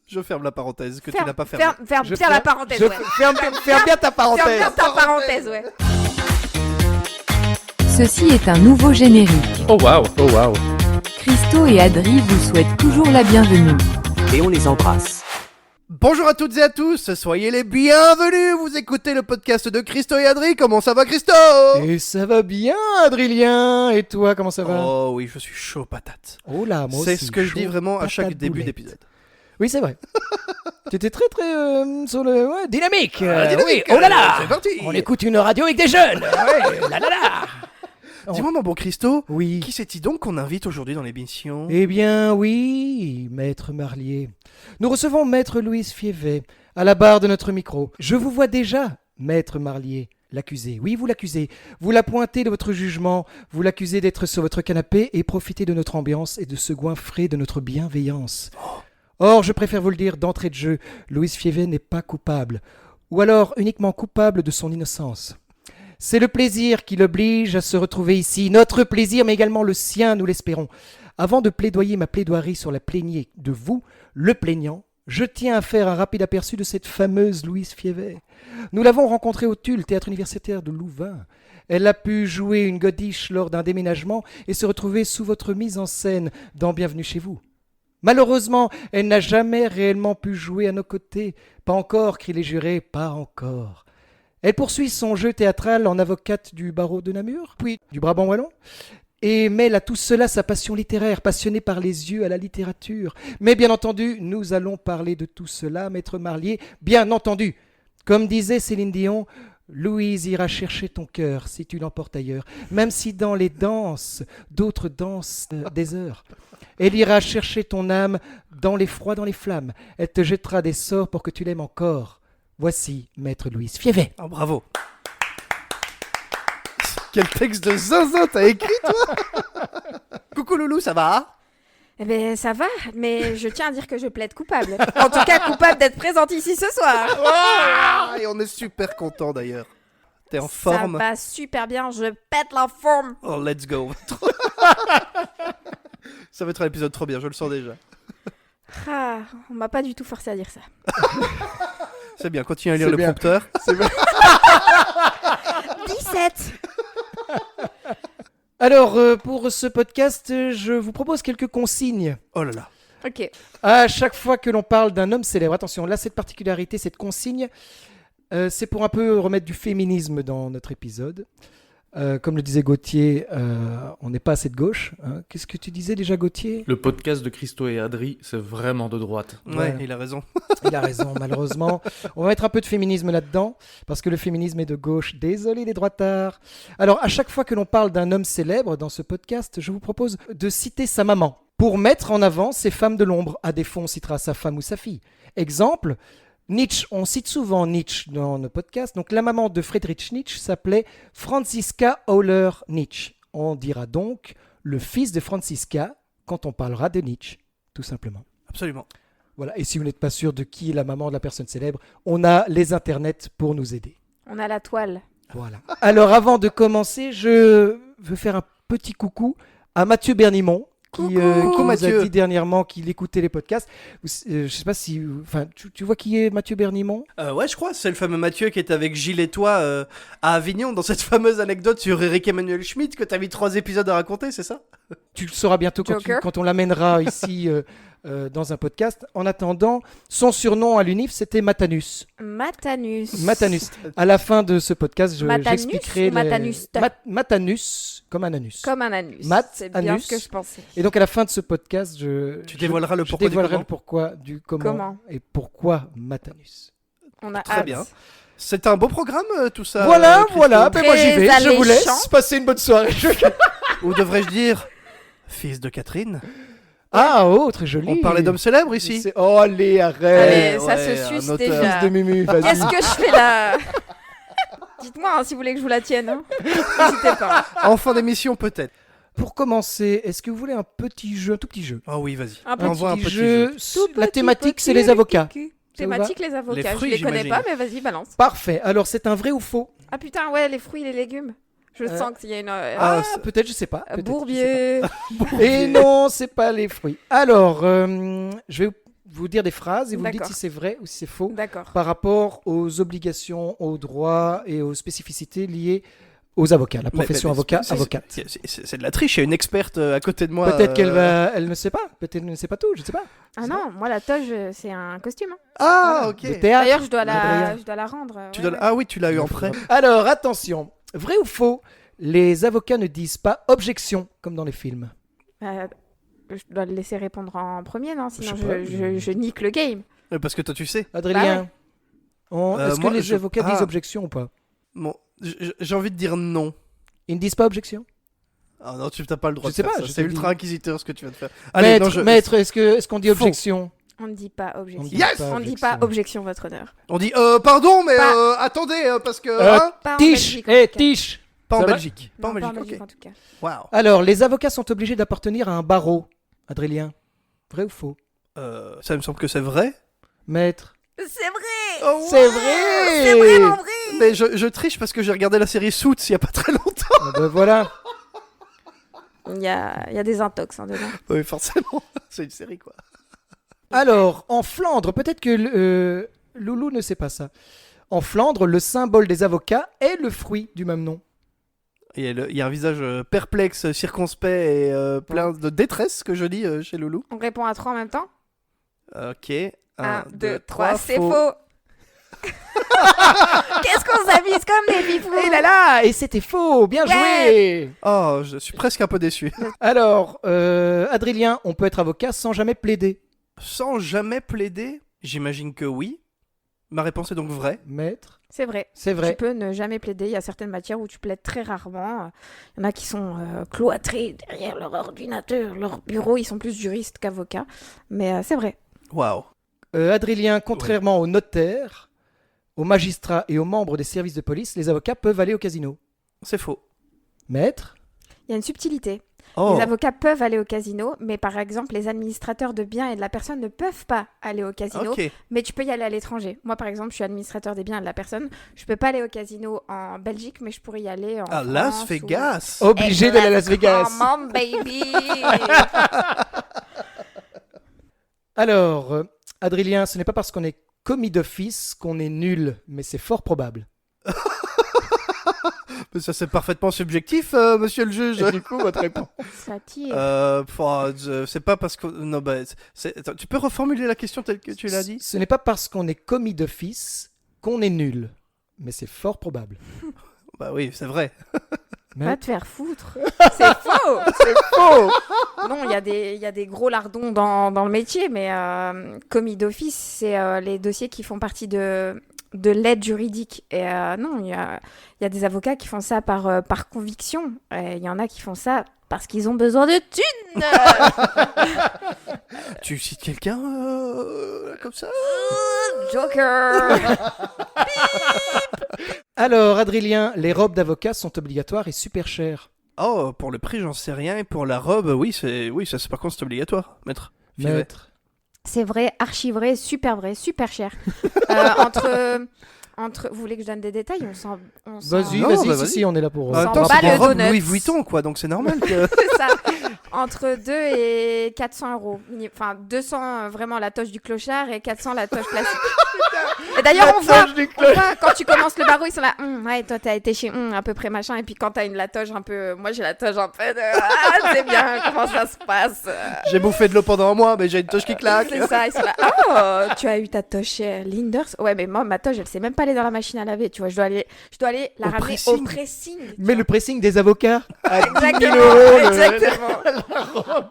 Je ferme la parenthèse que tu n'as pas fermée. Ferme bien la parenthèse, ouais. Ferme bien ta parenthèse. Ferme bien ta parenthèse, ouais. Ceci est un nouveau générique. Oh waouh. Christo et Adri vous souhaitent toujours la bienvenue. Et on les embrasse. Bonjour à toutes et à tous, soyez les bienvenus. Vous écoutez le podcast de Christo et Adri. Comment ça va, Christo? Et ça va bien, Adrien. Et toi, comment ça va? Oh oui, je suis chaud patate. Oh là, moi C'est aussi. ce que je chaud dis vraiment à chaque patate début boulette. d'épisode. Oui, c'est vrai. Tu étais très sur le dynamique. Dynamique, oui. Oh là là. c'est parti. On écoute une radio avec des jeunes. Ouais, là là là. Dis-moi, mon bon Christo, Oui. qui c'est-il donc qu'on invite aujourd'hui dans l'émission? Eh bien, oui, Maître Marlier. Nous recevons Maître Louise Fievet à la barre de notre micro. Je vous vois déjà, Maître Marlier, l'accusé. Oui, vous l'accusez. Vous la pointez de votre jugement. Vous l'accusez d'être sur votre canapé et profiter de notre ambiance et de se goinfrer de notre bienveillance. Or, je préfère vous le dire d'entrée de jeu, Louise Fievet n'est pas coupable. Ou alors uniquement coupable de son innocence. C'est le plaisir qui l'oblige à se retrouver ici. Notre plaisir, mais également le sien, nous l'espérons. Avant de plaidoyer ma plaidoirie sur la plaignée de vous, le plaignant, je tiens à faire un rapide aperçu de cette fameuse Louise Fievet. Nous l'avons rencontrée au TUL, théâtre universitaire de Louvain. Elle a pu jouer une godiche lors d'un déménagement et se retrouver sous votre mise en scène dans Bienvenue chez vous. Malheureusement, elle n'a jamais réellement pu jouer à nos côtés. Pas encore, crient les jurés, pas encore. Elle poursuit son jeu théâtral en avocate du barreau de Namur, puis du Brabant wallon, et mêle à tout cela sa passion littéraire, passionnée par les yeux à la littérature. Mais bien entendu, nous allons parler de tout cela, Maître Marlier, bien entendu. Comme disait Céline Dion, Louise ira chercher ton cœur si tu l'emportes ailleurs, même si dans les danses, d'autres dansent des heures. Elle ira chercher ton âme dans les froids, dans les flammes. Elle te jettera des sorts pour que tu l'aimes encore. Voici Maître Louise Fievet. Oh, bravo. Quel texte de zinzin t'as écrit, toi? Coucou Loulou, ça va? Eh ben, ça va, mais je tiens à dire que je plaide coupable. En tout cas, coupable d'être présente ici ce soir. Ah, et on est super content d'ailleurs. T'es en forme? Ça va super bien, je pète la forme. Oh, let's go. Ça va être un épisode trop bien, je le sens déjà. Ah, on m'a pas du tout forcé à dire ça. C'est bien, continue à lire C'est le bien. prompteur. 17. Alors, pour ce podcast, je vous propose quelques consignes. Oh là là. Ok. À chaque fois que l'on parle d'un homme célèbre, attention, là, cette particularité, cette consigne, c'est pour un peu remettre du féminisme dans notre épisode. Comme le disait Gauthier, on n'est pas assez de gauche. Hein. Qu'est-ce que tu disais déjà, Gauthier? Le podcast de Christo et Adri, c'est vraiment de droite. Ouais, il a raison. Il a raison, malheureusement. On va mettre un peu de féminisme là-dedans, parce que le féminisme est de gauche. Désolé les droitards. Alors, à chaque fois que l'on parle d'un homme célèbre dans ce podcast, je vous propose de citer sa maman, pour mettre en avant ses femmes de l'ombre. À défaut, on citera sa femme ou sa fille. Exemple, Nietzsche. On cite souvent Nietzsche dans nos podcasts. Donc, la maman de Friedrich Nietzsche s'appelait Franziska Euler Nietzsche. On dira donc le fils de Franziska quand on parlera de Nietzsche, tout simplement. Absolument. Voilà. Et si vous n'êtes pas sûr de qui est la maman de la personne célèbre, on a les internets pour nous aider. On a la toile. Voilà. Alors, avant de commencer, je veux faire un petit coucou à Mathieu Bernimont, qui nous Mathieu. a dit dernièrement qu'il écoutait les podcasts. Je sais pas si... Enfin, tu vois qui est Mathieu Bernimont? Ouais, je crois, c'est le fameux Mathieu qui était avec Gilles et toi à Avignon dans cette fameuse anecdote sur Eric Emmanuel Schmitt que t'as mis 3 épisodes à raconter, c'est ça? Tu le sauras bientôt Joker. quand on l'amènera ici dans un podcast. En attendant, son surnom à l'UNIF, c'était Matanus. Matanus. Matanus. À la fin de ce podcast, Matanus j'expliquerai... ou Matanus Matanus, comme un anus. Comme un anus. Mat, C'est bien anus. ce que je pensais. Et donc à la fin de ce podcast, Tu dévoileras le je pourquoi du dévoilerai comment. le pourquoi du comment, Comment. et pourquoi Matanus. On a Très hâte. bien. C'est un beau programme tout ça. Voilà, Christo. voilà. Ben moi j'y vais. Très Je vous laisse. alléchant. Passez une bonne soirée. Ou devrais-je dire, fils de Catherine? Ah, oh, très joli. On parlait d'hommes célèbres ici. Oh, allez, arrête. Allez, ça ouais, se un suce auteur. déjà. Fils de Mumu, vas-y. Qu'est-ce que je fais là? Dites-moi hein, si vous voulez que je vous la tienne. Hein. N'hésitez pas. En fin d'émission peut-être. Pour commencer, est-ce que vous voulez un petit jeu, un tout petit jeu? Oh oui, vas-y. Un petit Envoie un petit jeu. jeu. La thématique, c'est les avocats. Ça vous va? Thématique, les avocats. Les fruits, je les connais j'imagine. pas, mais vas-y, balance. Parfait. Alors, c'est un vrai ou faux? Ah putain, ouais, les fruits et les légumes. Je sens qu'il y a une... Ah, Ah, peut-être, je sais pas. peut-être, je sais Bourbier. pas. Et non, c'est pas les fruits. Alors, je vais vous dire des phrases et vous me dites D'accord. si c'est vrai ou si c'est faux D'accord. par rapport aux obligations, aux droits et aux spécificités liées aux avocats, la profession avocate. C'est de la triche, il y a une experte à côté de moi. Peut-être elle ne sait pas, peut-être qu'elle ne sait pas tout, je ne sais pas. Ah non, moi la toge, c'est un costume. Hein. Ah, Voilà, ok. de théâtre. D'ailleurs, Adrien. je dois la rendre. Tu ouais, dois- ouais. Ah oui, tu l'as eu en prêt. Alors, attention, vrai ou faux, les avocats ne disent pas objection comme dans les films. Je dois le laisser répondre en premier, non? Sinon, Je sais pas. je nique le game. Parce que toi, tu sais. Adrien, Bah est-ce que moi, les avocats disent Ah. objection ou pas? Bon, j'ai envie de dire non. Ils ne disent pas objection? Ah non, tu n'as pas le droit Je de sais faire pas, ça. je C'est te ultra dis. inquisiteur ce que tu viens de faire. Allez, non, Maître, est-ce qu'on dit Faux. objection? On ne dit pas objection. dit Yes On ne dit pas objection, votre honneur. On dit pardon, mais Pas- attendez, parce que. Euh, hein, Pas en Tiche, Belgique, en tout cas. Tiche. pas en ça va Belgique. Pas en Non, Belgique, en tout cas. ok. Waouh. Alors, les avocats sont obligés d'appartenir à un barreau. Adrien, vrai ou faux? Ça me semble que c'est vrai. Maître, C'est vrai! Oh, c'est vrai! C'est vraiment vrai! Mais je triche parce que j'ai regardé la série Suits il y a pas très longtemps. Ah ben voilà. Il y a des intox hein, dedans. Oui, forcément. C'est une série, quoi. Alors, en Flandre, peut-être que Loulou ne sait pas ça. En Flandre, le symbole des avocats est le fruit du même nom. Il y a un visage perplexe, circonspect et plein de détresse que je dis chez Loulou. On répond à 3 en même temps? Ok. 1, 2, 3, c'est faux! Qu'est-ce qu'on s'amuse comme des fifous! Et là là, et c'était faux, bien joué. Oh, je suis presque un peu déçu. Alors, Adrien, on peut être avocat sans jamais plaider. Sans jamais plaider, j'imagine que oui. Ma réponse est donc vraie. Maître, C'est vrai. c'est Tu vrai. peux ne jamais plaider. Il y a certaines matières où tu plaides très rarement. Il y en a qui sont cloîtrés derrière leur ordinateur, leur bureau. Ils sont plus juristes qu'avocats. Mais c'est vrai. Waouh. Adrien, contrairement aux notaires, aux magistrats et aux membres des services de police, les avocats peuvent aller au casino. C'est faux. Maître, Il y a une subtilité. Oh. Les avocats peuvent aller au casino, mais par exemple, les administrateurs de biens et de la personne ne peuvent pas aller au casino. Ok. Mais tu peux y aller à l'étranger. Moi, par exemple, je suis administrateur des biens et de la personne. Je peux pas aller au casino en Belgique, mais je pourrais y aller en À France. Las ou- Vegas. obligé d'aller à Las Vegas. Come on, baby! Alors, Adrien, ce n'est pas parce qu'on est commis d'office qu'on est nul, mais c'est fort probable. Mais ça, c'est parfaitement subjectif, monsieur le juge. Du coup, votre réponse. Ça tire. C'est pas parce que. Non, bah. Attends, tu peux reformuler la question telle que tu l'as dit? Ce n'est pas parce qu'on est commis d'office qu'on est nul, mais c'est fort probable. Bah oui, c'est vrai. Va te faire foutre. C'est faux. C'est faux. Non, il y a des gros lardons dans le métier, mais commis d'office, c'est les dossiers qui font partie de l'aide juridique. Et non, il y a des avocats qui font ça par conviction. Et il y en a qui font ça parce qu'ils ont besoin de thunes. Tu cites quelqu'un comme ça? Joker. Alors, Adrien, les robes d'avocat sont obligatoires et super chères. Oh, pour le prix, j'en sais rien. Et pour la robe, oui, ça, c'est par contre, c'est obligatoire, maître. Fivet. Maître. C'est vrai, archi vrai, super cher. Entre, vous voulez que je donne des détails? Vas-y, Non, vas-y, bah, si, vas-y. si, on est là pour... En même s'en temps, bat c'est des le robes donut. Louis Vuitton, quoi, donc c'est normal que. C'est ça. Entre 2 et 400 euros. Enfin, 200 vraiment la toche du clochard et 400 la toche classique. Et d'ailleurs, on voit quand tu commences le barreau, ils sont là. Ouais, toi, t'as été chez à peu près machin. Et puis quand t'as la toge un peu. Moi, j'ai la toge un peu de. Ah, c'est bien, comment ça se passe? J'ai bouffé de l'eau pendant un mois, mais j'ai une toche qui claque. C'est ça, ils sont là. Oh, tu as eu ta toche chez Linders? Ouais, mais moi, ma toche, elle sait même pas aller dans la machine à laver. Tu vois, je dois aller la Au ramener pressing. au pressing. Mais le pressing des avocats à 10 000 Exactement, euros, exactement.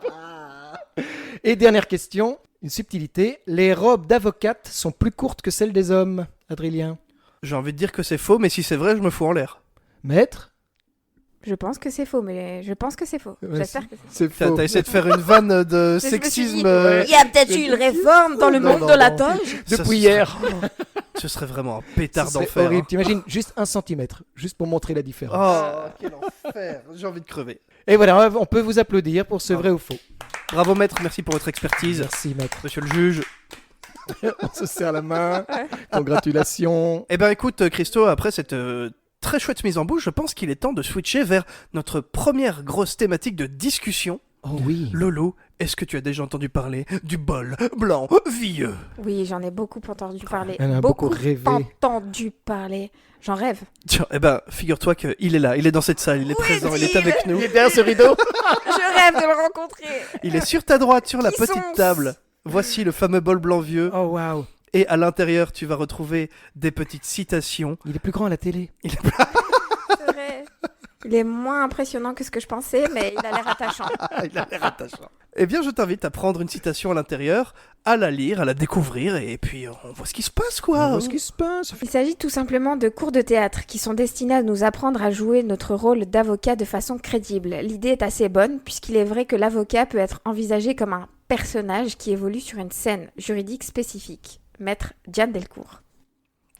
Et dernière question, une subtilité. Les robes d'avocate sont plus courtes que celles des hommes, Adrien. J'ai envie de dire que c'est faux, mais si c'est vrai, je me fous en l'air. Maître? Je pense que c'est faux, mais je pense que c'est faux. Ouais, J'espère que c'est faux. C'est T'as essayé de faire une vanne de Je me suis dit, sexisme. Il y a peut-être eu une réforme dans le Non, monde non, de la non. toge. Ça, Depuis ce hier. Ce serait vraiment un pétard Ce serait d'enfer. horrible. hein. T'imagines juste 1 centimètre, juste pour montrer la différence. Oh, quel enfer. J'ai envie de crever. Et voilà, on peut vous applaudir pour ce vrai ou faux. Bravo, maître, merci pour votre expertise. Merci, maître. Monsieur le juge. On se serre la main. Congratulations. Eh ben écoute, Christo, après cette très chouette mise en bouche, je pense qu'il est temps de switcher vers notre première grosse thématique de discussion. Oh oui. Lolo, est-ce que tu as déjà entendu parler du bol blanc vieux? Oui, j'en ai beaucoup entendu parler. Elle en a beaucoup rêvé. entendu parler. J'en rêve. Tiens, figure-toi qu'il est là, il est dans cette salle, il est présent, il est avec nous. Il est derrière ce rideau. Je rêve de le rencontrer. Il est sur ta droite, sur la Qui petite sont- table. Voici le fameux bol blanc vieux. Oh waouh. Et à l'intérieur, tu vas retrouver des petites citations. Il est plus grand à la télé. C'est vrai. Il est moins impressionnant que ce que je pensais, mais il a l'air attachant. Il a l'air attachant. Eh bien, je t'invite à prendre une citation à l'intérieur, à la lire, à la découvrir, et puis on voit ce qui se passe, quoi. On voit ce qui se passe. Il s'agit tout simplement de cours de théâtre qui sont destinés à nous apprendre à jouer notre rôle d'avocat de façon crédible. L'idée est assez bonne, puisqu'il est vrai que l'avocat peut être envisagé comme un personnage qui évolue sur une scène juridique spécifique. Maître Diane Delcourt.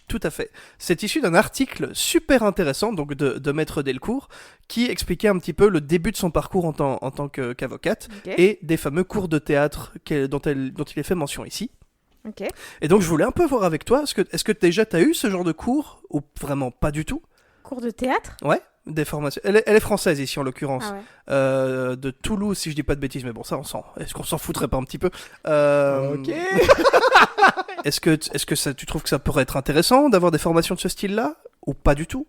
Tout à fait. C'est issu d'un article super intéressant donc de Maître Delcourt qui expliquait un petit peu le début de son parcours en tant qu'avocate Ok. et des fameux cours de théâtre dont il est fait mention ici. Ok. Et donc je voulais un peu voir avec toi, est-ce que déjà tu as eu ce genre de cours ou vraiment pas du tout? Cours de théâtre? Ouais, des formations. Elle est française ici en l'occurrence. Ah ouais. De Toulouse si je dis pas de bêtises, mais bon ça est-ce qu'on s'en foutrait pas un petit peu? Ok. Est-ce que tu trouves que ça pourrait être intéressant d'avoir des formations de ce style-là ou pas du tout?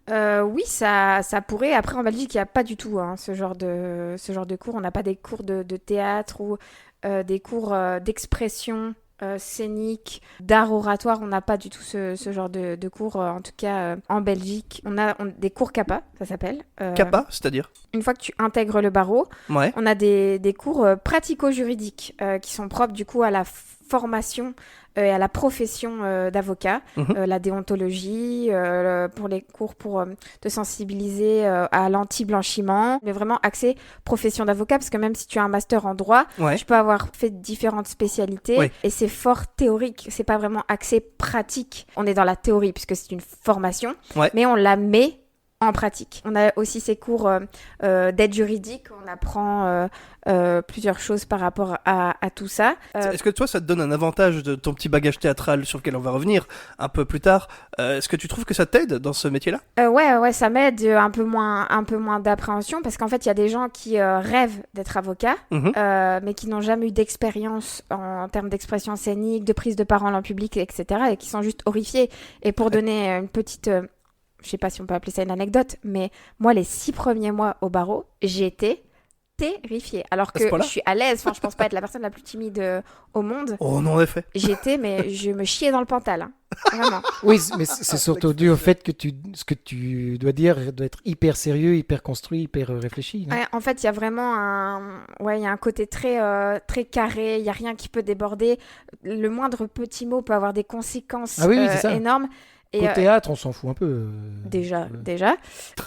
Oui, ça pourrait. Après, en Belgique, il n'y a pas du tout ce genre de cours. On n'a pas des cours de théâtre ou des cours d'expression scénique, d'art oratoire. On n'a pas du tout ce genre de cours. En tout cas, en Belgique, on a des cours CAPA, ça s'appelle. CAPA, c'est-à-dire? Une fois que tu intègres le barreau, Ouais. on a des cours pratico-juridiques qui sont propres du coup à la formation et à la profession d'avocat, Mhm. la déontologie, pour les cours pour te sensibiliser à l'anti-blanchiment, mais vraiment axé profession d'avocat, parce que même si tu as un master en droit, Ouais. tu peux avoir fait différentes spécialités, Oui. et c'est fort théorique, c'est pas vraiment axé pratique. On est dans la théorie, puisque c'est une formation, Ouais. mais on la met en pratique. On a aussi ces cours d'aide juridique, on apprend plusieurs choses par rapport à tout ça. Est-ce que toi, ça te donne un avantage de ton petit bagage théâtral sur lequel on va revenir un peu plus tard? Est-ce que tu trouves que ça t'aide dans ce métier-là? Ouais, ça m'aide un peu moins d'appréhension parce qu'en fait, il y a des gens qui rêvent d'être avocats, Mhm. mais qui n'ont jamais eu d'expérience en termes d'expression scénique, de prise de parole en public, etc., et qui sont juste horrifiés. Et pour donner une petite, je sais pas si on peut appeler ça une anecdote, mais moi, les 6 premiers mois au barreau, j'ai été terrifiée. Alors À ce que point-là je suis à l'aise, enfin, je pense pas être la personne la plus timide au monde. Oh non, en effet. J'étais, mais je me chiais dans le pantal, hein. Vraiment. Oui, mais c'est surtout dû au fait que ce que tu dois dire doit être hyper sérieux, hyper construit, hyper réfléchi. Non Ouais, en fait, il y a vraiment il y a un côté très carré, il n'y a rien qui peut déborder. Le moindre petit mot peut avoir des conséquences Ah oui, c'est ça. énormes. Et, Au théâtre, on s'en fout un peu. déjà.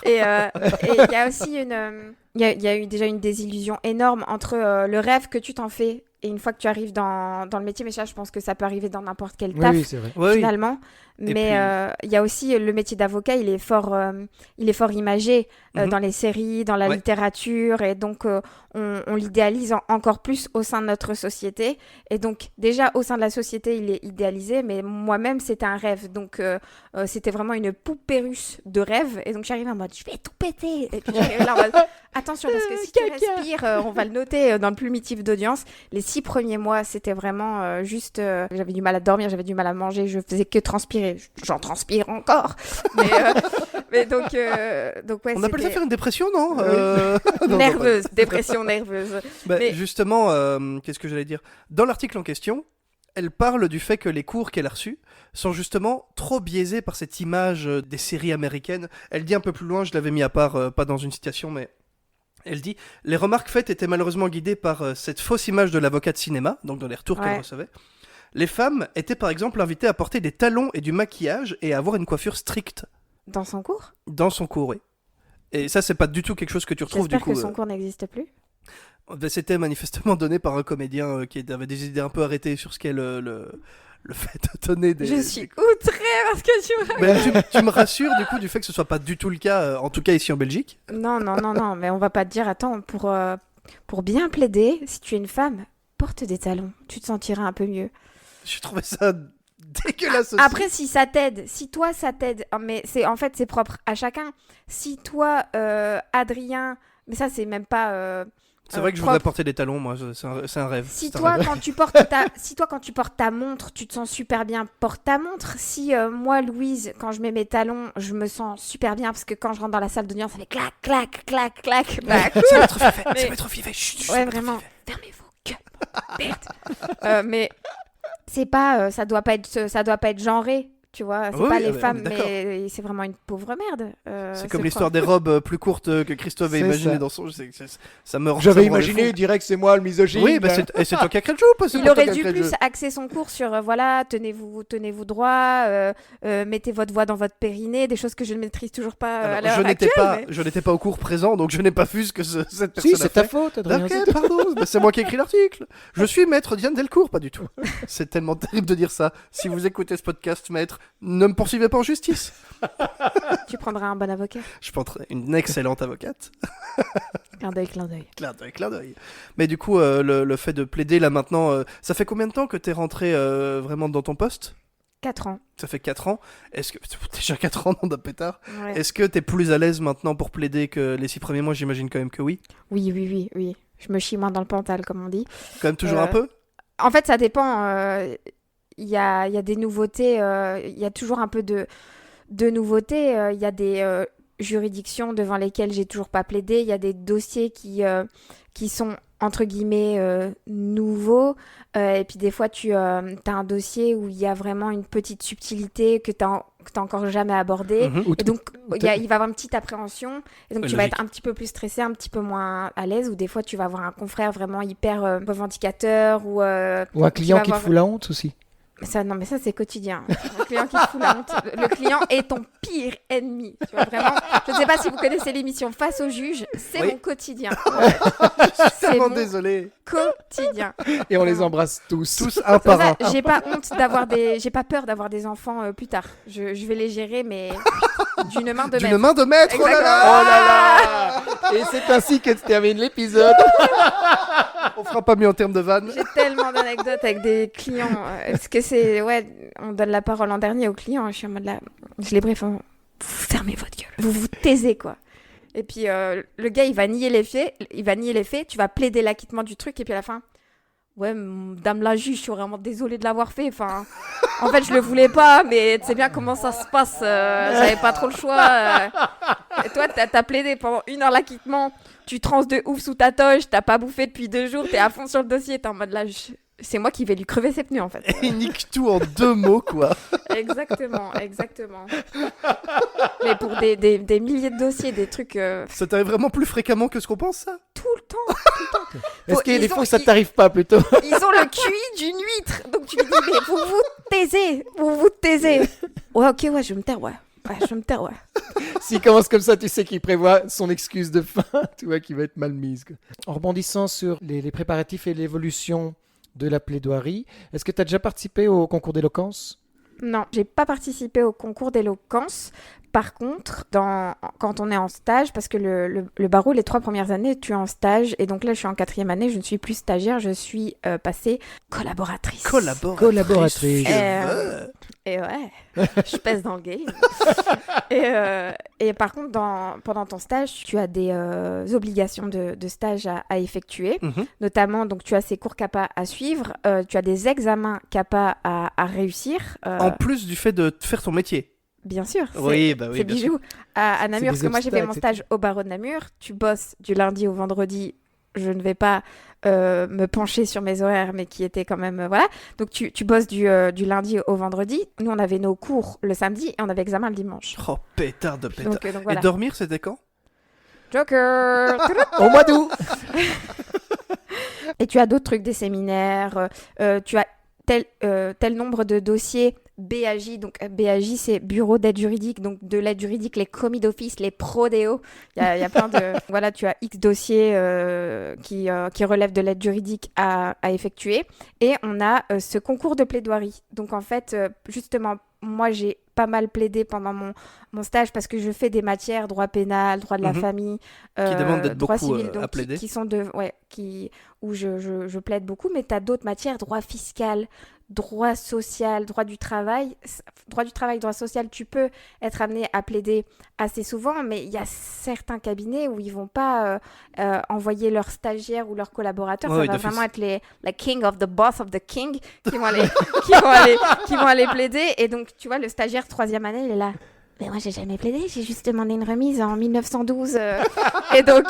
Et il y a aussi il y a eu déjà une désillusion énorme entre le rêve que tu t'en fais et une fois que tu arrives dans le métier. Mais ça, je pense que ça peut arriver dans n'importe quel Oui, taf. oui, c'est vrai. Ouais, oui. Finalement, Et mais il y a aussi le métier d'avocat, il est fort imagé Mhm. dans les séries, dans la Ouais. littérature, et donc on l'idéalise encore plus au sein de notre société. Et donc déjà au sein de la société, il est idéalisé, mais moi-même c'était un rêve, donc c'était vraiment une poupée russe de rêve. Et donc j'arrivais en mode je vais tout péter, et puis j'arrivais là en mode attention parce que si tu respires, on va le noter dans le plumitif d'audience. Les 6 premiers mois, c'était vraiment juste. J'avais du mal à dormir, j'avais du mal à manger, je faisais que transpirer. J'en transpire encore. Mais donc ouais, On appelle ça c'était faire une dépression, non? Non, nerveuse, dépression nerveuse. Bah, Mais- justement, qu'est-ce que j'allais dire? Dans l'article en question, elle parle du fait que les cours qu'elle a reçus sont justement trop biaisés par cette image des séries américaines. Elle dit un peu plus loin, je l'avais mis à part, pas dans une citation, mais elle dit « Les remarques faites étaient malheureusement guidées par cette fausse image de l'avocat de cinéma, donc dans les retours Ouais. qu'elle recevait. Les femmes étaient par exemple invitées à porter des talons et du maquillage et à avoir une coiffure stricte Dans son cours, dans son cours, oui. Et ça, c'est pas du tout quelque chose que tu retrouves du j'espère coup. que son cours n'existe plus. C'était manifestement donné par un comédien qui avait des idées un peu arrêtées sur ce qu'est le fait de donner des... Je suis outrée parce que tu me... Mais tu me rassures du coup du fait que ce soit pas du tout le cas, en tout cas ici en Belgique. Non, mais on va pas te dire, attends, pour bien plaider, si tu es une femme, porte des talons, tu te sentiras un peu mieux. Je trouvais ça dégueulasse aussi. Après, si ça t'aide, si toi ça t'aide, mais c'est propre à chacun. Si toi, Adrien, mais ça c'est même pas C'est vrai que je voudrais porter des talons, moi, c'est un rêve. Si c'est un toi, rêve. quand tu portes ta montre, tu te sens super bien, porte ta montre. Si moi, Louise, quand je mets mes talons, je me sens super bien parce que quand je rentre dans la salle d'audience, ça fait clac, clac, clac, clac. Bah, Ça va être fait, Mais- ça va être fait. Chut, ouais, vraiment. Fermez vos gueules. Merde. Mais c'est pas, ça doit pas être genré. Tu vois, c'est Oui, pas oui, les on est femmes, d'accord. mais c'est vraiment une pauvre merde. C'est ce comme l'histoire des robes plus courtes que Christophe avait C'est imaginé ça. dans son. Ça me rend. J'avais ça me rend imaginé fou. direct c'est moi le misogyne. Oui, bah c'est toi qui as créé le jeu ou pas? C'est Il pas toi aurait qui as dû créé le plus jeu. axer son cours sur voilà, tenez-vous droit, mettez votre voix dans votre périnée, des choses que je ne maîtrise toujours pas à Alors, l'heure je n'étais actuelle. pas, je n'étais pas au cours présent, donc je n'ai pas vu ce que cette personne Si, a c'est ta fait. faute, Adrien. Ok, pardon, bah, c'est moi qui ai écrit l'article. Je suis maître Diane Delcourt, pas du tout. C'est tellement terrible de dire ça. Si vous écoutez ce podcast, maître, ne me poursuivez pas en justice. Tu prendras un bon avocat. Je pense une excellente avocate. Clin d'œil, clin d'œil. Clin d'œil. Mais du coup, le fait de plaider là maintenant, ça fait combien de temps que t'es rentré vraiment dans ton poste? 4 ans. Ça fait 4 ans. Est-ce que déjà 4 ans, nom d'un pétard? Ouais. Est-ce que t'es plus à l'aise maintenant pour plaider que les 6 premiers mois? J'imagine quand même que oui. Oui. Je me chie moins dans le pantal, comme on dit. Quand même toujours un peu. En fait, ça dépend. Il y a des nouveautés. Il y a toujours un peu de nouveautés. Il y a des juridictions devant lesquelles j'ai toujours pas plaidé. Il y a des dossiers qui sont entre guillemets nouveaux. Et puis des fois, tu as un dossier où il y a vraiment une petite subtilité que tu n'as encore jamais abordée. Mhm. Et donc, il va y avoir une petite appréhension. Et donc, tu vas Logique. être un petit peu plus stressé, un petit peu moins à l'aise. Ou des fois, tu vas avoir un confrère vraiment hyper revendicateur. Ou Ou un tu client vas qui te avoir- fout la honte aussi. Non, mais ça, c'est quotidien. Le client qui te fout la honte. Le client est ton pire ennemi. Tu vois, vraiment. Je ne sais pas si vous connaissez l'émission Face au juge. C'est Oui. mon quotidien. Je suis C'est tellement mon désolé. quotidien. Et on les embrasse tous. Tous un C'est pour par ça, un. j'ai pas honte j'ai pas peur d'avoir des enfants plus tard. Je vais les gérer, mais d'une main de D'une maître. main de maître, oh là Exactement. là. Oh là là. Et c'est ainsi que se termine l'épisode. On fera pas mieux en termes de vannes. J'ai tellement d'anecdotes avec des clients. Parce que c'est. Ouais, on donne la parole en dernier aux clients. Je suis en mode là. Je les brief. Vous fermez votre gueule. Vous vous taisez, quoi. Et puis, le gars, il va nier les faits. Tu vas plaider l'acquittement du truc. Et puis à la fin. Ouais, madame la juge, je suis vraiment désolée de l'avoir fait. Enfin, en fait, je le voulais pas, mais tu sais bien comment ça se passe. J'avais pas trop le choix. Et toi, t'as plaidé pendant 1 heure l'acquittement. Tu transes de ouf sous ta toge. T'as pas bouffé depuis 2 jours. T'es à fond sur le dossier. T'es en mode là, c'est moi qui vais lui crever ses pneus en fait. Il nique tout en 2 mots, quoi. Exactement. Mais pour des milliers de dossiers, des trucs Ça t'arrive vraiment plus fréquemment que ce qu'on pense, ça? tout le temps. Est-ce qu'il y a des Ils ont- fois où ça t'arrive pas plutôt? Ils ont le QI d'une huître. Donc tu lui dis, mais vous vous taisez. Ouais, ok, ouais, je vais me taire, ouais. Je vais me taire, ouais. S'il commence comme ça, tu sais qu'il prévoit son excuse de fin, tu vois, qui va être mal mise. Quoi. En rebondissant sur les préparatifs et l'évolution de la plaidoirie, est-ce que tu as déjà participé au concours d'éloquence? Non, j'ai pas participé au concours d'éloquence. Par contre, quand on est en stage, parce que le barreau, les 3 premières années, tu es en stage. Et donc là, je suis en 4e année, je ne suis plus stagiaire, je suis passée collaboratrice. Collaboratrice. Et ouais, je pèse dans le game. Et par contre, pendant ton stage, tu as des obligations de stage à effectuer. Mhm. Notamment, donc, tu as ces cours CAPA à suivre, tu as des examens CAPA à réussir. En plus du fait de faire ton métier. Bien sûr, Oui, bah oui, c'est bien bijou. À Namur, des parce que moi j'ai fait mon obstacles, stage au barreau de Namur. Tu bosses du lundi au vendredi. Je ne vais pas me pencher sur mes horaires, mais qui étaient quand même... voilà. Donc tu bosses du lundi au vendredi. Nous, on avait nos cours le samedi et on avait examen le dimanche. Oh, pétard de pétard. Donc voilà. Et dormir, c'était quand? Joker. Au mois d'août. Et tu as d'autres trucs, des séminaires. Tu as tel nombre de dossiers BAJ. Donc BAJ, c'est Bureau d'aide juridique. Donc de l'aide juridique, les commis d'office, les prodéos. Il y a plein de... voilà, tu as X dossiers qui relèvent de l'aide juridique à effectuer. Et on a ce concours de plaidoirie. Donc en fait, justement, moi, j'ai pas mal plaidé pendant mon stage parce que je fais des matières, droit pénal, droit de la Mhm. famille, Qui demandent d'être droit beaucoup, civil, donc à plaider. qui sont où je plaide beaucoup, mais tu as d'autres matières, droit fiscal, droit social, droit du travail, droit social, tu peux être amené à plaider assez souvent, mais il y a certains cabinets où ils vont pas envoyer leurs stagiaires ou leurs collaborateurs. Ça va vraiment être les king of the boss of the king qui vont aller, qui vont aller plaider. Et donc, tu vois, le stagiaire 3e année, il est là. Mais moi, j'ai jamais plaidé, j'ai juste demandé une remise en 1912. Et donc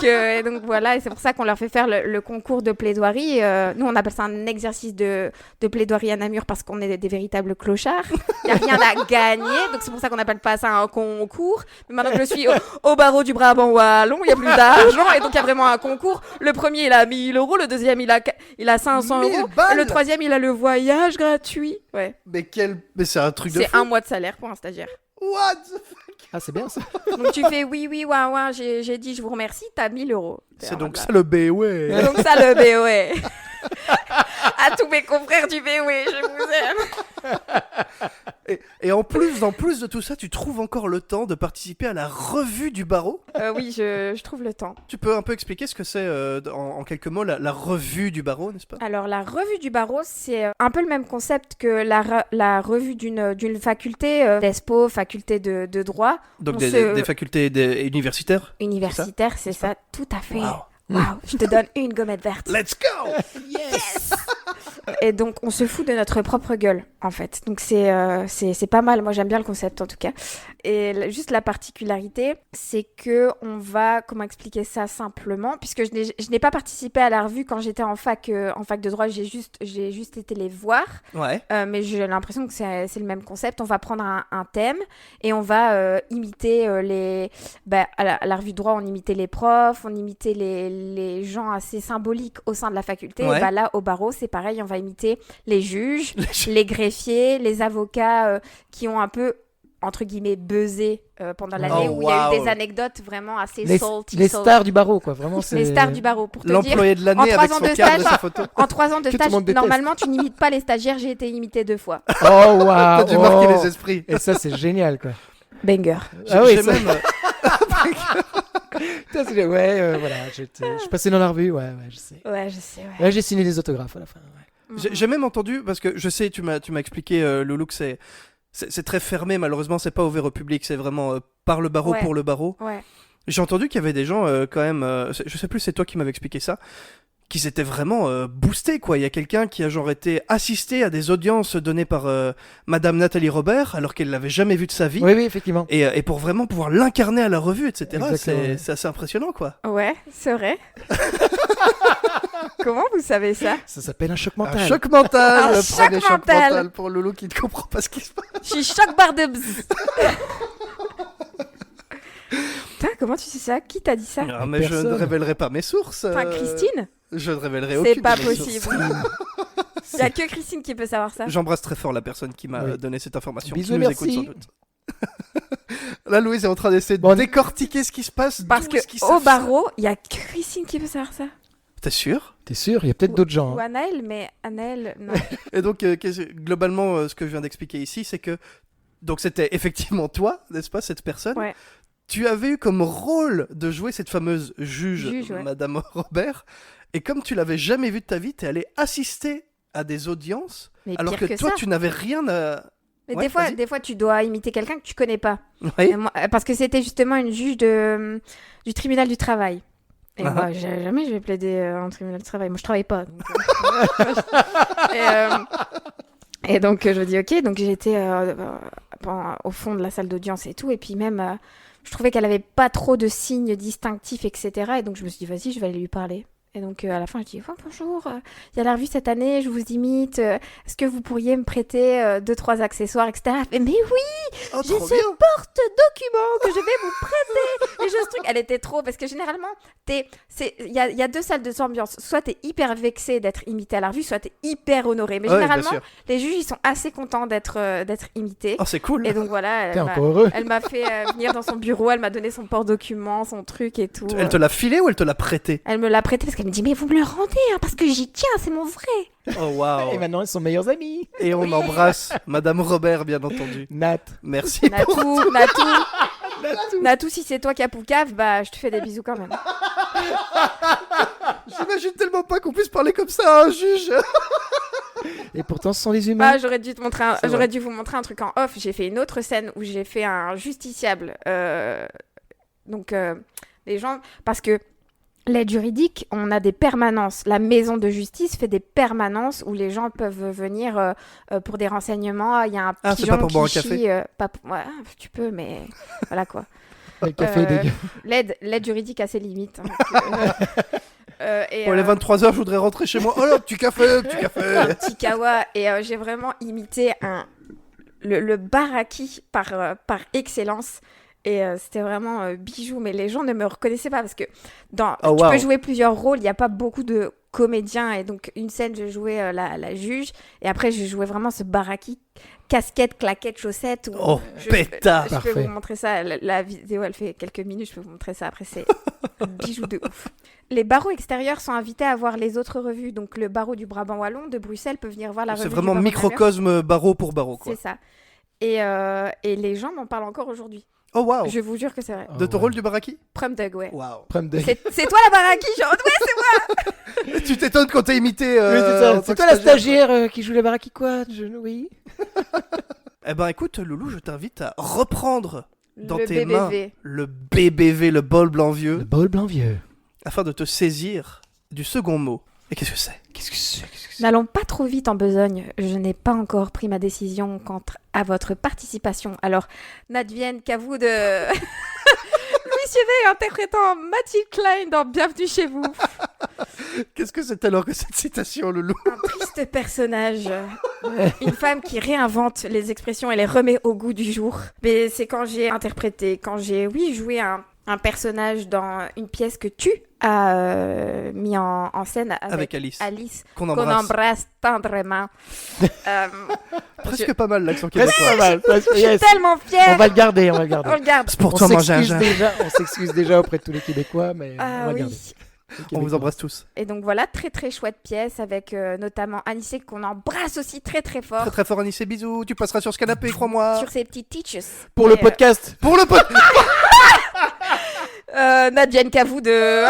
voilà, et c'est pour ça qu'on leur fait faire le concours de plaidoirie. Nous, on appelle ça un exercice de plaidoirie à Namur parce qu'on est des véritables clochards. Il n'y a rien à gagner, donc c'est pour ça qu'on n'appelle pas ça un concours. Mais maintenant que je suis au barreau du Brabant wallon, il n'y a plus d'argent, et donc il y a vraiment un concours. Le premier, il a 1 000 €, le deuxième, il a 500 €, et le troisième, il a le voyage gratuit. Ouais. Mais c'est un truc de fou. C'est 1 mois de salaire pour un stagiaire. What the fuck? Ah, c'est bien ça. Donc tu fais oui, ouah, j'ai dit je vous remercie, t'as 1 000 €. C'est donc ça le BOE. C'est donc ça le BOE. À tous mes confrères du BOE, je vous aime. Et en plus de tout ça, tu trouves encore le temps de participer à la revue du barreau? Oui, je trouve le temps. Tu peux un peu expliquer ce que c'est en quelques mots la revue du barreau, n'est-ce pas? Alors la revue du barreau, c'est un peu le même concept que la revue d'une faculté d'ESPO, faculté de droit. Donc des facultés universitaires? Universitaires, c'est ça, tout à fait. Wow, je te donne une gommette verte. Let's go! Yes! Et donc, on se fout de notre propre gueule, en fait. Donc, c'est pas mal. Moi, j'aime bien le concept, en tout cas. Et juste la particularité, c'est que on va... Comment expliquer ça simplement? Puisque je n'ai pas participé à la revue quand j'étais en fac de droit. J'ai juste été les voir. Ouais. Mais j'ai l'impression que c'est le même concept. On va prendre un thème et on va imiter les... à la revue de droit, on imitait les profs, on imitait les gens assez symboliques au sein de la faculté. Ouais. Et là, au barreau, c'est pareil. On va imiter les juges, les greffiers, les avocats qui ont un peu, entre guillemets, buzzé pendant l'année, où il y a eu des anecdotes vraiment assez salty. Les stars du barreau, quoi. Vraiment, c'est... Les stars du barreau, pour te dire. L'employé de l'année avec son cadre et sa photo. En 3 ans de Que tout stage, le monde déteste. normalement, tu n'imites pas les stagiaires. J'ai été imité 2 fois. Oh, waouh! T'as dû marquer les esprits. Et ça, c'est génial, quoi. Banger. Ah oui, J'ai ça- même... Putain, voilà, je suis passé dans la revue, ouais, je sais. Ouais, je sais, ouais. Ouais, j'ai signé des autographes à la fin, ouais. J'ai même entendu, parce que je sais, tu m'as expliqué, Loulou, que c'est très fermé, malheureusement, c'est pas ouvert au public, c'est vraiment par le barreau, Ouais. pour le barreau. Ouais. J'ai entendu qu'il y avait des gens, quand même, je sais plus, c'est toi qui m'avais expliqué ça, qui s'étaient vraiment boostés, quoi. Il y a quelqu'un qui a genre été assisté à des audiences données par Madame Nathalie Robert, alors qu'elle l'avait jamais vu de sa vie. Oui, effectivement. Et pour vraiment pouvoir l'incarner à la revue, etc. Exactement, ouais. C'est assez impressionnant, quoi. Ouais, c'est vrai. Comment vous savez ça? Ça s'appelle un choc mental. Un choc mental, Un le choc premier choc mental. mental pour Loulou qui ne comprend pas ce qui se passe. Je suis choc barre de bzz. Putain, comment tu sais ça? Qui t'a dit ça? Ah, mais je ne Personne. révélerai pas mes sources. Enfin, Christine? Je ne révélerai aucune. C'est pas de mes possible. sources. Il y a que Christine qui peut savoir ça. J'embrasse très fort la personne qui m'a Oui. donné cette information. Bisous, qui nous merci. écoute sans doute. Là, Louise est en train d'essayer de Bon, décortiquer ce qui se passe. Parce d'où que est-ce qu'ils au savent ça. barreau, il y a que Christine qui peut savoir ça. T'es sûr? T'es sûr? Il y a peut-être d'autres gens. Ou hein. Anaël, mais Anaël, non. Et donc, globalement, ce que je viens d'expliquer ici, c'est que donc c'était effectivement toi, n'est-ce pas, cette personne. Ouais. Tu avais eu comme rôle de jouer cette fameuse juge, Ouais. Madame Robert, et comme tu l'avais jamais vue de ta vie, t'es allé assister à des audiences, Mais alors pire que que toi, ça. tu n'avais rien à... Mais Ouais, vas-y. des fois, tu dois imiter quelqu'un que tu connais pas. Oui. Et moi, parce que c'était justement une juge du tribunal du travail. Et Ah. moi, jamais je vais plaider en tribunal du travail. Moi, je travaille pas. Donc, et donc, je me dis, ok. Donc, j'étais au fond de la salle d'audience et tout. Et puis même, je trouvais qu'elle avait pas trop de signes distinctifs, etc. Et donc, je me suis dit, vas-y, je vais aller lui parler. Et donc, à la fin, je dis, oh, bonjour, il y a la revue cette année, je vous imite. Est-ce que vous pourriez me prêter 2-3 accessoires, etc. Mais oui, Oh, j'ai trop ce bien. porte-document que je vais vous prêter. Et je truc, elle était trop, parce que généralement, il y a 2 salles de ambiance. Soit t'es hyper vexé d'être imité à la revue, soit t'es hyper honoré. Mais Ouais, bien généralement, sûr. les juges, ils sont assez contents d'être imités. Oh, c'est cool. Et donc voilà, T'es encore heureux. elle m'a fait venir dans son bureau, elle m'a donné son porte-document, son truc et tout. Elle te l'a filé ou elle te l'a prêté? Elle me l'a prêté parce qu'elle me dit, mais vous me le rendez, hein, parce que j'y tiens, c'est mon vrai. Oh, waouh. Et maintenant, ils sont meilleurs amis. Et on embrasse Madame Robert, bien entendu. Nat. Merci. Natou, si c'est toi qui as Poucave, bah je te fais des bisous quand même. J'imagine tellement pas qu'on puisse parler comme ça à un juge. Et pourtant, ce sont des humains. Ah, j'aurais dû vous montrer un truc en off. J'ai fait une autre scène où j'ai fait un justiciable. Les gens... Parce que l'aide juridique, on a des permanences. La maison de justice fait des permanences où les gens peuvent venir pour des renseignements. Il y a un Ah, pigeon c'est pas pour boire un qui café chie, ouais, tu peux, mais voilà quoi. Le café est dégueu. L'aide juridique a ses limites. Pour les 23h, je voudrais rentrer chez moi. Oh là, petit café. Un petit kawa. Et j'ai vraiment imité le baraki par excellence. Et c'était vraiment bijou. Mais les gens ne me reconnaissaient pas parce que tu peux jouer plusieurs rôles. Il n'y a pas beaucoup de comédiens. Et donc, une scène, je jouais la juge. Et après, je jouais vraiment ce baraki. Casquette, claquette, chaussettes. Pétard. Je peux Parfait. vous montrer ça. La vidéo, elle fait quelques minutes. Je peux vous montrer ça. Après, c'est un bijou de ouf. Les barreaux extérieurs sont invités à voir les autres revues. Donc, le barreau du Brabant Wallon de Bruxelles peut venir voir la revue C'est du vraiment barreau microcosme barreau pour barreau, Namur. quoi. C'est ça. Et les gens m'en parlent encore aujourd'hui. Oh, waouh. Je vous jure que c'est vrai. De ton rôle du baraki? Prum Dug, ouais. Waouh. C'est toi la baraki, genre, ouais, c'est moi. Tu t'étonnes quand t'as imité. Oui, c'est ça. en tant C'est que toi la stagiaire, stagiaire qui joue les baraki quoi Oui. Eh ben écoute, Loulou, je t'invite à reprendre dans Le tes BBV. mains le BBV, le bol blanc Le vieux, bol blanc vieux. afin de te saisir du second mot. Et qu'est-ce que c'est? Qu'est-ce que c'est N'allons pas trop vite en besogne. Je n'ai pas encore pris ma décision quant à votre participation. Alors, n'advienne qu'à vous de... Louis Chévet interprétant Mathilde Klein dans Bienvenue chez vous. Qu'est-ce que c'est alors que cette citation, Loulou? Un triste personnage. Une femme qui réinvente les expressions et les remet au goût du jour. Mais c'est quand j'ai interprété, joué un personnage dans une pièce que tu as mis en scène avec Alice. Qu'on qu'on embrasse. embrasse tendrement. Presque pas mal l'accent Presque québécois. pas mal. Je suis tellement fière. On va le garder, on va le On garder. le garde. C'est pour On toi, mon s'excuse gingembre. on s'excuse déjà auprès de tous les Québécois, mais on Ah va le oui. garder. On vous embrasse tous. Et donc voilà, très très chouette pièce avec notamment Anissé qu'on embrasse aussi très très fort Très très fort, Anissé, bisous. Tu passeras sur ce canapé, crois-moi. sur ses petits teaches. Pour le Et, podcast. Pour le pote. n'advienne qu'à vous de...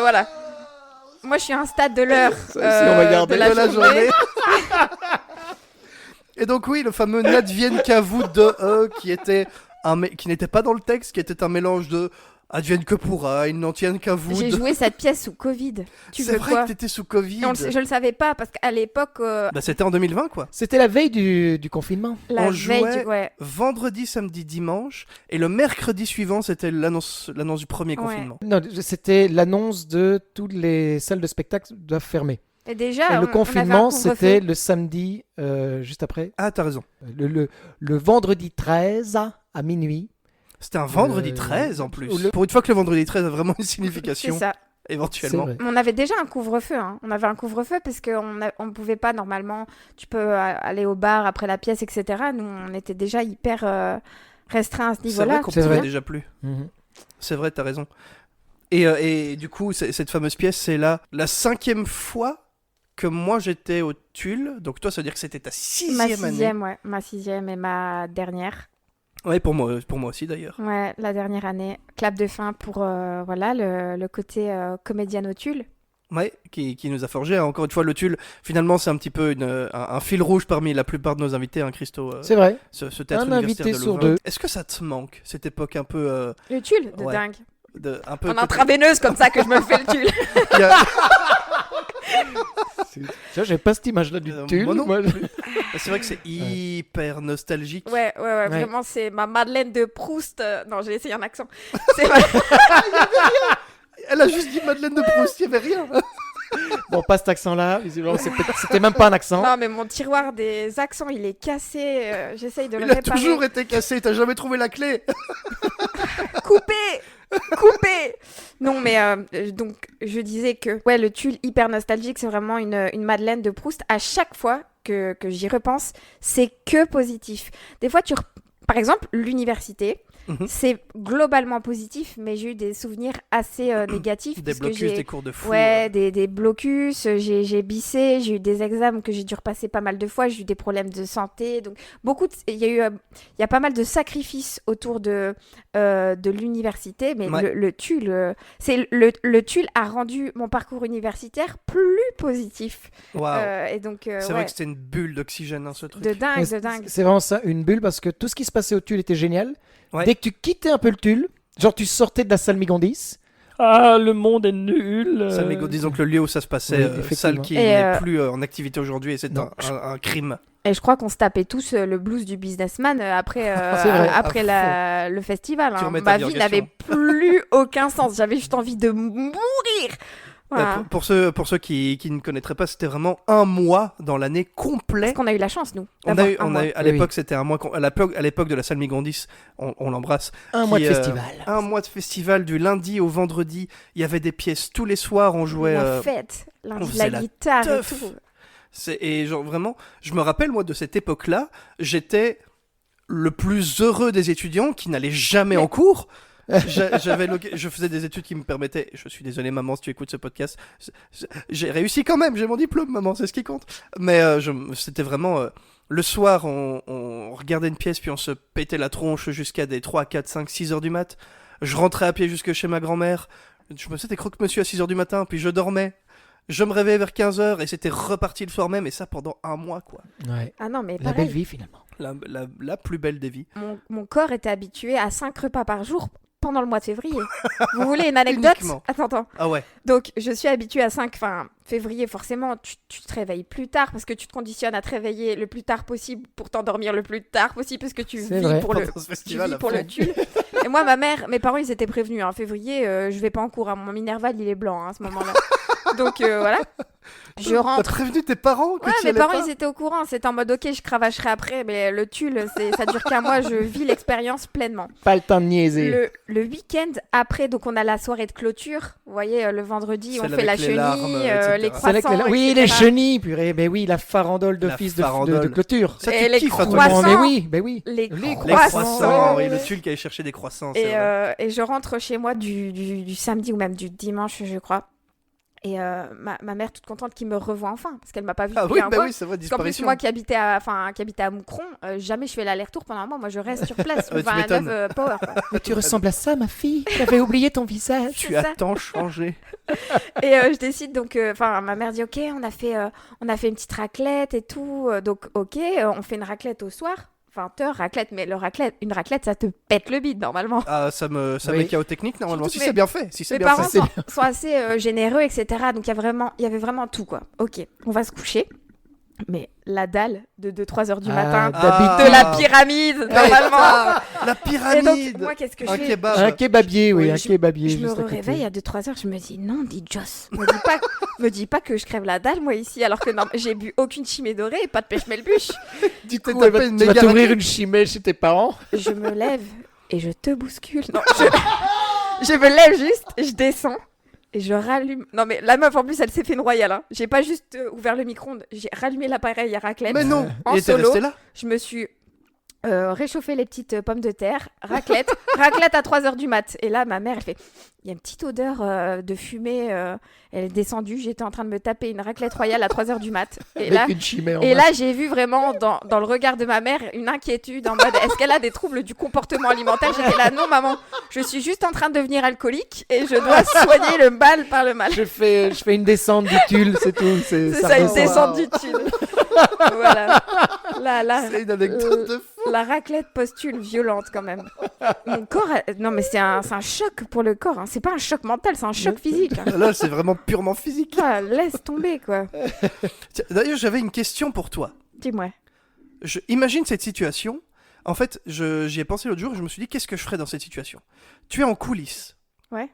voilà. Moi je suis à un stade de l'heure Ça aussi, on va garder de la journée. Et donc oui, le fameux n'advienne qu'à vous de qui n'était pas dans le texte, qui était un mélange de advienne que pourra, il n'en tienne qu'à vous. J'ai joué cette pièce sous Covid. Tu C'est veux vrai quoi que t'étais sous Covid. Je le savais pas parce qu'à l'époque, Bah, c'était en 2020 quoi. C'était la veille du confinement. la on veille jouait- ouais. Vendredi, samedi, dimanche, et le mercredi suivant, c'était l'annonce du premier Ouais. confinement. Non, c'était l'annonce de toutes les salles de spectacle doivent fermer. Et déjà, Et on le avait un confinement, couvre-feu. c'était le samedi juste après. Ah, t'as raison. Le vendredi 13 à minuit. C'était un vendredi Euh, 13 en plus. ou le- Pour une fois que le vendredi 13 a vraiment une C'est signification, ça. C'est éventuellement. vrai. Mais on avait déjà un couvre-feu. Hein. On avait un couvre-feu parce qu'on ne pouvait pas normalement. Tu peux aller au bar après la pièce, etc. Nous, on était déjà hyper restreints à ce C'est niveau-là. vrai qu'on C'est pouvait vrai. déjà plus. Mhm. C'est vrai, t'as raison. Et du coup, cette fameuse pièce, c'est la 5e fois que moi j'étais au Tulle. Donc toi, ça veut dire que c'était ta 6e Ma année. 6e, ouais. Ma 6e et ma dernière. Ouais, pour moi aussi d'ailleurs. Ouais, la dernière année. Clap de fin pour voilà, le côté comédienne au Tulle. Ouais, qui nous a forgé. Encore une fois, le Tulle, finalement, c'est un petit peu un fil rouge parmi la plupart de nos invités, hein, Christo. C'est vrai. Ce théâtre Un universitaire invité de sur Louvain. deux. Est-ce que ça te manque, cette époque un peu... Le Tulle, de Ouais. dingue. un peu En intraveineuse comme ça que je me fais le Tulle. Il y a- Tu vois, j'ai pas cette image-là du Tulle. moi non moi. C'est vrai que c'est hyper nostalgique. Ouais, Ouais. vraiment, c'est ma Madeleine de Proust. Non, j'ai essayé un accent. C'est vrai. Elle a juste dit Madeleine de Proust, il n'y avait rien. Bon, pas cet accent-là. Visiblement, c'était même pas un accent. Non, mais mon tiroir des accents, il est cassé. J'essaye de le Il a réparer. toujours été cassé, t'as jamais trouvé la clé. Coupé. Non, mais donc, je disais que ouais, le Tulle hyper nostalgique, c'est vraiment une Madeleine de Proust. À chaque fois que j'y repense, c'est que positif. Des fois, par exemple, l'université, Mhm. c'est globalement positif, mais j'ai eu des souvenirs assez négatifs. Des puisque blocus, des cours de fou. Ouais, des blocus, j'ai bissé, j'ai eu des examens que j'ai dû repasser pas mal de fois, j'ai eu des problèmes de santé, donc il y a pas mal de sacrifices autour de l'université, mais Ouais. le Tulle, le Tulle a rendu mon parcours universitaire plus positif. Waouh. Et donc, C'est ouais, vrai que c'était une bulle d'oxygène, ce truc. de dingue, Mais de dingue. C'est vraiment ça, une bulle, parce que tout ce qui se passait au Tulle était génial. Ouais. Dès que tu quittais un peu le Tulle, genre tu sortais de la salle Migondis, Ah, le monde est nul. Ça, mais disons que le lieu où ça se passait, Oui, salle effectivement. qui Et, n'est plus en activité aujourd'hui, et c'est Non. un crime. Et je crois qu'on se tapait tous le blues du businessman après, C'est vrai, après à le festival. Tu hein. remets ta Ma vie en vie question. n'avait plus aucun sens. J'avais juste envie de mourir. Voilà. Pour ceux qui ne connaîtraient pas, c'était vraiment un mois dans l'année complet. Parce qu'on a eu la chance, nous. On d'avoir a eu, un on mois. a eu- à Oui, l'époque, c'était un mois. À l'époque de la salle Migondis, on l'embrasse. un mois de Qui, festival. Un mois de festival du lundi au vendredi. Il y avait des pièces tous les soirs. On jouait. La fête, on lundi, faisait la la guitare et teuf. tout. Et genre vraiment, je me rappelle moi de cette époque-là, j'étais le plus heureux des étudiants qui n'allaient jamais en cours. Je faisais des études qui me permettaient. Je suis désolé maman si tu écoutes ce podcast. J'ai réussi quand même, j'ai mon diplôme maman, c'est ce qui compte. Mais c'était vraiment le soir, on regardait une pièce puis on se pétait la tronche jusqu'à des 3, 4, 5, 6 heures du mat. Je rentrais à pied jusque chez ma grand-mère. Je me faisais des croque-monsieur à 6 heures du matin puis je dormais. Je me réveillais vers 15 heures et c'était reparti le soir même, et ça pendant un mois, quoi. Ouais. Ah non, mais La pareil, belle vie finalement. La plus belle des vies. mon corps était habitué à 5 repas par jour pendant le mois de février. Vous voulez une anecdote? Uniquement. Attends. Ah ouais. Donc, je suis habituée à 5. Enfin, février, forcément, tu te réveilles plus tard parce que tu te conditionnes à te réveiller le plus tard possible pour t'endormir le plus tard possible parce que tu C'est vis vrai. pour le, Pendant ce tu festival, vis à pour fond. le tulle. Et moi, mes parents, ils étaient prévenus. En février, je vais pas en cours. Hein. Mon Minerval, il est blanc hein, à ce moment-là. Donc, voilà. Je T'as rentre. prévenu tes parents que Ouais, tu mes allais parents, pas ils étaient au courant. C'était en mode, ok, je cravacherai après, mais le tulle, ça dure qu'un mois. Je vis l'expérience pleinement. Pas le temps de niaiser. Le week-end après, donc on a la soirée de clôture. Vous voyez, le vendredi, Celle on fait la avec les chenille, larmes, etc. les C'est là que croissants, oui, les etc. chenilles, purée. Ben oui, la farandole d'office de farandole. clôture. Ça, Et tu les kiffes, hein, toi. croissants. Mais oui, ben oui. Les Les croissants. croissants, et le tulle qui allait chercher des croissants, c'est vrai. Et je rentre chez moi du samedi ou même du dimanche, je crois. Et ma mère, toute contente, qui me revoit enfin, parce qu'elle m'a pas vu Ah depuis oui, un bah mois. oui, c'est vrai, Parce qu'en plus, disparition. moi qui habitais à Moucron, jamais je fais l'aller-retour pendant un mois. Moi, je reste sur place. Ouais, tu 29 m'étonnes. power. Quoi. Mais tu ressembles à ça, ma fille. J'avais oublié ton visage. Tu c'est as ça. tant changé. Et je décide donc, enfin, ma mère dit ok, on a fait une petite raclette et tout, donc ok, on fait une raclette au soir, 20h, raclette, mais une raclette, ça te pète le bide normalement. Ah, ça met Oui. chaos technique, normalement. Surtout Si que c'est bien fait, si c'est Mes bien parents fait. sont assez généreux, etc. Donc il y avait vraiment tout quoi. Ok, on va se coucher, mais la dalle de 2-3 heures du matin Ah. de la pyramide normalement. Ah, la Et pyramide. donc moi qu'est-ce que je Un fais? kebab. Un kebabier, oui, Oui, un kebabier. Je me juste à côté. réveille à 2-3 heures, je me dis non, dit Joss, me dis pas que je crève la dalle moi ici, alors que non, j'ai bu aucune chimée dorée et pas de pêche melbuche. Tu t'es Du coup, elle tapé une tu vas méga t'ouvrir raclette. une chimée chez tes parents. Je me lève et je te bouscule. Non, je me lève juste, je descends et je rallume. Non mais la meuf en plus elle s'est fait une royale. Hein. J'ai pas juste ouvert le micro-ondes, j'ai rallumé l'appareil à raclette. Mais non, En il était solo. resté là. Je me suis réchauffé les petites pommes de terre, raclette à 3h du mat. Et là ma mère elle fait, il y a une petite odeur de fumée. Elle est descendue, j'étais en train de me taper une raclette royale à 3h du mat. Et Avec là, une chimée en et bas. là, j'ai vu vraiment dans le regard de ma mère une inquiétude en mode est-ce qu'elle a des troubles du comportement alimentaire? J'étais là, non, maman, je suis juste en train de devenir alcoolique et je dois soigner le mal par le mal. Je fais une descente du tulle, c'est tout. C'est ça, une redescend. descente du tulle. Voilà. C'est une anecdote de fou. La raclette postule violente quand même. Mon corps, non mais c'est un choc pour le corps. Hein. C'est pas un choc mental, c'est un choc physique. Hein. Là, c'est vraiment purement physique. Ah, laisse tomber quoi. Tiens, d'ailleurs, j'avais une question pour toi. Dis-moi. Imagine cette situation. En fait, j'y ai pensé l'autre jour et je me suis dit, qu'est-ce que je ferais dans cette situation? Tu es en coulisses. Ouais.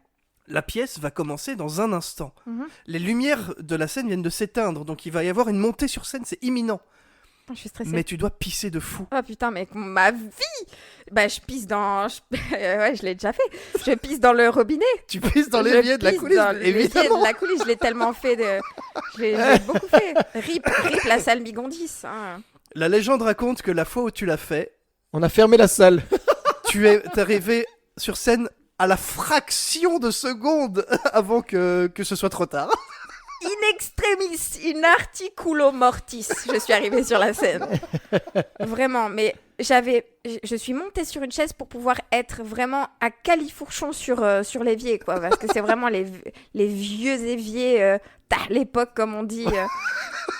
La pièce va commencer dans un instant. Mhm. Les lumières de la scène viennent de s'éteindre, donc il va y avoir une montée sur scène, c'est imminent. Je suis stressée. Mais tu dois pisser de fou. Oh putain, mais ma vie! Bah, je pisse dans. Ouais, je l'ai déjà fait. Je pisse dans le robinet. Tu pisses dans Je l'évier de la pisse coulisse, dans l'évier évidemment. de la coulisse, je l'ai tellement fait. Je l'ai beaucoup fait. Rip la salle Migondis. Hein. La légende raconte que la fois où tu l'as fait, On a fermé la salle. tu es arrivé sur scène à la fraction de seconde avant que ce soit trop tard. extremis in articulo mortis. Je suis arrivée sur la scène. Vraiment, mais je suis montée sur une chaise pour pouvoir être vraiment à califourchon sur l'évier, quoi. Parce que c'est vraiment les vieux éviers à l'époque, comme on dit.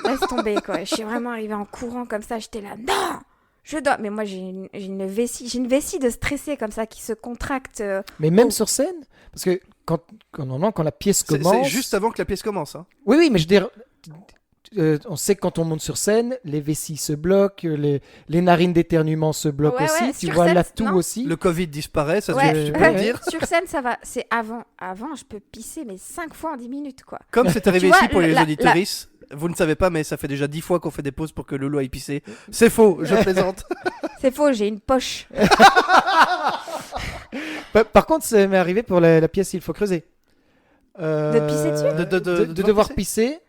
Laisse tomber, quoi. Je suis vraiment arrivée en courant comme ça. J'étais là, non, je dois. Mais moi, j'ai une vessie de stressé comme ça qui se contracte. Mais même sur scène, parce que quand la pièce commence. C'est juste avant que la pièce commence. Hein. Oui, mais je veux dire, on sait que quand on monte sur scène, les vessies se bloquent, les narines d'éternuement se bloquent aussi. Ouais, tu sur vois scène, là tout non aussi. Le Covid disparaît, ça Ouais, tu peux le dire. Sur scène, ça va. C'est avant. Avant, je peux pisser, mais 5 fois en 10 minutes, quoi. Comme c'est arrivé Tu vois, ici pour les la- auditeuristes, vous ne savez pas, mais ça fait déjà 10 fois qu'on fait des pauses pour que Loulou aille pisser. C'est faux, je plaisante. C'est faux, j'ai une poche. Par contre, ça m'est arrivé pour la pièce Il faut creuser. De pisser dessus De devoir pisser.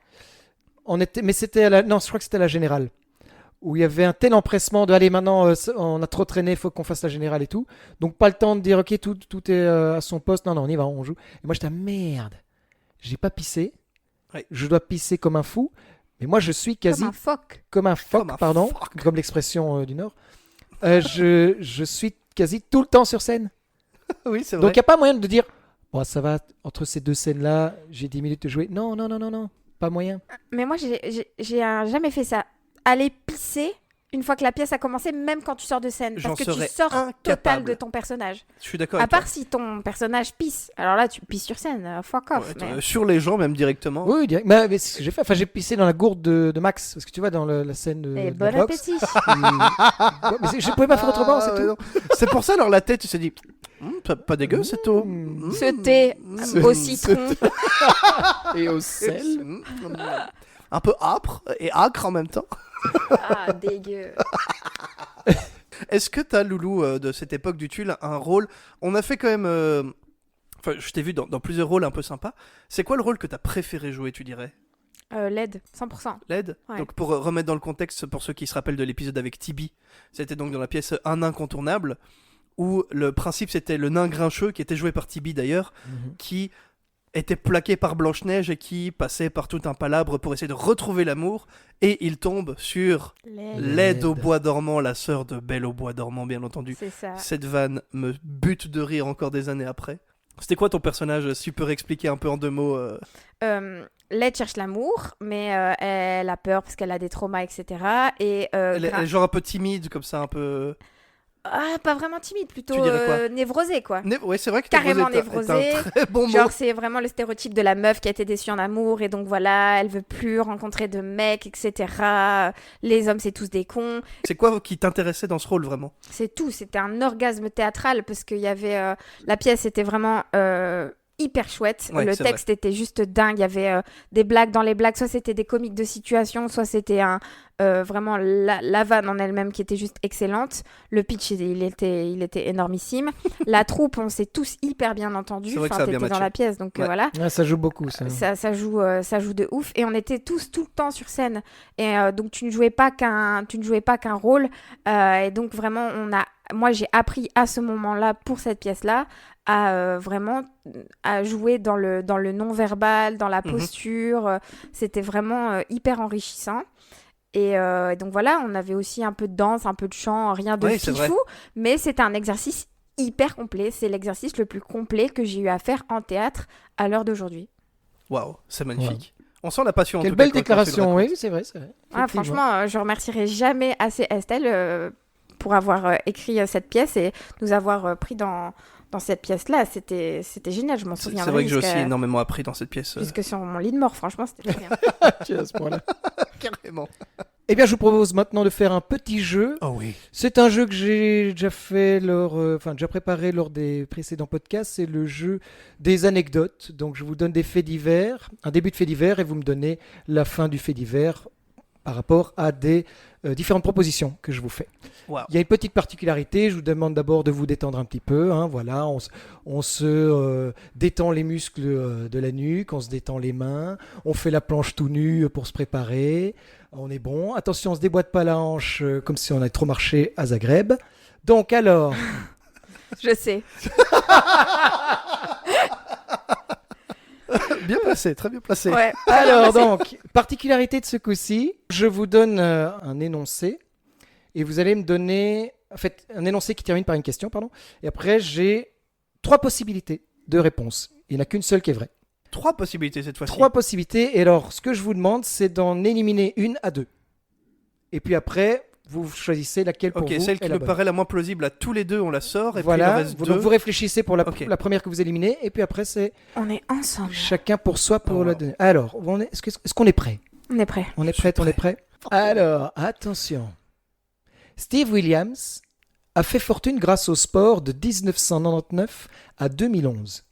Mais c'était non, je crois que c'était à la Générale. Où il y avait un tel empressement de allez, maintenant on a trop traîné, il faut qu'on fasse la Générale et tout. Donc pas le temps de dire ok, tout est à son poste. Non, on y va, on joue. Et moi j'étais merde. J'ai pas pissé. Ouais. Je dois pisser comme un fou. Mais moi je suis quasi Comme un phoque. comme un phoque, Comme un pardon, phoque. comme l'expression du Nord. Je suis quasi tout le temps sur scène. Oui, c'est vrai. Donc il n'y a pas moyen de dire bon, ça va, entre ces deux scènes-là, j'ai 10 minutes de jouer. Non, pas moyen. Mais moi, j'ai jamais fait ça. Aller pisser une fois que la pièce a commencé, même quand tu sors de scène. J'en Parce que tu serais sors total incapable. de ton personnage. Je suis d'accord À avec toi. part si ton personnage pisse. Alors là, tu pisses sur scène. Fuck off. Ouais, mais... sur les gens, même directement. Oui, direct. Mais c'est ce que j'ai fait. Enfin, j'ai pissé dans la gourde de Max. Parce que tu vois, dans la scène de, Et de la bon boxe. appétit. Mais je pouvais pas faire autrement, c'est Ah, tout. ouais, non. C'est pour ça, alors la tête, tu t'es dit, pas dégueu, c'est tout. Ce thé au Ce citron. Et au sel. Un peu âpre et acre en même temps. Ah, dégueu. Est-ce que t'as, Loulou, de cette époque du Tulle, un rôle. On a fait quand même. Enfin, je t'ai vu dans plusieurs rôles un peu sympas. C'est quoi le rôle que t'as préféré jouer, tu dirais? LED, 100%. LED. Ouais. Donc pour remettre dans le contexte, pour ceux qui se rappellent de l'épisode avec Tibi, c'était donc dans la pièce Un incontournable, où le principe c'était le nain grincheux, qui était joué par Tibi d'ailleurs, qui était plaqué par Blanche-Neige et qui passait par tout un palabre pour essayer de retrouver l'amour, et il tombe sur LED. Laide au bois dormant, la sœur de Belle au bois dormant, bien entendu. C'est ça. Cette vanne me bute de rire encore des années après. C'était quoi ton personnage, si tu peux réexpliquer un peu en 2 mots LED cherche l'amour, mais elle a peur parce qu'elle a des traumas, etc. Et elle est genre un peu timide, comme ça, un peu... pas vraiment timide, plutôt Tu dirais quoi névrosée, quoi. Ouais, c'est vrai que Carrément névrosée est névrosée. un très bon mot. Genre, c'est vraiment le stéréotype de la meuf qui a été déçue en amour, et donc voilà, elle veut plus rencontrer de mecs, etc. Les hommes, c'est tous des cons. C'est quoi qui t'intéressait dans ce rôle, vraiment? C'est tout, c'était un orgasme théâtral, parce qu'il y avait... la pièce était vraiment... hyper chouette, Ouais, le c'est texte était juste dingue, il y avait des blagues dans les blagues, soit c'était des comiques de situation, soit c'était vraiment la vanne en elle-même qui était juste excellente, le pitch il était énormissime, la troupe on s'est tous hyper bien entendus, C'est vrai que ça a bien t'étais dans matché. la pièce donc Ouais. voilà. Ouais, ça joue beaucoup, ça. Ça joue de ouf, et on était tous tout le temps sur scène, et donc tu ne jouais pas qu'un rôle, et donc vraiment moi j'ai appris à ce moment-là pour cette pièce-là à vraiment à jouer dans le non-verbal, dans la posture, c'était vraiment hyper enrichissant. Et donc voilà, on avait aussi un peu de danse, un peu de chant, rien de Oui, c'est vrai. fifou, mais c'était un exercice hyper complet, c'est l'exercice le plus complet que j'ai eu à faire en théâtre à l'heure d'aujourd'hui. Waouh, c'est magnifique. On sent la passion en Quelle tout cas, belle quand tu le déclaration, racontes. oui, c'est vrai. Ah, franchement, je remercierai jamais assez Estelle pour avoir écrit cette pièce et nous avoir pris dans cette pièce-là. C'était génial, je m'en souviens. C'est vrai que j'ai aussi énormément appris dans cette pièce. Jusque sur mon lit de mort, franchement, c'était très bien. À ce point-là. Carrément. Eh bien, je vous propose maintenant de faire un petit jeu. Oh oui. C'est un jeu que j'ai déjà fait déjà préparé lors des précédents podcasts. C'est le jeu des anecdotes. Donc, je vous donne des faits divers, un début de fait divers, et vous me donnez la fin du fait divers par rapport à des différentes propositions que je vous fais. Wow. Il y a une petite particularité. Je vous demande d'abord de vous détendre un petit peu. Hein, voilà, on se détend les muscles de la nuque, on se détend les mains, on fait la planche tout nu pour se préparer. On est bon. Attention, on se déboîte pas la hanche comme si on avait trop marché à Zagreb. Donc alors, Je sais. Bien placé, très bien placé. Ouais. Alors donc, particularité de ce coup-ci, je vous donne un énoncé et vous allez me donner, en fait, un énoncé qui termine par une question, pardon. Et après, j'ai 3 possibilités de réponse. Il n'y en a qu'une seule qui est vraie. 3 possibilités cette fois-ci. 3 possibilités. Et alors, ce que je vous demande, c'est d'en éliminer une à 2. Et puis après, vous choisissez laquelle pour Ok, vous celle qui est la me bonne. paraît la moins plausible à tous les deux, on la sort. Et Voilà, puis il en reste donc 2. vous réfléchissez pour Ok. la première que vous éliminez, et puis après c'est On est ensemble. chacun pour soi pour Oh, la wow. deuxième. Alors, est-ce qu'on est prêt? On est prêt. On est suis prêt, on prêt. est prêt. Alors, attention. Steve Williams a fait fortune grâce au sport de 1999 à 2011.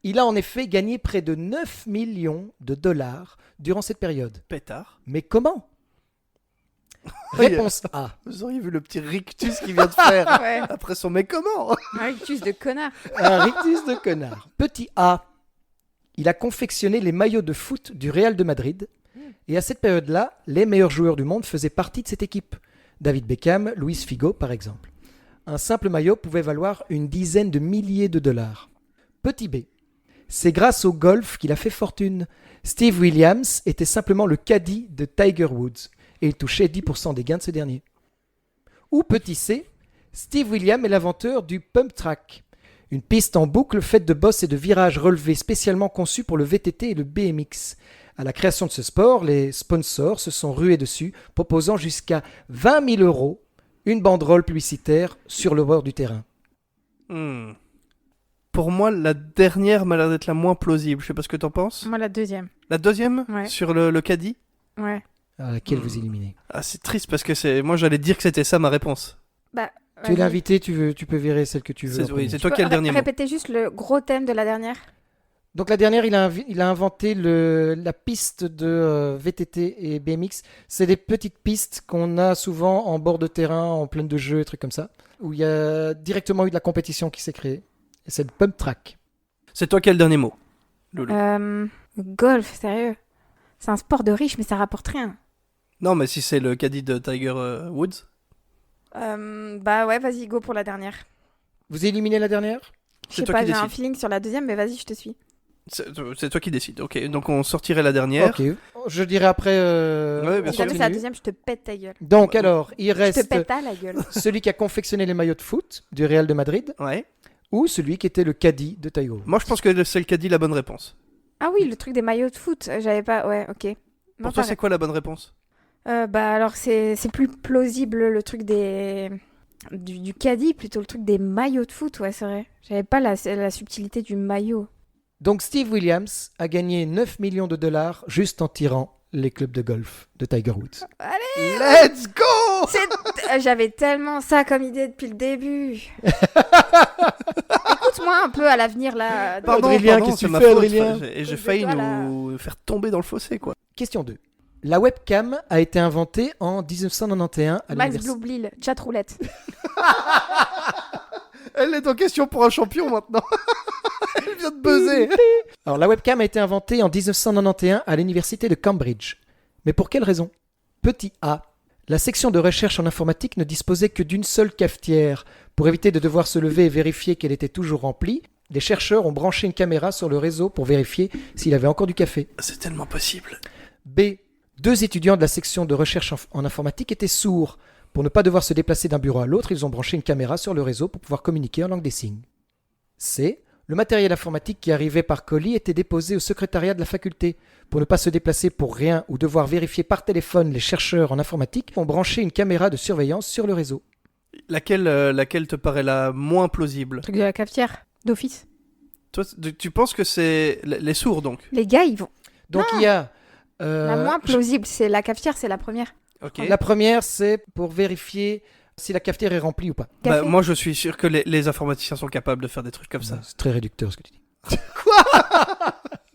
Il a en effet gagné près de 9 millions de dollars durant cette période. Pétard. Mais comment? Réponse A. Vous auriez vu le petit rictus qu'il vient de faire Ouais. après son mais comment? Un rictus de connard. Un rictus de connard. Petit A. Il a confectionné les maillots de foot du Real de Madrid. Et à cette période-là, les meilleurs joueurs du monde faisaient partie de cette équipe. David Beckham, Luis Figo par exemple. Un simple maillot pouvait valoir une dizaine de milliers de dollars. Petit B. C'est grâce au golf qu'il a fait fortune. Steve Williams était simplement le caddie de Tiger Woods et il touchait 10% des gains de ce dernier. Ou petit C. Steve Williams est l'inventeur du pump track, une piste en boucle faite de bosses et de virages relevés spécialement conçus pour le VTT et le BMX. À la création de ce sport, les sponsors se sont rués dessus, proposant jusqu'à 20 000 €, une banderole publicitaire sur le bord du terrain. Hmm. Pour moi, la dernière m'a l'air d'être la moins plausible. Je sais pas ce que t'en penses. Moi, la deuxième. La deuxième Ouais. sur le caddie. Ouais. À laquelle vous éliminez. Ah, c'est triste parce que moi j'allais dire que c'était ça ma réponse. Bah, Tu es vas-y. l'invité, tu peux virer celle que tu veux. en Oui, premier. c'est Tu toi peux qui as le dernier mot. répéter juste le gros thème de la dernière. Donc la dernière, il a inventé la piste de VTT et BMX. C'est des petites pistes qu'on a souvent en bord de terrain, en pleine de jeux, et trucs comme ça, où il y a directement eu de la compétition qui s'est créée. Et c'est le pump track. C'est toi qui as le dernier mot. Loulou. Golf, sérieux. C'est un sport de riche, mais ça rapporte rien. Non, mais si c'est le caddie de Tiger Woods. Bah ouais, vas-y, go pour la dernière. Vous éliminez la dernière? Je C'est sais toi pas, qui j'ai un décides. feeling sur la deuxième, mais vas-y, je te suis. C'est toi qui décides. Ok, donc on sortirait la dernière. Ok. Je dirais après. Ouais, bien Si sûr. jamais c'est la deuxième, je te pète ta gueule. Donc alors, il Je te reste pète à la gueule. celui qui a confectionné les maillots de foot du Real de Madrid Ouais. ou celui qui était le caddie de Tiger Woods. Moi, je pense que c'est le caddie la bonne réponse. Ah oui, le truc des maillots de foot, j'avais pas... Ouais, ok. Non, Pour toi, t'as c'est quoi la bonne réponse? Bah alors c'est plus plausible le truc du caddie, plutôt le truc des maillots de foot, ouais c'est vrai. J'avais pas la subtilité du maillot. Donc Steve Williams a gagné 9 millions de dollars juste en tirant les clubs de golf de Tiger Woods. Let's go! J'avais tellement ça comme idée depuis le début. Écoute-moi un peu à l'avenir là. Pardon, Adrien, qu'est-ce que c'est tu ma fais, faute. Adrien Et j'ai Cause de failli toi, là. nous faire tomber dans le fossé, quoi. Question 2. La webcam a été inventée en 1991 à Max l'université. Bloublil, chat roulette. Elle est en question pour un champion maintenant. Elle vient de buzzer. Alors la webcam a été inventée en 1991 à l'université de Cambridge. Mais pour quelle raison? Petit A. La section de recherche en informatique ne disposait que d'une seule cafetière. Pour éviter de devoir se lever et vérifier qu'elle était toujours remplie, les chercheurs ont branché une caméra sur le réseau pour vérifier s'il avait encore du café. C'est tellement possible. B. 2 étudiants de la section de recherche en informatique étaient sourds. Pour ne pas devoir se déplacer d'un bureau à l'autre, ils ont branché une caméra sur le réseau pour pouvoir communiquer en langue des signes. C. Le matériel informatique qui arrivait par colis était déposé au secrétariat de la faculté. Pour ne pas se déplacer pour rien ou devoir vérifier par téléphone, les chercheurs en informatique ont branché une caméra de surveillance sur le réseau. Laquelle te paraît la moins plausible? Truc de la cafetière, d'office. Toi, tu penses que c'est les sourds, donc? Les gars, ils vont. Donc il y a... La moins plausible, c'est la cafetière, c'est la première. Ok. La première, c'est pour vérifier si la cafetière est remplie ou pas. Bah, Café. moi, je suis sûr que les informaticiens sont capables de faire des trucs comme ça. C'est très réducteur ce que tu dis.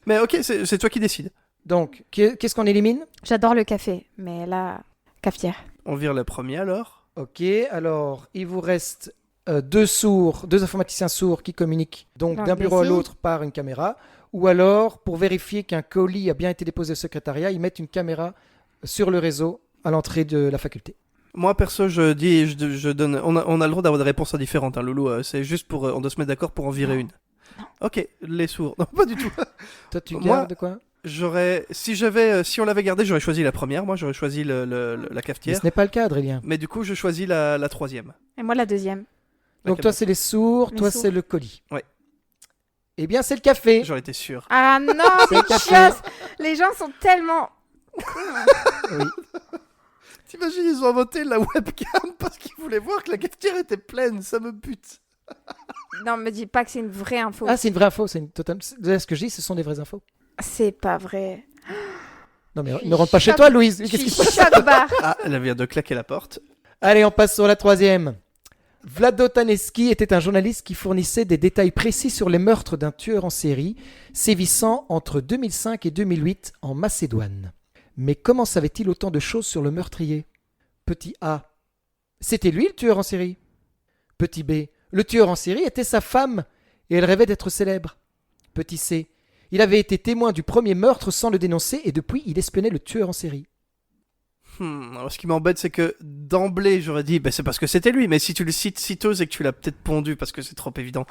Mais ok, c'est toi qui décides. Donc, qu'est-ce qu'on élimine? J'adore le café, mais là, cafetière. On vire le premier alors. Ok, alors il vous reste deux informaticiens sourds qui communiquent donc Dans d'un le bureau à signe. l'autre par une caméra. Ou alors, pour vérifier qu'un colis a bien été déposé au secrétariat, ils mettent une caméra sur le réseau à l'entrée de la faculté. Moi, perso, je dis, je donne. On a le droit d'avoir des réponses différentes, hein, Loulou. C'est juste pour. On doit se mettre d'accord pour en virer une. Ok, les sourds. Non, pas du tout. Toi, tu Moi- gardes quoi? Si on l'avait gardé, j'aurais choisi la première. Moi, j'aurais choisi la Mais cafetière. ce n'est pas le cas, Adrien. Mais du coup, je choisis la troisième. Et moi, la deuxième. Donc Laquelle toi, c'est les sourds, Les toi, sourds. c'est le colis. Ouais. Eh bien, c'est le café. J'aurais été sûr. Ah non, C'est le c'est café. chiasse. Les gens sont tellement... Oui. T'imagines, ils ont inventé la webcam parce qu'ils voulaient voir que la cafetière était pleine. Ça me bute. Non, me dis pas que c'est une vraie info. Ah, c'est une vraie info. C'est une totale... Là, ce que je dis, ce sont des vraies infos. C'est pas vrai. Non, mais Je suis ne rentre pas chez choc- toi, Louise. Je Qu'est-ce suis qui se passe? choc-barre. Ah, elle vient de claquer la porte. Allez, on passe sur la troisième. Vlado Taneski était un journaliste qui fournissait des détails précis sur les meurtres d'un tueur en série sévissant entre 2005 et 2008 en Macédoine. Mais comment savait-il autant de choses sur le meurtrier? Petit A. C'était lui le tueur en série. Petit B. Le tueur en série était sa femme et elle rêvait d'être célèbre. Petit C. Il avait été témoin du premier meurtre sans le dénoncer et depuis il espionnait le tueur en série. Alors, ce qui m'embête, c'est que d'emblée, j'aurais dit, c'est parce que c'était lui. Mais si tu le cites citeuse et que tu l'as peut-être pondu parce que c'est trop évident.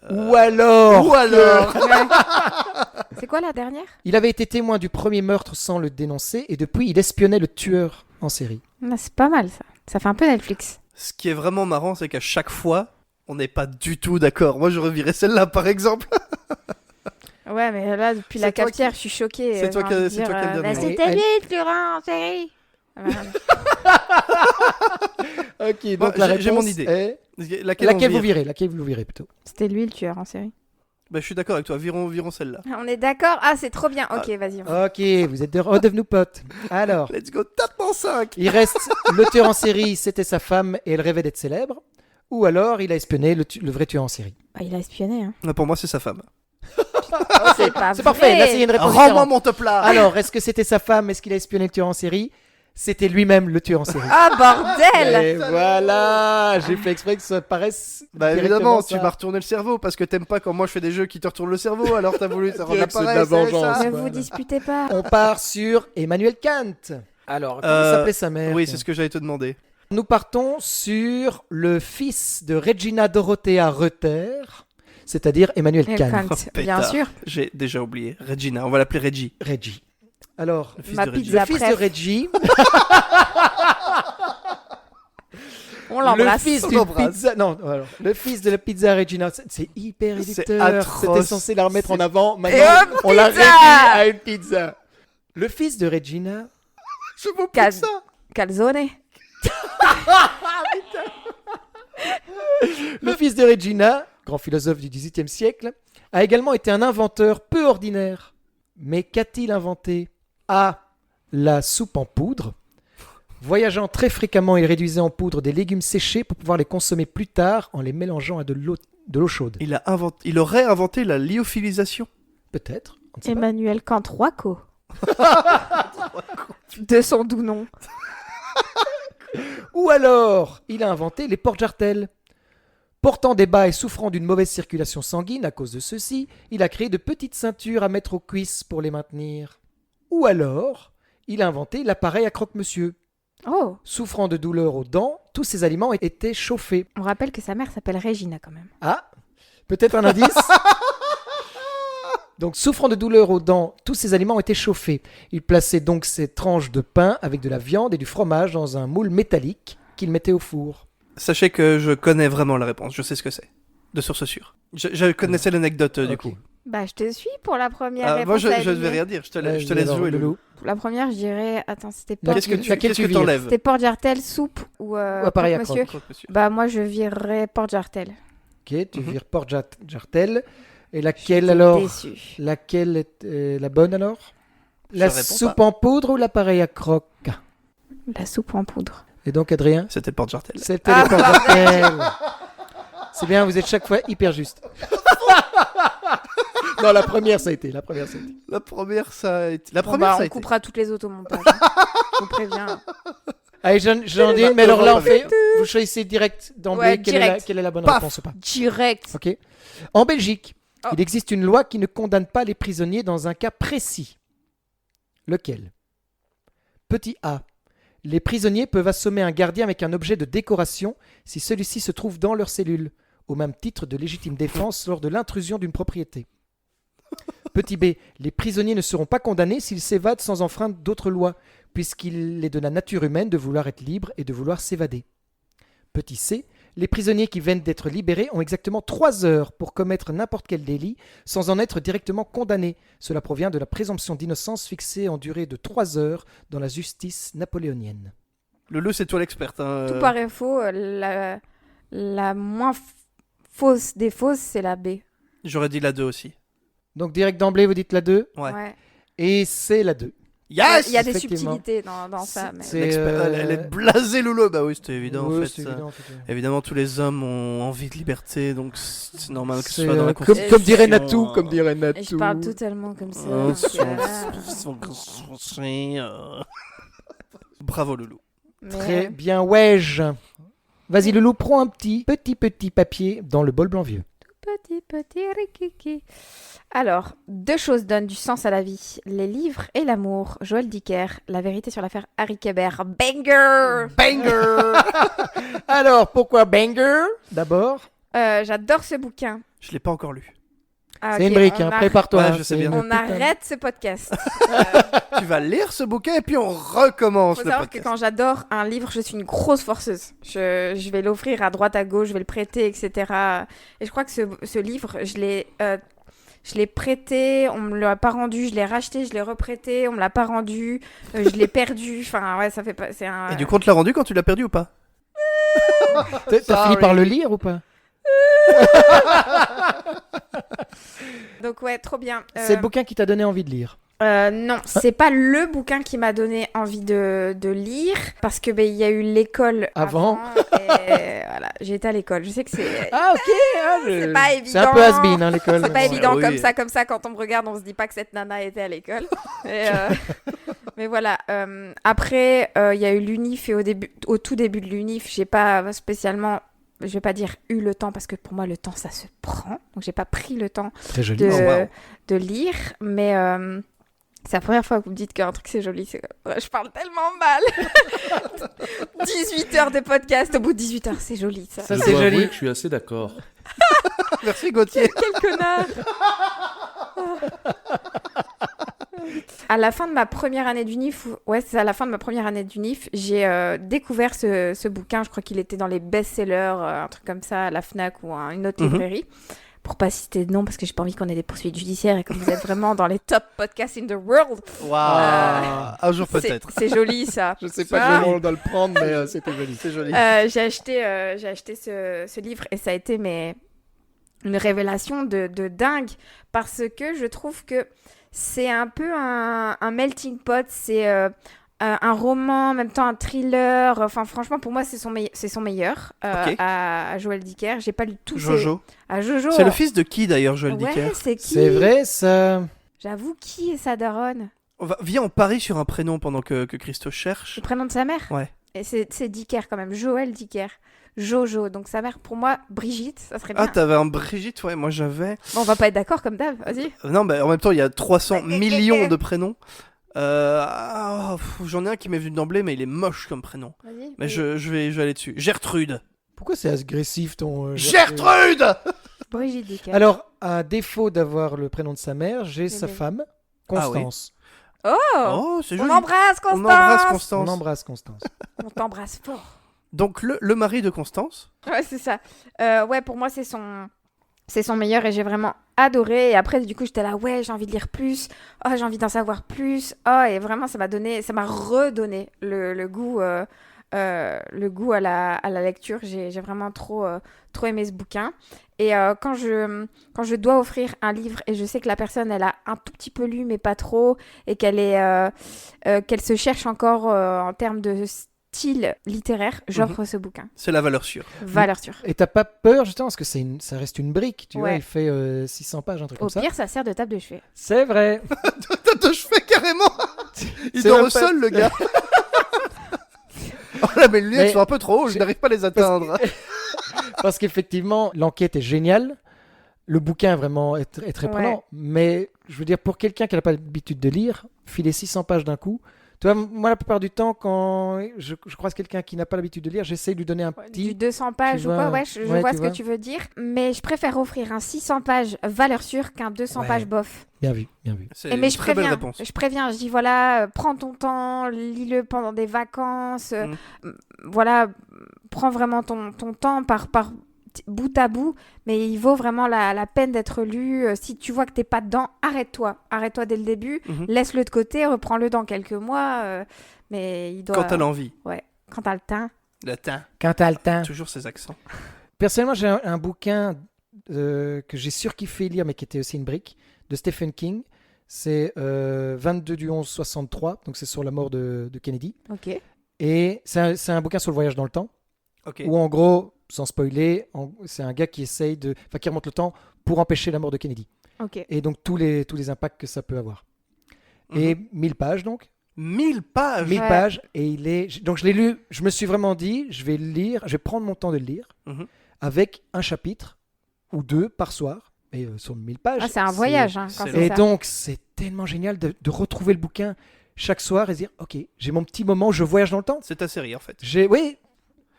Ou alors Ou alors C'est quoi la dernière? Il avait été témoin du premier meurtre sans le dénoncer et depuis il espionnait le tueur en série. Ah, c'est pas mal ça. Ça fait un peu Netflix. Ce qui est vraiment marrant, c'est qu'à chaque fois, on n'est pas du tout d'accord. Moi, j'aurais viré celle-là, par exemple. Ouais, mais là, depuis C'est la toi cafetière, je suis choquée. c'est toi j'ai qui- envie de c'est toi dire, qui as le dernier mot. C'était Elle- lui le tueur en série. Ah, voilà. Ok, Bon, donc la j'ai mon réponse idée. est... Laquelle on Laquelle vous vire virez? Laquelle vous virez plutôt? C'était lui le tueur en série. Je suis d'accord avec toi. Virons celle-là. On est d'accord? Ah, c'est trop bien. Ok, vas-y. Ok, vous êtes redevenus potes. Alors, Let's go, tape en 5. il reste le tueur en série, c'était sa femme et elle rêvait d'être célèbre. Ou alors il a espionné le vrai tueur en série. Ah, il a espionné. Hein. Pour moi, c'est sa femme. C'est pas C'est parfait, là c'est vrai. une réponse Rends-moi différente. mon top là. Alors, est-ce que c'était sa femme? Est-ce qu'il a espionné le tueur en série? C'était lui-même le tueur en série. Ah, bordel. Et voilà, j'ai fait exprès que ça paraisse. Bah directement évidemment, ça. tu m'as retourné le cerveau parce que t'aimes pas quand moi je fais des jeux qui te retournent le cerveau. Alors t'as voulu ça rendre Direct, c'est de pareil. la c'est vengeance. ça Ne Voilà. vous disputez pas. On part sur Emmanuel Kant. Alors, comment s'appelait sa mère? Oui, tiens c'est ce que j'allais te demander. Nous partons sur le fils de Regina Dorothea Reuter, c'est-à-dire Emmanuel Et Kant. Kant, Oh, bien pétard. sûr. J'ai déjà oublié. Regina, on va l'appeler Reggie. Reggie. Alors, Le fils Ma de Reggie. pizza. le fils Bref. de Reggie, On le l'embrasse. fils On d'une l'embrasse. pizza, non, alors, le fils de la pizza Regina, c'est hyper C'est réducteur. atroce. C'était censé la remettre en C'est- avant, Et maintenant hop, on l'a pizza réduit à une pizza. Le fils de Regina, Je vaux plus Cal- que ça. Calzone. le fils de Regina, grand philosophe du XVIIIe siècle, a également été un inventeur peu ordinaire. Mais qu'a-t-il inventé? A. La soupe en poudre. Voyageant très fréquemment, il réduisait en poudre des légumes séchés pour pouvoir les consommer plus tard en les mélangeant à de l'eau chaude. Il aurait inventé la lyophilisation. Peut-être. on ne sait pas. Emmanuel Kant Roaco. De son doux nom. Ou alors, il a inventé les porte-jartelles. Portant des bas et souffrant d'une mauvaise circulation sanguine à cause de ceci, il a créé de petites ceintures à mettre aux cuisses pour les maintenir. Ou alors, il a inventé l'appareil à croque-monsieur. Oh, Souffrant de douleurs aux dents, tous ces aliments étaient chauffés. on rappelle que sa mère s'appelle Regina quand même. Ah, peut-être un indice. Donc, souffrant de douleurs aux dents, tous ces aliments étaient chauffés. Il plaçait donc ces tranches de pain avec de la viande et du fromage dans un moule métallique qu'il mettait au four. Sachez que je connais vraiment la réponse. Je sais ce que c'est. De source sûre. Je connaissais l'anecdote du Ok. coup. Bah, je te suis pour la première Moi, réponse. je à ne vais éliminer. rien dire. Je te Vas-y, laisse alors, jouer. Loulou. Pour la première, je dirais. Attends, c'était La- pas. Qu'est-ce que tu Laquelle qu'est-ce tu que vires t'enlèves C'était porte-jartel, soupe ou appareil à monsieur. Croque-monsieur. Bah, moi, je virerais porte-jartel. Ok, tu Mhm. vires porte-jartel. Et laquelle J'étais alors? déçue. Laquelle est la bonne alors? La réponds soupe en poudre ou l'appareil à croque? La soupe en poudre. Et donc Adrien? C'était le porte-jartel. C'était le porte-jartel. C'est bien, vous êtes chaque fois hyper juste. Non, la première ça a été. La première, ça a été. La Bon, première, bah, ça a on été. coupera toutes les autres au montage. Je vous préviens. Allez, j'en ai une, mais alors là on fait. Vous choisissez direct d'emblée Ouais, quelle, est la, direct. quelle est la bonne Paf. réponse ou pas. Direct. Ok. En Belgique, Oh. il existe une loi qui ne condamne pas les prisonniers dans un cas précis. Lequel? Petit A. Les prisonniers peuvent assommer un gardien avec un objet de décoration si celui-ci se trouve dans leur cellule. au même titre de légitime défense lors de l'intrusion d'une propriété. Petit b. Les prisonniers ne seront pas condamnés s'ils s'évadent sans enfreindre d'autres lois, puisqu'il est de la nature humaine de vouloir être libre et de vouloir s'évader. Petit c. Les prisonniers qui viennent d'être libérés ont exactement 3 heures pour commettre n'importe quel délit sans en être directement condamnés. Cela provient de la présomption d'innocence fixée en durée de 3 heures dans la justice napoléonienne. Loulou, c'est toi l'experte. Hein. Tout paraît faux. La moins fausse des fausses, c'est la B. J'aurais dit la 2 aussi. Donc direct d'emblée, vous dites la 2 Ouais. Et c'est la 2. Yes! Il y a des effectivement. subtilités dans ça. Mais... C'est, L'expert, elle est blasée, Loulou. Bah oui, c'était évident Ouais, en fait. c'est évident, en fait. Évidemment, tous les hommes ont envie de liberté, donc c'est normal que ce C'est, soit dans la comme Constitution. dirait Natou, comme dirait Et Natou. je parle totalement comme ça. Oh, donc, Bravo, Loulou. mais- Très bien, wesh. Vas-y, Loulou, prends un petit papier dans le bol blanc vieux. Petit rikiki. Alors, 2 choses donnent du sens à la vie. Les livres et l'amour. Joël Dicker. La vérité sur l'affaire Harry Kéber. Banger! Banger! Alors, pourquoi banger d'abord? J'adore ce bouquin. Je l'ai pas encore lu. Ah, C'est ok, une brique, on hein, arrête- prépare-toi. Ouais, hein, je sais c'est bien. une On putain- arrête ce podcast. Tu vas lire ce bouquin et puis on recommence Faut le savoir podcast. que quand j'adore un livre, je suis une grosse forceuse. Je vais l'offrir à droite, à gauche, je vais le prêter, etc. Et je crois que ce livre, je l'ai prêté, on me l'a pas rendu, je l'ai racheté, je l'ai reprêté, on me l'a pas rendu, je l'ai perdu. Enfin, ouais, ça fait pas. C'est un. Et du coup, on te l'a rendu quand tu l'as perdu ou pas? T'as fini par le lire ou pas? Donc ouais, trop bien. C'est le bouquin qui t'a donné envie de lire. Non, c'est pas le bouquin qui m'a donné envie de lire parce que il y a eu l'école Avant. et voilà, j'ai été à l'école. Je sais que c'est Ah, ok. c'est pas évident. C'est un peu has-been, hein, l'école. C'est pas mais évident oui. comme ça quand on me regarde, on se dit pas que cette nana était à l'école. Et, mais voilà. Après, il y a eu l'UNIF et au tout début de l'UNIF, j'ai pas spécialement, je vais pas dire eu le temps parce que pour moi le temps ça se prend, donc j'ai pas pris le temps Très joli. de, Oh, wow. de lire, mais c'est la première fois que vous me dites qu'un truc c'est joli. Je parle tellement mal. 18 heures de podcast, au bout de 18 heures, c'est joli ça. Ça, Je c'est dois avouer joli. que je suis assez d'accord. Merci Gauthier. Quel connard. À la fin de ma première année d'UNIF, à la fin de ma première année d'UNIF, j'ai découvert ce bouquin. Je crois qu'il était dans les best-sellers, un truc comme ça, à la Fnac ou à une autre librairie. Pour pas citer de nom, parce que j'ai pas envie qu'on ait des poursuites judiciaires et que vous êtes vraiment dans les top podcasts in the world. Waouh. Un jour C'est- peut-être. C'est joli ça. Je sais Ah. pas comment on doit le prendre, mais c'était joli. C'est joli. J'ai acheté ce livre et ça a été une révélation de dingue parce que je trouve que c'est un peu un melting pot, c'est un roman, en même temps un thriller. Enfin, franchement, pour moi, c'est son meilleur Ok. à Joël Dicker. J'ai pas lu tout Jojo. à Jojo. C'est le fils de qui d'ailleurs, Joël Ouais, Dicker? c'est qui? C'est vrai, ça. J'avoue, qui est sa daronne? Viens, on parie sur un prénom pendant que Christo cherche. Le prénom de sa mère? Ouais. Et c'est Dicker quand même, Joël Dicker. Jojo, donc sa mère, pour moi, Brigitte, ça serait bien. Ah, t'avais un Brigitte, ouais, moi j'avais. Bon, on va pas être d'accord comme d'hab, vas-y. Non, mais en même temps, il y a 300 millions de prénoms. J'en ai un qui m'est venu d'emblée, mais il est moche comme prénom. Vas-y. Mais je vais aller dessus. Gertrude. Pourquoi c'est agressif ton. Gertrude. Brigitte Dicker. Alors, à défaut d'avoir le prénom de sa mère, j'ai sa bien. femme, Ah oui. Constance. Oh, c'est On joli. embrasse Constance. On embrasse On Constance. embrasse Constance. On t'embrasse fort. Donc le mari de Constance. Ouais, c'est ça. Ouais, pour moi, c'est son meilleur et j'ai vraiment adoré. Et après, du coup, j'étais là, ouais, j'ai envie de lire plus. Oh, j'ai envie d'en savoir plus. Oh, et vraiment, ça m'a redonné le goût à la lecture. J'ai vraiment trop aimé ce bouquin. Et quand je dois offrir un livre et je sais que la personne, elle a un tout petit peu lu, mais pas trop, et qu'elle se cherche encore en termes de style littéraire, j'offre ce bouquin. C'est la valeur sûre. Valeur sûre. Et t'as pas peur, justement, parce que ça reste une brique, tu vois, Ouais. il fait 600 pages, un truc Au comme ça. pire, ça sert de table de chevet. C'est vrai. Tête je fais carrément. Il C'est dort même au pas- sol, le gars. Oh là, mes lunettes Mais- sont un peu trop hauts, je n'arrive pas à les atteindre. Parce qu'effectivement, l'enquête est géniale. Le bouquin vraiment est très Ouais. prenant. Mais je veux dire, pour quelqu'un qui n'a pas l'habitude de lire, filer 600 pages d'un coup, Tu vois, moi, la plupart du temps, quand je croise quelqu'un qui n'a pas l'habitude de lire, j'essaie de lui donner un Du petit... 200 pages tu ou quoi, vois, je ouais, vois tu ce vois. que tu veux dire. Mais je préfère offrir un 600 pages valeur sûre qu'un 200 Ouais. pages bof. Bien vu, bien vu. C'est Et mais une très belle réponse. je préviens, je dis voilà, prends ton temps, lis-le pendant des vacances, voilà, prends vraiment ton temps par bout à bout, mais il vaut vraiment la peine d'être lu. Si tu vois que t'es pas dedans, arrête-toi dès le début, Mhm. laisse-le de côté, reprends-le dans quelques mois, mais il doit... Quand t'as l'envie. Quand t'as le temps. Le temps. Quand t'as le temps. Toujours ces accents. Personnellement, j'ai un bouquin que j'ai surkiffé lire, mais qui était aussi une brique, de Stephen King. C'est 22/11/63, donc c'est sur la mort de Kennedy. Ok. Et c'est un bouquin sur le voyage dans le temps, Ok. où en gros, sans spoiler, c'est un gars qui essaye qui remonte le temps pour empêcher la mort de Kennedy. Ok. Et donc tous les impacts que ça peut avoir. Et 1000 pages donc. 1000 pages 1000 Ouais. pages. Et donc je l'ai lu, je me suis vraiment dit, je vais le lire, je vais prendre mon temps de le lire, Mhm. avec un chapitre ou deux par soir. Et sur 1000 pages. Ah, c'est un voyage, hein, quand c'est c'est Et ça. donc, c'est tellement génial de retrouver le bouquin chaque soir et se dire, ok, j'ai mon petit moment où je voyage dans le temps. C'est ta série en fait.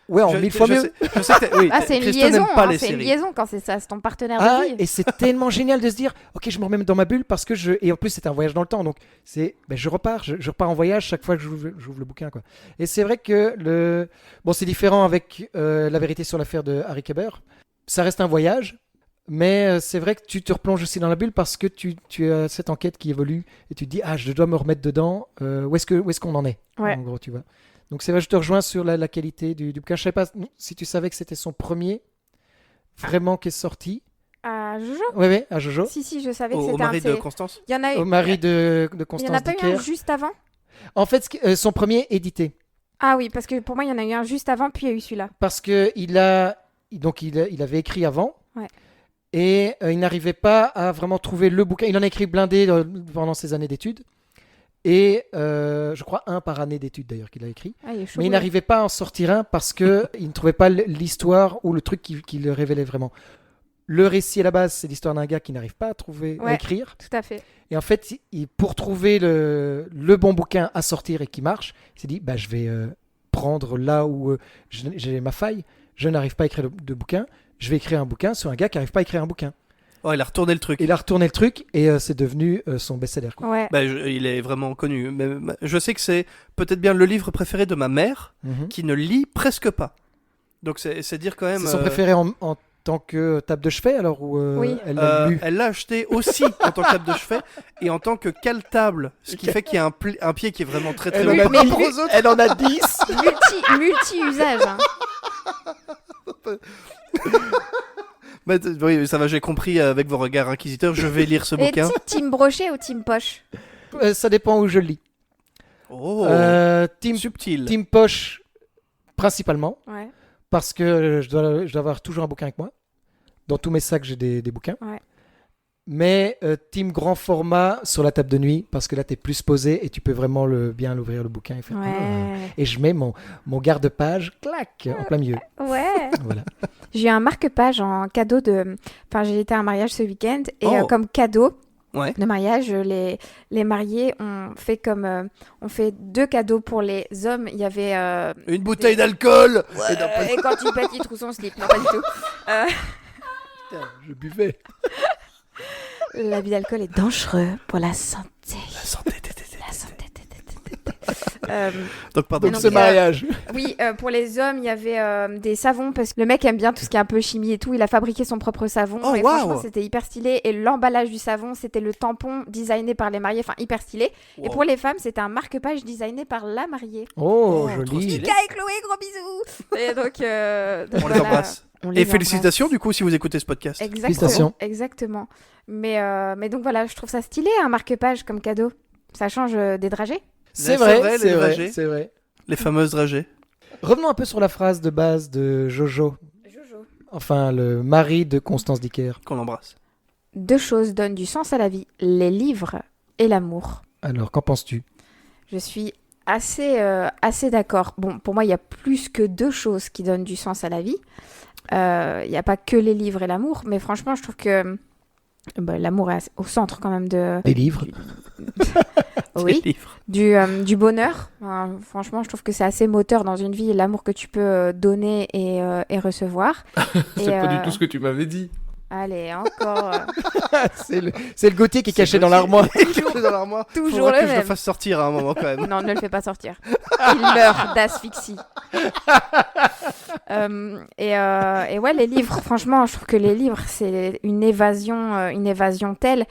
Oui, en 1000 fois mieux. Je sais que oui, Ah, c'est une Christo liaison, n'aime pas hein, les c'est une séries. liaison quand c'est ça, c'est ton partenaire Ah, de vie. et c'est tellement génial de se dire, ok, je me remets dans ma bulle parce que et en plus c'est un voyage dans le temps, donc je repars en voyage chaque fois que j'ouvre le bouquin, quoi. Et c'est vrai que c'est différent avec La vérité sur l'affaire de Harry Kéber. Ça reste un voyage, mais c'est vrai que tu te replonges aussi dans la bulle parce que tu as cette enquête qui évolue et tu te dis, je dois me remettre dedans. Où est-ce qu'on en est, Ouais. en gros, tu vois. Donc c'est vrai, je te rejoins sur la qualité du bouquin. Je sais pas si tu savais que c'était son premier vraiment qui est sorti. Ah, Jojo Oui, à Jojo. Si, je savais que Au c'était mari un de de Constance. Il y en a eu. Au mari de Il y en Constance a pas eu un Dicker. juste avant En fait, son premier édité. Ah oui, parce que pour moi, il y en a eu un juste avant, puis il y a eu celui-là. Parce qu'il avait écrit avant. Ouais. Et il n'arrivait pas à vraiment trouver le bouquin. Il en a écrit blindé pendant ses années d'études. Et je crois un par année d'études d'ailleurs qu'il a écrit. Ah, il est chaud. Mais il n'arrivait pas à en sortir un parce qu'il ne trouvait pas l'histoire ou le truc qui le révélait vraiment. Le récit à la base, c'est l'histoire d'un gars qui n'arrive pas à trouver, à Ouais. écrire. Tout à fait. Et en fait, pour trouver le bon bouquin à sortir et qui marche, il s'est dit, je vais prendre là où j'ai ma faille. Je n'arrive pas à écrire de bouquin. Je vais écrire un bouquin sur un gars qui n'arrive pas à écrire un bouquin. Oh, il a retourné le truc. Et il a retourné le truc et c'est devenu son best-seller, quoi. Ouais. Il est vraiment connu. Mais je sais que c'est peut-être bien le livre préféré de ma mère, Mhm. qui ne lit presque pas. Donc c'est dire quand même. C'est son préféré en tant que table de chevet, alors où Oui. elle l'a lu. Elle l'a acheté aussi en tant que table de chevet et en tant que cale-table, ce qui fait qu'il y a un pied qui est vraiment très très Elle long en a par mais rapport lui- aux autres. Elle en a 10. Multi-usage. Hein. Mais, oui, ça va, j'ai compris avec vos regards inquisiteurs. Je vais lire ce Et bouquin. team brochet ou team poche Ça dépend où je le lis. Oh, Team subtil. Team Poche, principalement, Ouais. parce que je dois avoir toujours un bouquin avec moi. Dans tous mes sacs, j'ai des bouquins. Ouais. Mais Team grand format sur la table de nuit, parce que là, tu es plus posé et tu peux vraiment bien l'ouvrir, le bouquin. Et, faire, Ouais. et je mets mon garde-page, clac, en plein milieu. Ouais. Voilà. J'ai eu un marque-page en cadeau de. Enfin, j'ai été à un mariage ce week-end et Oh. comme cadeau Ouais. de mariage, les mariés ont fait on fait 2 cadeaux pour les hommes. Il y avait. Une bouteille d'alcool. Et quand tu pètes, il trouve son slip. Non, pas du tout. Putain, je buvais. L'abus d'alcool est dangereux pour la santé. La santé. La santé. Donc pardon. Donc non, ce mais, mariage. Oui, pour les hommes, il y avait des savons parce que le mec aime bien tout ce qui est un peu chimie et tout. Il a fabriqué son propre savon Oh, et waouh. franchement, c'était hyper stylé. Et l'emballage du savon, c'était le tampon designé par les mariés, enfin hyper stylé. Et Wow. pour les femmes, c'était un marque-page designé par la mariée. Oh, trop joli. stylé. Mika et Chloé, gros bisous. Et donc, On les embrasse. On les Et félicitations embrasse. du coup si vous écoutez ce podcast. Félicitations. Exactement. Mais donc voilà, je trouve ça stylé un marque-page comme cadeau. Ça change des dragées. C'est C'est vrai, vrai, c'est les vrai, dragées. c'est vrai. Les fameuses dragées. Revenons un peu sur la phrase de base de Jojo. Jojo. Enfin, le mari de Constance Dicker. Qu'on embrasse. 2 choses donnent du sens à la vie, les livres et l'amour. Alors, qu'en penses-tu? Je suis assez d'accord. Bon, pour moi, il y a plus que 2 choses qui donnent du sens à la vie. Il n'y a pas que les livres et l'amour, mais franchement, je trouve que l'amour est au centre quand même de... Des livres. Oui. Des livres. Du bonheur. Franchement, je trouve que c'est assez moteur dans une vie, l'amour que tu peux donner et recevoir. C'est pas du tout ce que tu m'avais dit. Allez, encore. C'est le Gauthier qui est caché dans l'armoire. Caché dans l'armoire. Toujours Faudra le que je le même. fasse sortir à un moment quand même. Non, ne le fais pas sortir. Il meurt d'asphyxie. Et ouais, les livres, franchement, je trouve que les livres, c'est une évasion telle.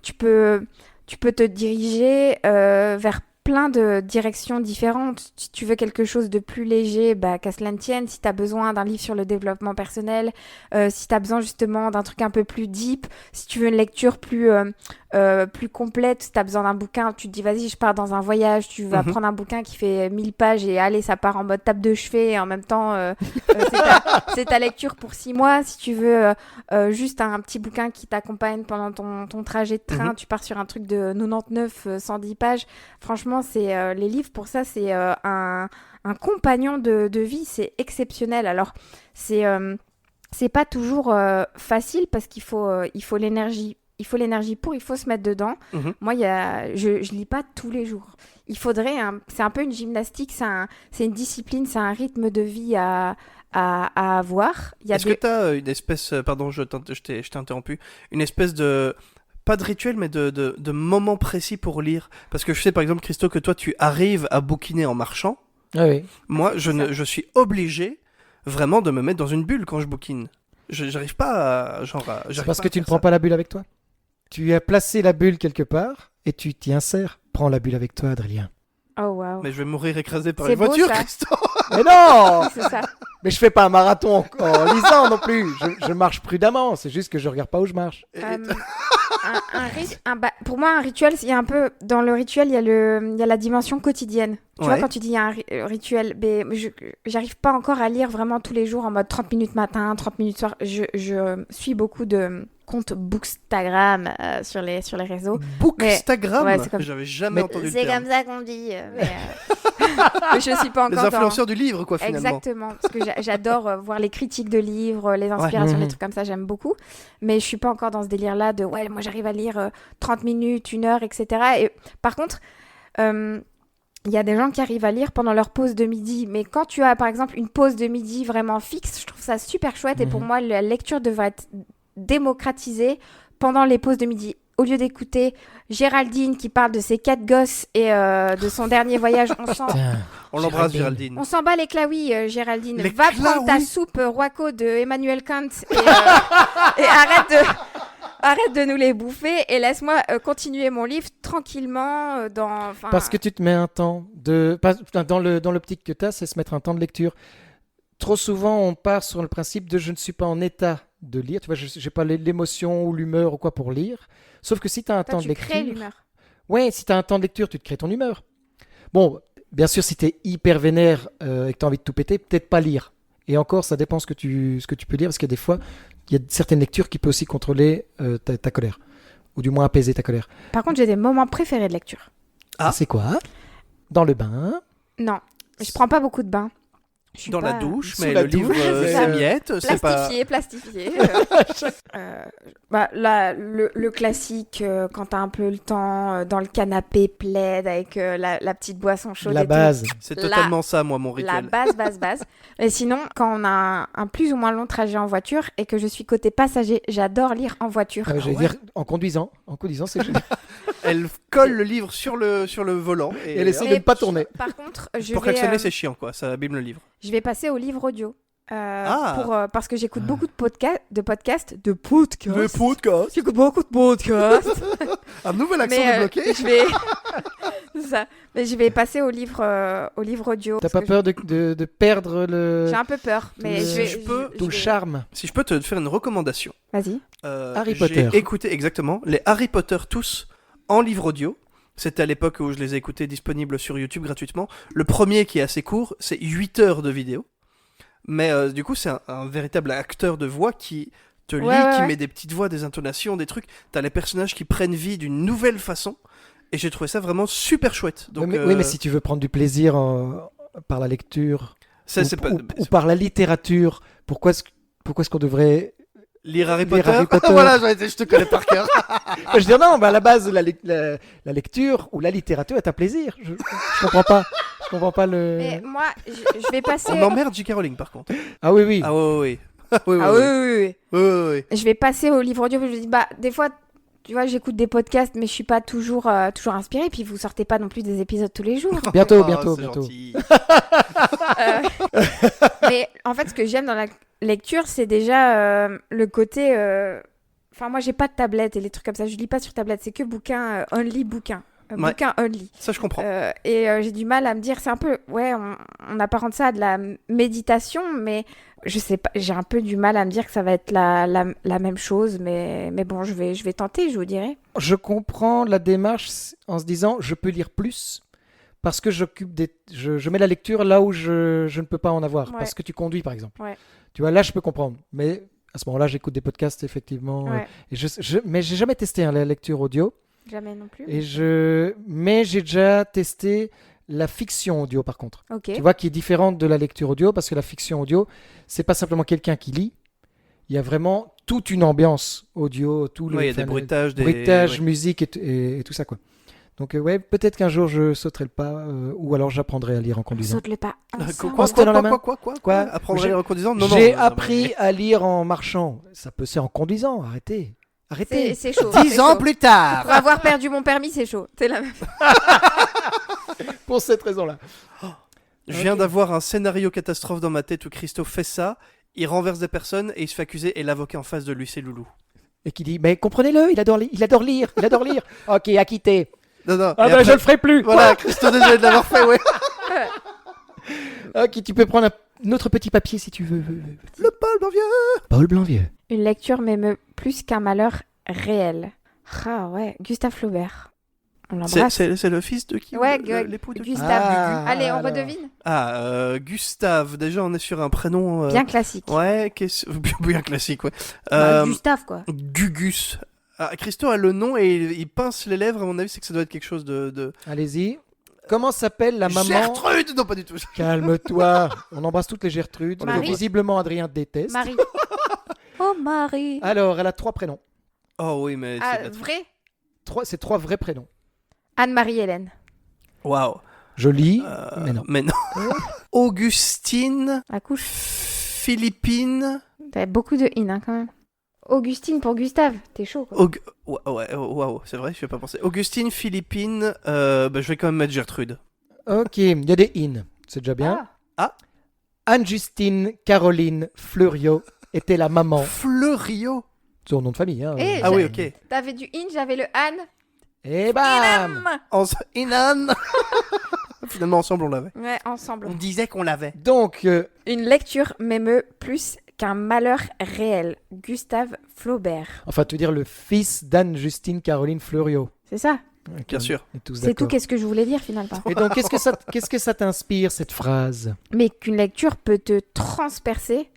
Tu peux te diriger vers plein de directions différentes. Si tu veux quelque chose de plus léger, qu'à cela ne tienne. Si tu as besoin d'un livre sur le développement personnel, si tu as besoin justement d'un truc un peu plus deep, si tu veux une lecture plus complète, si tu as besoin d'un bouquin, tu te dis vas-y, je pars dans un voyage, tu vas prendre un bouquin qui fait 1000 pages et allez, ça part en mode table de chevet et en même temps, c'est ta lecture pour 6 mois. Si tu veux juste un petit bouquin qui t'accompagne pendant ton trajet de train, tu pars sur un truc de 99, 110 pages. Franchement, c'est les livres, pour ça, c'est un compagnon de vie, c'est exceptionnel. Alors, c'est pas toujours facile parce qu'il faut l'énergie. Il faut l'énergie il faut se mettre dedans. Moi, je lis pas tous les jours. Il faudrait, c'est un peu une gymnastique, c'est une discipline, c'est un rythme de vie à avoir. Est-ce que tu as une espèce, pardon, je t'ai interrompu, une espèce de, pas de rituel, mais de moment précis pour lire? Parce que je sais par exemple, Christo, que toi tu arrives à bouquiner en marchant. Ah oui. Moi, je suis obligé vraiment de me mettre dans une bulle quand je bouquine. J'arrive pas à... C'est parce que tu ne prends pas la bulle avec toi. Tu as placé la bulle quelque part et tu t'y insères. Prends la bulle avec toi, Adrien. Oh waouh. Mais je vais mourir écrasé par C'est une beau, voiture, ça. Christo. Mais non. C'est ça. Mais je fais pas un marathon en lisant non plus. Je marche prudemment. C'est juste que je regarde pas où je marche. Pour moi, un rituel, il y a un peu dans le rituel, il y a la dimension quotidienne. Tu vois, quand tu dis il y a un rituel, j'arrive pas encore à lire vraiment tous les jours en mode 30 minutes matin, 30 minutes soir. Je suis beaucoup de comptes Bookstagram sur les réseaux. Bookstagram, ouais, c'est comme... J'avais jamais entendu le C'est terme. comme ça qu'on dit. Mais je suis pas encore Les influenceurs du livre, quoi, finalement. Exactement, parce que j'adore voir les critiques de livres, les inspirations, les trucs comme ça, j'aime beaucoup. Mais je suis pas encore dans ce délire-là de ouais, moi j'arrive à lire 30 minutes, 1 heure, etc. Et par contre, il y a des gens qui arrivent à lire pendant leur pause de midi. Mais quand tu as par exemple une pause de midi vraiment fixe, je trouve ça super chouette. Et pour moi, la lecture devrait être démocratisée pendant les pauses de midi. Au lieu d'écouter Géraldine qui parle de ses 4 gosses et de son dernier voyage, On l'embrasse, Géraldine. On s'en bat les claouis, Géraldine. Les Va prendre ta claouis. soupe Roico de Emmanuel Kant et arrête de nous les bouffer et laisse-moi continuer mon livre tranquillement Parce que tu te mets un temps dans l'optique que tu as, c'est se mettre un temps de lecture. Trop souvent, on part sur le principe de je ne suis pas en état de lire. Tu vois, je n'ai pas l'émotion ou l'humeur ou quoi pour lire. Sauf que si tu as un temps de lecture... Tu crées l'humeur. Ouais, si tu as un temps de lecture, tu te crées ton humeur. Bon, bien sûr, si tu es hyper vénère et que tu as envie de tout péter, peut-être pas lire. Et encore, ça dépend ce que tu peux lire, parce qu'il y a des fois, il y a certaines lectures qui peuvent aussi contrôler ta colère. Ou du moins apaiser ta colère. Par contre, j'ai des moments préférés de lecture. Ah. C'est quoi? Dans le bain? Non, je prends pas beaucoup de bains. Je suis Dans la pas- douche, Sous mais la le livre, douche, c'est miette, c'est pas... Plastifié. Le classique, quand t'as un peu le temps, dans le canapé plaid avec la petite boisson chaude La et base. C'est La- totalement ça, moi, mon tout. La rituel. base. Et sinon, quand on a un plus ou moins long trajet en voiture et que je suis côté passager, j'adore lire en voiture. Je vais dire en conduisant. En conduisant, c'est génial. Elle colle le livre sur le volant et Elle essaie de ne pas tourner. Par contre, pour klaxonner, c'est chiant, quoi. Ça abîme le livre. je vais passer au livre audio. Parce que j'écoute beaucoup de podcasts. podcast. J'écoute beaucoup de podcasts. Un nouvel accent Mais débloqué. je vais... C'est ça. Mais je vais passer au livre audio. T'as parce pas que peur de perdre j'ai un peu peur, mais tout le charme? Si je peux te faire une recommandation. Vas-y. Harry Potter. J'ai écouté exactement les Harry Potter tous en livre audio. C'était à l'époque où je les ai écoutés disponibles sur YouTube gratuitement. Le premier qui est assez court, c'est 8 heures de vidéo. Mais du coup, c'est un véritable acteur de voix qui te lit, qui met des petites voix, des intonations, des trucs. T'as les personnages qui prennent vie d'une nouvelle façon. Et j'ai trouvé ça vraiment super chouette. Donc, Oui, mais si tu veux prendre du plaisir par la lecture ça, c'est pas... ou par la littérature, pourquoi est-ce qu'on devrait Lire Harry Lire Potter. Harry Potter. Voilà, je te connais par cœur. Je veux dire, non, mais à la base, la lecture ou la littérature est un plaisir. Je comprends pas. Je comprends pas le... Mais moi, je vais passer... On emmerde J.K. Rowling par contre. Ah oui, oui. Ah oui. Oui, Ah oui. oui. Je vais passer au livre audio. Je me dis, des fois, tu vois, j'écoute des podcasts, mais je suis pas toujours inspirée. Puis vous sortez pas non plus des épisodes tous les jours. Bientôt. C'est gentil. Mais en fait, ce que j'aime dans la lecture, c'est déjà le côté... Enfin, moi, j'ai pas de tablette et les trucs comme ça. Je lis pas sur tablette. C'est que bouquin, only bouquin. Ouais. Bouquin only. Ça, je comprends. Et j'ai du mal à me dire, c'est un peu... Ouais, on apparente ça à de la méditation, mais je sais pas, j'ai un peu du mal à me dire que ça va être la même chose. Mais bon, je vais tenter, je vous dirai. Je comprends la démarche en se disant, je peux lire plus parce que je mets la lecture là où je ne peux pas en avoir. Ouais. Parce que tu conduis, par exemple. Ouais. Tu vois, là, je peux comprendre. Mais à ce moment-là, j'écoute des podcasts, effectivement. Ouais. Mais j'ai jamais testé la lecture audio. Jamais non plus. Mais j'ai déjà testé la fiction audio, par contre. Ok. Tu vois, qui est différente de la lecture audio, parce que la fiction audio, c'est pas simplement quelqu'un qui lit. Il y a vraiment toute une ambiance audio, Il y a des bruitages, bruitages, musique et tout ça, quoi. Donc, peut-être qu'un jour, je sauterai le pas, ou alors j'apprendrai à lire en conduisant. Saute le pas. ensemble. Quoi Apprendre à lire en conduisant? Non, J'ai non, appris à lire en marchant. Ça peut ser en conduisant, arrêtez. C'est chaud. 10 ans plus tard. Pour avoir perdu mon permis, c'est chaud. C'est la même. Pour cette raison-là. Je viens d'avoir un scénario catastrophe dans ma tête où Christophe fait ça, il renverse des personnes et il se fait accuser et l'avocat en face de lui, c'est Loulou. Et qui dit, mais comprenez-le, il adore lire. Ok, acquitté. Non. Ah Et bah après- je le ferai plus. Voilà, Christophe, désolé de l'avoir fait, ouais. Ok, tu peux prendre un autre petit papier si tu veux. Le Paul Blanvieux. Paul Blanvieux. Une lecture m'émeut plus qu'un malheur réel. Ah ouais, Gustave Flaubert. On l'embrasse. C'est le fils de qui? Ouais, l'époux de qui? Gustave. Allez, on alors. redevine. Gustave. Déjà, on est sur un prénom. Bien classique. Ouais, bien classique, ouais. Gustave, quoi. Gugus. Ah, Christo a le nom et il pince les lèvres. À mon avis, c'est que ça doit être quelque chose de... Allez-y. Comment s'appelle la maman? Gertrude. Non, pas du tout. Calme-toi. On embrasse toutes les Gertrudes. Marie. Visiblement, Adrien déteste. Marie. Oh, Marie. Alors, elle a 3 prénoms. Oh oui, mais... Vrai? C'est 3 vrais prénoms. Anne-Marie-Hélène. Waouh. Je lis, mais non. Augustine. Accouche. Philippine. T'avais beaucoup de in, hein, quand même. Augustine pour Gustave. T'es chaud, quoi. Waouh, c'est vrai, je vais pas penser. Augustine, Philippine. Je vais quand même mettre Gertrude. Ok, il y a des in. C'est déjà bien. Ah. Anne-Justine Caroline Fleurio était la maman. Fleurio. Son nom de famille, hein. Eh, Ah oui, ok. T'avais du in, j'avais le Anne. Et bam! Inan. Finalement, ensemble, on l'avait. Ouais, ensemble. On disait qu'on l'avait. Donc, Une lecture m'émeut plus qu'un malheur réel. Gustave Flaubert. enfin, te dire le fils d'Anne-Justine Caroline Fleurio. C'est ça. Bien sûr. On est tous C'est tout d'accord. qu'est-ce que je voulais dire finalement. Et donc, qu'est-ce que ça t'inspire, cette phrase? Mais qu'une lecture peut te transpercer.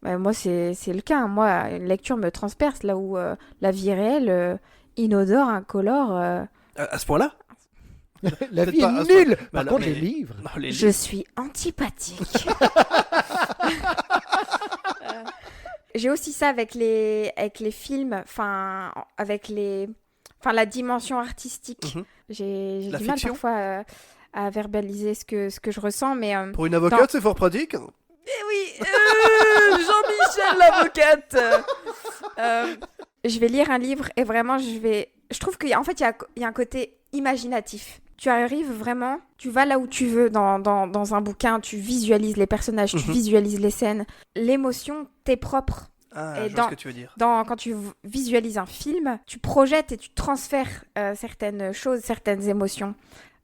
Moi, c'est le cas. Hein. Moi, une lecture me transperce là où la vie réelle, inodore, incolore. À ce point-là? La vie Peut-être pas à est ce nulle! point. Par Bah, contre, mais- les livres... Non, les Je suis antipathique. J'ai aussi ça avec les films, enfin la dimension artistique. Mhm. J'ai La du mal fiction. parfois à verbaliser ce que je ressens, mais Pour une avocate, c'est fort pratique. oui, Jean-Michel l'avocate. Je vais lire un livre et vraiment je trouve qu'en fait il y a un côté imaginatif. Tu arrives vraiment, tu vas là où tu veux dans un bouquin, tu visualises les personnages, tu visualises les scènes. L'émotion t'est propre. Ah, Et je vois ce que tu veux dire. Quand tu visualises un film, tu projettes et tu transfères certaines choses, certaines émotions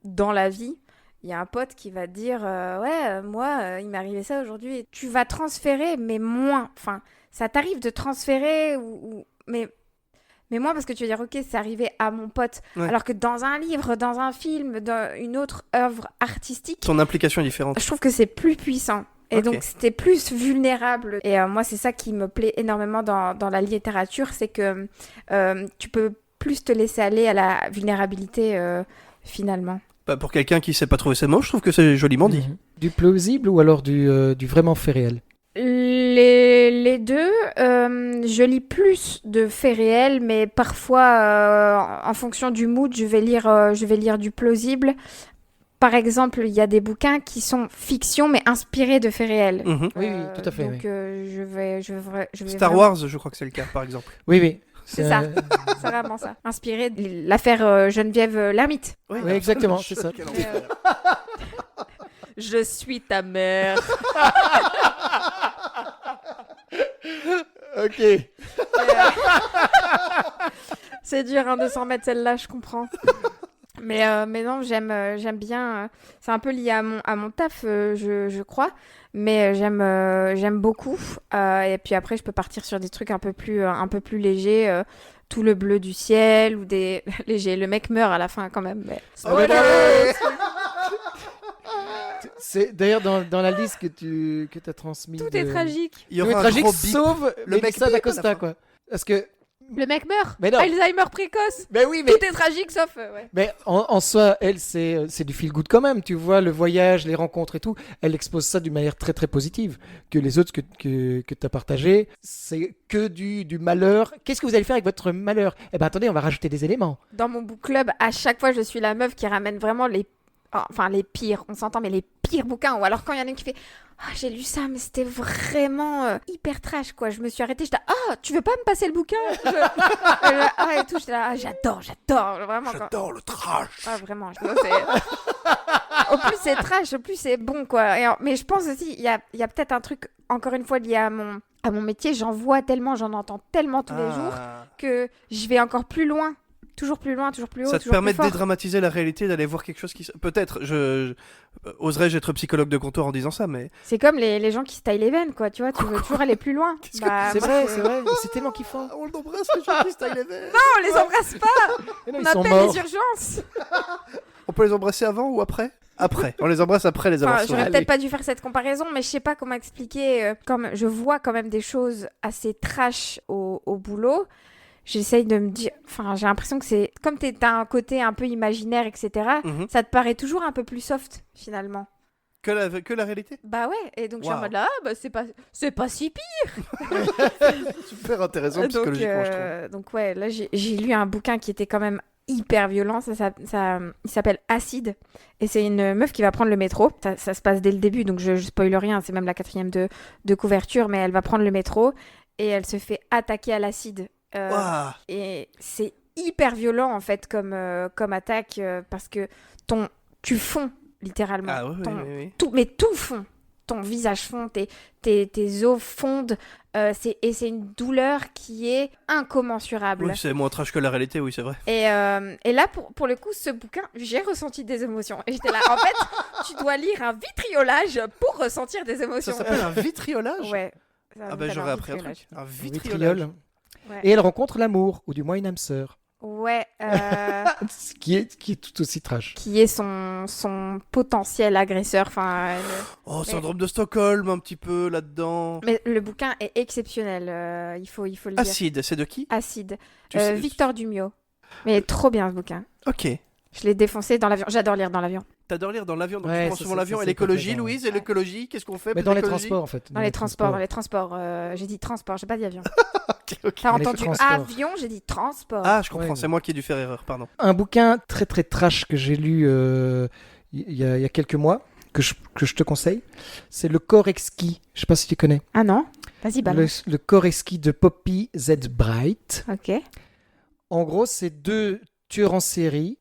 dans la vie. Il y a un pote qui va te dire moi, il m'est arrivé ça aujourd'hui. Et tu vas transférer, mais moins. Enfin, ça t'arrive de transférer, mais moins parce que tu vas dire, ok, c'est arrivé à mon pote. Ouais. Alors que dans un livre, dans un film, dans une autre œuvre artistique, Son implication est différente. je trouve que c'est plus puissant. Et Ok. donc, c'était plus vulnérable. Et moi, c'est ça qui me plaît énormément dans la littérature, c'est que tu peux plus te laisser aller à la vulnérabilité, finalement. Bah, pour quelqu'un qui sait pas trouver ses mots, je trouve que c'est joliment dit. Du plausible ou alors du vraiment fait réel? Les Les deux, je lis plus de faits réels, mais parfois, en fonction du mood, je vais lire du plausible. Par exemple, il y a des bouquins qui sont fiction, mais inspirés de faits réels. Oui, tout à fait. Donc, je vais Star vraiment- Wars, je crois que c'est le cas, par exemple. Oui. C'est ça. C'est vraiment ça. Inspiré de l'affaire Geneviève l'ermite. Oui, exactement, c'est ça. Je suis ta mère. Ok. C'est dur hein, de s'en mettre celle-là, je comprends. Mais non, j'aime bien. C'est un peu lié à mon taf, je crois. Mais j'aime beaucoup. Et puis après, je peux partir sur des trucs un peu plus légers. Tout le bleu du ciel ou des légers. Le mec meurt à la fin quand même. Mais... C'est d'ailleurs dans la liste que tu as transmise. Tout est tragique. Il y Tout est aura un tragique, gros bip. sauf Le mec Melissa bip à la d'Acosta, fin. quoi. Parce que. Le mec meurt. Mais non. Alzheimer précoce. Mais oui, mais. Tout est tragique sauf... ouais. Mais en soi, elle, c'est du feel good quand même. Tu vois, le voyage, les rencontres et tout. Elle expose ça d'une manière très très positive. Que les autres que tu as partagé, c'est que du malheur. Qu'est-ce que vous allez faire avec votre malheur? Eh ben attendez, on va rajouter des éléments. Dans mon book club, à chaque fois, je suis la meuf qui ramène vraiment les pires, on s'entend, mais les pires bouquins. Ou alors quand il y en a une qui fait « Ah, j'ai lu ça, mais c'était vraiment hyper trash, quoi. » Je me suis arrêtée, j'étais « Ah, tu veux pas me passer le bouquin ?» Ah, et tout, j'étais là « Ah, j'adore, vraiment. » J'adore le trash. Ah, vraiment. Au plus c'est trash, au plus c'est bon, quoi. Mais je pense aussi, il y a peut-être un truc, encore une fois, lié à mon métier. J'en vois tellement, j'en entends tellement tous les jours que je vais encore plus loin. Toujours plus loin, toujours plus haut, Ça te toujours permet plus de fort. dédramatiser la réalité, d'aller voir quelque chose qui... Peut-être, oserais-je être psychologue de comptoir en disant ça, mais... C'est comme les gens qui se taillent les veines, quoi, tu vois, tu veux toujours aller plus loin. Qu'est-ce que- C'est moi, vrai, c'est tellement kiffant. On l'embrasse, les gens qui se taillent les veines. Non, on les embrasse pas. Et non, On ils sont appelle morts. les urgences. On peut les embrasser avant ou après? Après. On les embrasse après les Enfin, avoir j'aurais sauvés. peut-être pas dû faire cette comparaison, mais je sais pas comment expliquer. Comme je vois quand même des choses assez trash au boulot. J'essaye de me dire... Enfin, j'ai l'impression que c'est... Comme t'as un côté un peu imaginaire, etc., Mhm. ça te paraît toujours un peu plus soft, finalement. Que la réalité? Bah ouais, et donc je suis en Wow. mode là, ah, bah c'est pas si pire. Super intéressant psychologiquement, je trouve. Donc ouais, là j'ai lu un bouquin qui était quand même hyper violent, il s'appelle Acide, et c'est une meuf qui va prendre le métro, ça se passe dès le début, donc je spoil rien, c'est même la 4e de couverture, mais elle va prendre le métro, et elle se fait attaquer à l'acide. Waouh. Et c'est hyper violent en fait comme attaque, parce que tu fonds littéralement. Ah oui. Tout fond. Ton visage fond, tes os fondent. C'est une douleur qui est incommensurable. Oui, c'est moins trash que la réalité, oui, c'est vrai. Et là, pour le coup, ce bouquin, j'ai ressenti des émotions. Et j'étais là, en fait, tu dois lire un vitriolage pour ressentir des émotions. Ça s'appelle un vitriolage? Ouais. Ah bah j'aurais appris un truc. Un Vitriol. vitriolage. Ouais. Et elle rencontre l'amour, ou du moins une âme sœur. Ouais. Ce qui est tout aussi trash. Qui est son potentiel agresseur. Enfin, Oh, syndrome de Stockholm, un petit peu là-dedans. mais le bouquin est exceptionnel. Il faut le dire. Acide, c'est de qui? Acide. Tu sais- Victor Dumio. Mais trop bien ce bouquin. Ok. Je l'ai défoncé dans l'avion. J'adore lire dans l'avion. T'adores lire dans l'avion, donc Ouais, tu prends ça, souvent ça, l'avion. ça, Et c'est l'écologie, complètement- Louise, et l'écologie, qu'est-ce qu'on fait Mais pour dans les l'écologie? transports, en fait. Dans les transports. J'ai dit transport, j'ai pas dit avion. Ok. T'as Dans les entendu transports. avion, j'ai dit transport. Ah, je comprends, Ouais, c'est moi qui ai dû faire erreur, pardon. Un bouquin très très trash que j'ai lu il y a quelques mois, que je te conseille, c'est Le corps exquis. Je sais pas si tu connais. Ah non. Vas-y, balance. Le corps exquis de Poppy Z. Bright. Ok. En gros, c'est deux tueurs en série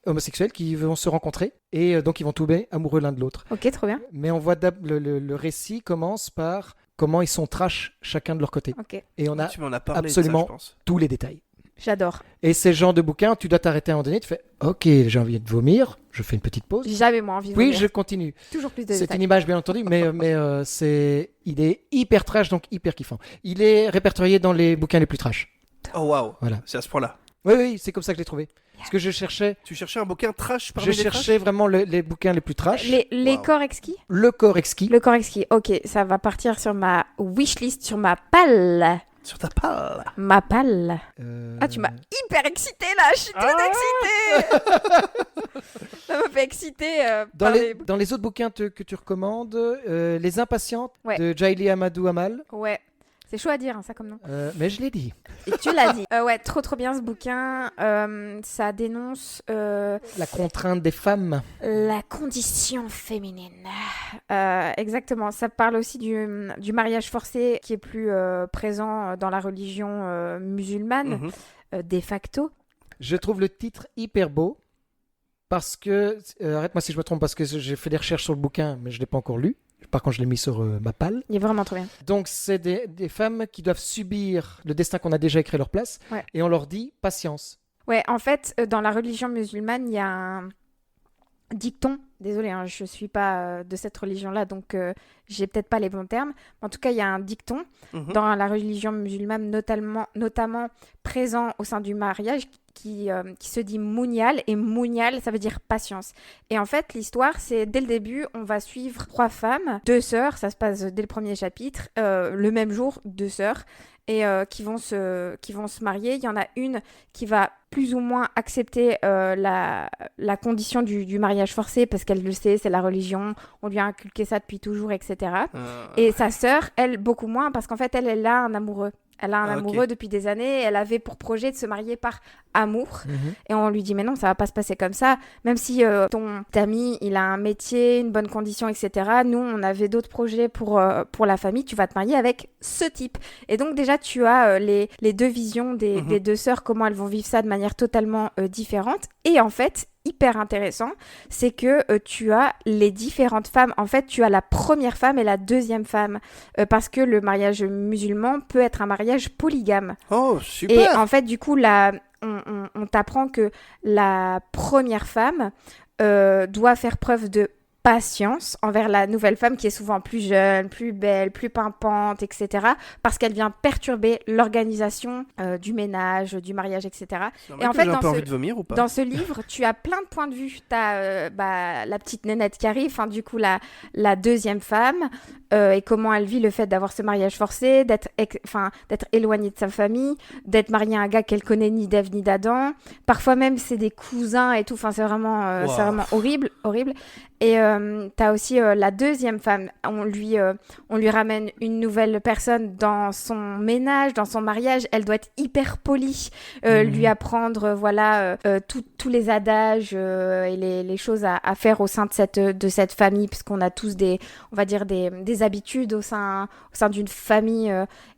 homosexuels qui vont se rencontrer et donc ils vont tomber amoureux l'un de l'autre. Ok, trop bien. Mais on voit le récit commence par comment ils sont trash chacun de leur côté. Ok. Et on a Tu m'en as parlé absolument de ça, je pense. tous les détails. J'adore. Et c'est le genre de bouquin, tu dois t'arrêter à un moment donné, tu fais OK, j'ai envie de vomir, je fais une petite pause. J'ai jamais moins envie de Oui, vomir. je continue. Toujours plus de C'est détails. une image bien entendu, mais il est hyper trash, donc hyper kiffant. Il est répertorié dans les bouquins les plus trash. Oh waouh, Voilà. c'est à ce point-là. Oui, c'est comme ça que je l'ai trouvé. Parce que je cherchais Tu cherchais un bouquin trash parmi Je les trash? cherchais vraiment les bouquins les plus trash. Les Wow. corps exquis. Le corps exquis. Le corps exquis. Ok, ça va partir sur ma wishlist, sur ma palle. Sur ta palle. Ma palle. Ah, tu m'as hyper excitée là, je suis toute excitée. Ça m'a fait exciter. Dans les autres bouquins que tu recommandes, Les Impatientes Ouais. de Jaili Amadou Amal. Ouais, c'est chaud à dire ça comme nom. Mais je l'ai dit. Et tu l'as dit. Ouais, trop bien ce bouquin. Ça dénonce La contrainte des femmes. la condition féminine. Exactement. Ça parle aussi du mariage forcé qui est plus présent dans la religion musulmane, de facto. Je trouve le titre hyper beau parce que, arrête-moi si je me trompe, parce que j'ai fait des recherches sur le bouquin, mais je ne l'ai pas encore lu. Par contre, je l'ai mis sur ma palle. Il est vraiment trop bien. Donc, c'est des femmes qui doivent subir le destin qu'on a déjà écrit à leur place. Ouais. Et on leur dit patience. Ouais, en fait, dans la religion musulmane, il y a un dicton. Désolée, hein, je ne suis pas de cette religion-là, donc j'ai peut-être pas les bons termes. En tout cas, il y a un dicton dans la religion musulmane, notamment présent au sein du mariage, qui se dit mounial. Et mounial, ça veut dire patience. Et en fait, l'histoire, c'est dès le début, on va suivre 3 femmes, 2 sœurs, ça se passe dès le premier chapitre, le même jour, 2 sœurs, et qui vont se marier. Il y en a une qui va plus ou moins accepter la condition du mariage forcé parce qu'elle le sait, c'est la religion, on lui a inculqué ça depuis toujours, etc. Et sa sœur, elle, beaucoup moins parce qu'en fait, elle a un amoureux. Elle a un amoureux depuis des années, elle avait pour projet de se marier par amour. Et on lui dit, mais non, ça va pas se passer comme ça. Même si ton ami, il a un métier, une bonne condition, etc. Nous, on avait d'autres projets pour la famille. Tu vas te marier avec ce type. Et donc, déjà, tu as les 2 visions des 2 sœurs, comment elles vont vivre ça de manière totalement différente. Et en fait, hyper intéressant, c'est que tu as les différentes femmes. En fait, tu as la première femme et la deuxième femme. Parce que le mariage musulman peut être un mariage polygame. Oh, super. Et en fait, du coup, on t'apprend que la première femme doit faire preuve de patience envers la nouvelle femme qui est souvent plus jeune, plus belle, plus pimpante, etc. Parce qu'elle vient perturber l'organisation du ménage, du mariage, etc. Et en fait, j'ai un peu envie de vomir ou pas ? Dans ce livre, tu as plein de points de vue. Tu as la petite nénette qui arrive, du coup la deuxième femme, et comment elle vit le fait d'avoir ce mariage forcé, d'être éloignée de sa famille, d'être mariée à un gars qu'elle connaît ni d'Ève ni d'Adam. Parfois même, c'est des cousins et tout. C'est vraiment horrible. Et tu as aussi la deuxième femme. On lui ramène une nouvelle personne dans son ménage, dans son mariage. Elle doit être hyper polie, lui apprendre tous les adages et les choses à faire au sein de cette famille, puisqu'on a tous des habitudes au sein d'une famille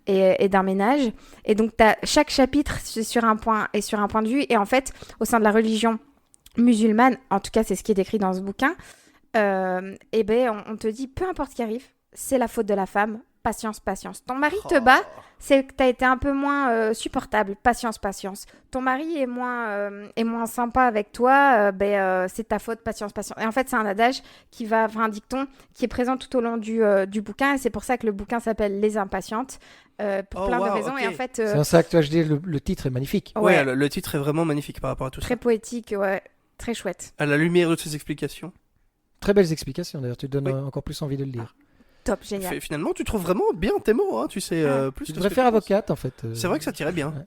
et d'un ménage. Et donc, chaque chapitre sur un point de vue. Et en fait, au sein de la religion musulmane, en tout cas, c'est ce qui est décrit dans ce bouquin, on te dit, peu importe ce qui arrive, c'est la faute de la femme, patience. Ton mari te bat, c'est que t'as été un peu moins supportable, patience. Ton mari est moins sympa avec toi, c'est ta faute, patience. Et en fait, c'est un adage un dicton qui est présent tout au long du bouquin, et c'est pour ça que le bouquin s'appelle Les Impatientes, pour plein de raisons. Okay. Et en fait, c'est en ça que toi, je dis, le titre est magnifique. Ouais, le titre est vraiment magnifique par rapport à tout ça. Très poétique, ouais, très chouette. À la lumière de ces explications. Très belles explications, d'ailleurs, tu donnes encore plus envie de le lire. Top, génial. Finalement, tu trouves vraiment bien tes mots, hein, tu sais, plus tu que devrais ce que faire tu penses. avocate, en fait. C'est vrai que ça tirait bien. Ouais.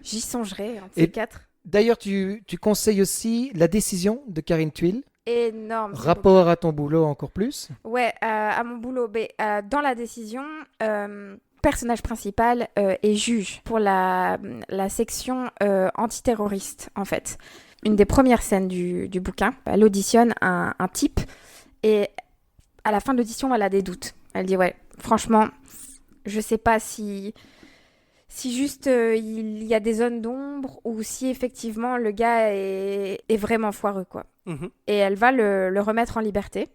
J'y songerai, Et- 4. D'ailleurs, tu conseilles aussi La Décision de Karine Thuil. Énorme. ce Rapport à ton boulot encore plus. Ouais, à mon boulot. Dans La Décision, personnage principal est juge pour la section antiterroriste, en fait. Une des premières scènes du bouquin, elle auditionne un type, et à la fin de l'audition, elle a des doutes. Elle dit, ouais, franchement, je sais pas si juste il y a des zones d'ombre ou si effectivement le gars est vraiment foireux, quoi. Et elle va le remettre en liberté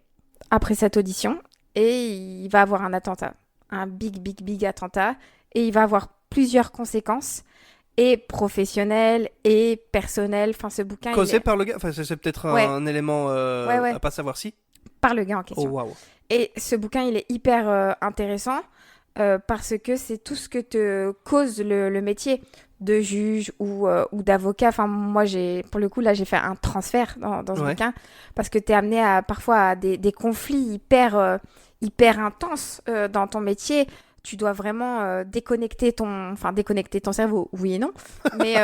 après cette audition, et il va avoir un attentat, un big attentat, et il va avoir plusieurs conséquences, et professionnelles et personnelles. Enfin, ce bouquin Causé par le gars, enfin, c'est peut-être un élément à pas savoir si. Par le gars en question. Oh waouh. Et ce bouquin, il est hyper intéressant parce que c'est tout ce que te cause le métier de juge ou d'avocat. Enfin, moi, pour le coup, là, j'ai fait un transfert dans ce bouquin, parce que tu es amené parfois à des conflits hyper intenses dans ton métier. tu dois vraiment déconnecter ton cerveau, oui et non, mais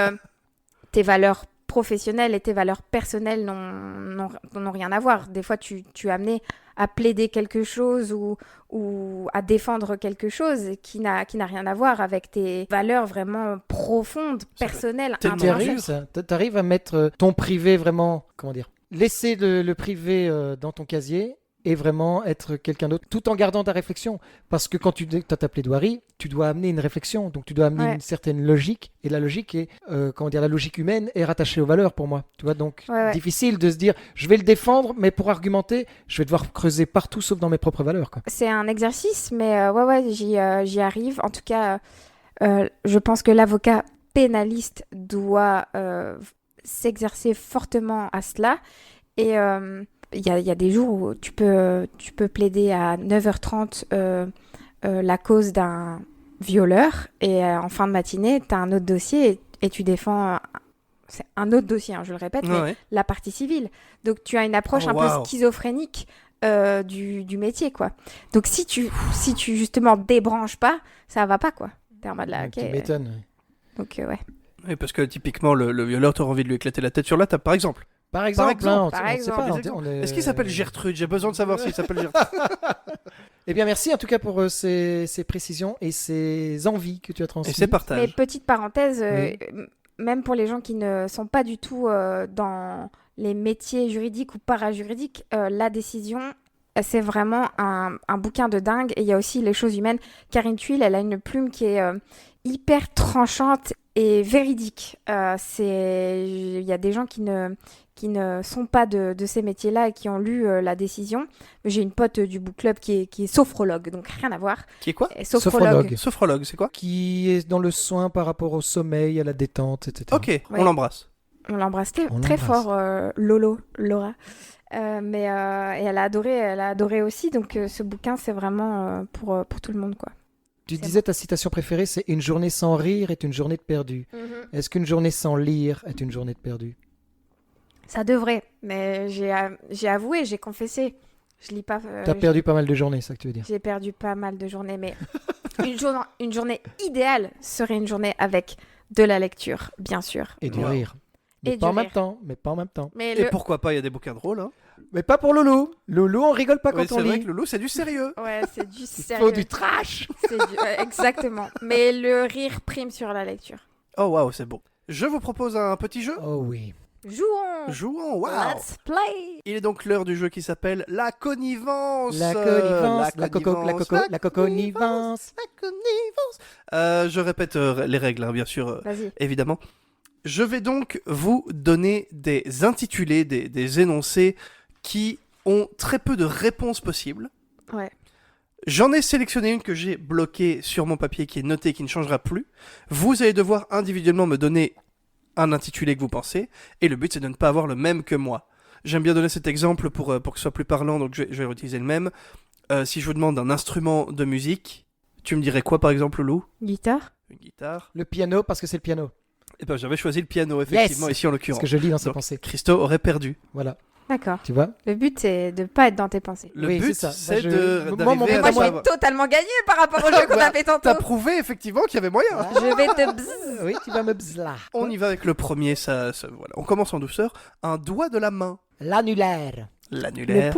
tes valeurs professionnelles et tes valeurs personnelles n'ont rien à voir. Des fois, tu es amené à plaider quelque chose ou à défendre quelque chose qui n'a rien à voir avec tes valeurs vraiment profondes, personnelles, intrinsèques. T'arrives à mettre ton privé vraiment, comment dire, laisser le privé dans ton casier et vraiment être quelqu'un d'autre, tout en gardant ta réflexion. Parce que quand tu as ta plaidoirie, tu dois amener une réflexion, donc tu dois amener une certaine logique, et la logique est, la logique humaine est rattachée aux valeurs pour moi. Tu vois, donc difficile de se dire, je vais le défendre, mais pour argumenter, je vais devoir creuser partout sauf dans mes propres valeurs, quoi. C'est un exercice, mais j'y arrive. En tout cas, je pense que l'avocat pénaliste doit s'exercer fortement à cela, et il y a des jours où tu peux plaider à 9h30 la cause d'un violeur et en fin de matinée, tu as un autre dossier et tu défends... c'est un autre dossier, je le répète, mais la partie civile. Donc tu as une approche un peu schizophrénique du métier, quoi. Donc si tu justement débranches pas, ça va pas, quoi. T'es en mode là, ok. Tu m'étonnes. Donc ouais. Oui, parce que typiquement, le violeur, t'auras envie de lui éclater la tête sur la table, par exemple. Par exemple. Est-ce qu'il s'appelle Gertrude ? J'ai besoin de savoir s'il s'appelle Gertrude. Eh bien, merci en tout cas pour ces précisions et ces envies que tu as transmises. Et ces partages. Mais petite parenthèse, même pour les gens qui ne sont pas du tout dans les métiers juridiques ou parajuridiques, la décision, c'est vraiment un bouquin de dingue. Et il y a aussi Les choses humaines. Karine Thuil, elle a une plume qui est hyper tranchante et véridique. Il y a des gens qui ne sont pas de ces métiers-là et qui ont lu la décision. J'ai une pote du book club qui est sophrologue, donc rien à voir. Qui est quoi ? Sophrologue. Sophrologue, c'est quoi ? Qui est dans le soin par rapport au sommeil, à la détente, etc. Ok, on l'embrasse. On l'embrasse très fort, Laura. Et elle a adoré aussi, donc ce bouquin, c'est vraiment pour tout le monde, quoi. Tu disais ta citation préférée, c'est « Une journée sans rire est une journée de perdu ». Est-ce qu'une journée sans lire est une journée de perdu ? Ça devrait, mais j'ai avoué, j'ai confessé. Je lis pas. T'as perdu pas mal de journées, c'est ça que tu veux dire ? J'ai perdu pas mal de journées, mais une journée idéale serait une journée avec de la lecture, bien sûr. Et du rire. Mais pas en même temps. Et pourquoi pas, il y a des bouquins drôles, hein. Mais pas pour Loulou. Loulou, on rigole pas quand on lit. C'est vrai que Loulou, c'est du sérieux. Ouais, c'est du sérieux. Il faut du trash. Exactement. Mais le rire prime sur la lecture. Oh waouh, c'est beau. Je vous propose un petit jeu. Oh oui. Jouons, waouh. Let's play. Il est donc l'heure du jeu qui s'appelle la connivence. La connivence. Je répète les règles, bien sûr, évidemment. Je vais donc vous donner des intitulés, des énoncés qui ont très peu de réponses possibles. Ouais. J'en ai sélectionné une que j'ai bloquée sur mon papier, qui est notée, qui ne changera plus. Vous allez devoir individuellement me donner un intitulé que vous pensez, et le but c'est de ne pas avoir le même que moi. J'aime bien donner cet exemple pour que ce soit plus parlant, donc je vais utiliser le même. Si je vous demande un instrument de musique, tu me dirais quoi par exemple, Lou ? Guitare. Une guitare. Le piano, parce que c'est le piano. Eh ben, j'avais choisi le piano, effectivement, ici en l'occurrence. C'est ce que je lis dans ses pensées. Christo aurait perdu. Voilà. D'accord. Tu vois ? Le but, c'est de ne pas être dans tes pensées. Le but, c'est Moi, j'ai totalement gagné par rapport au jeu qu'on a fait tantôt. T'as prouvé, effectivement, qu'il y avait moyen. Je vais te bzz. Oui, tu vas me bzz là. On y va avec le premier, voilà. On commence en douceur. Un doigt de la main. L'annulaire. L'annulaire. Le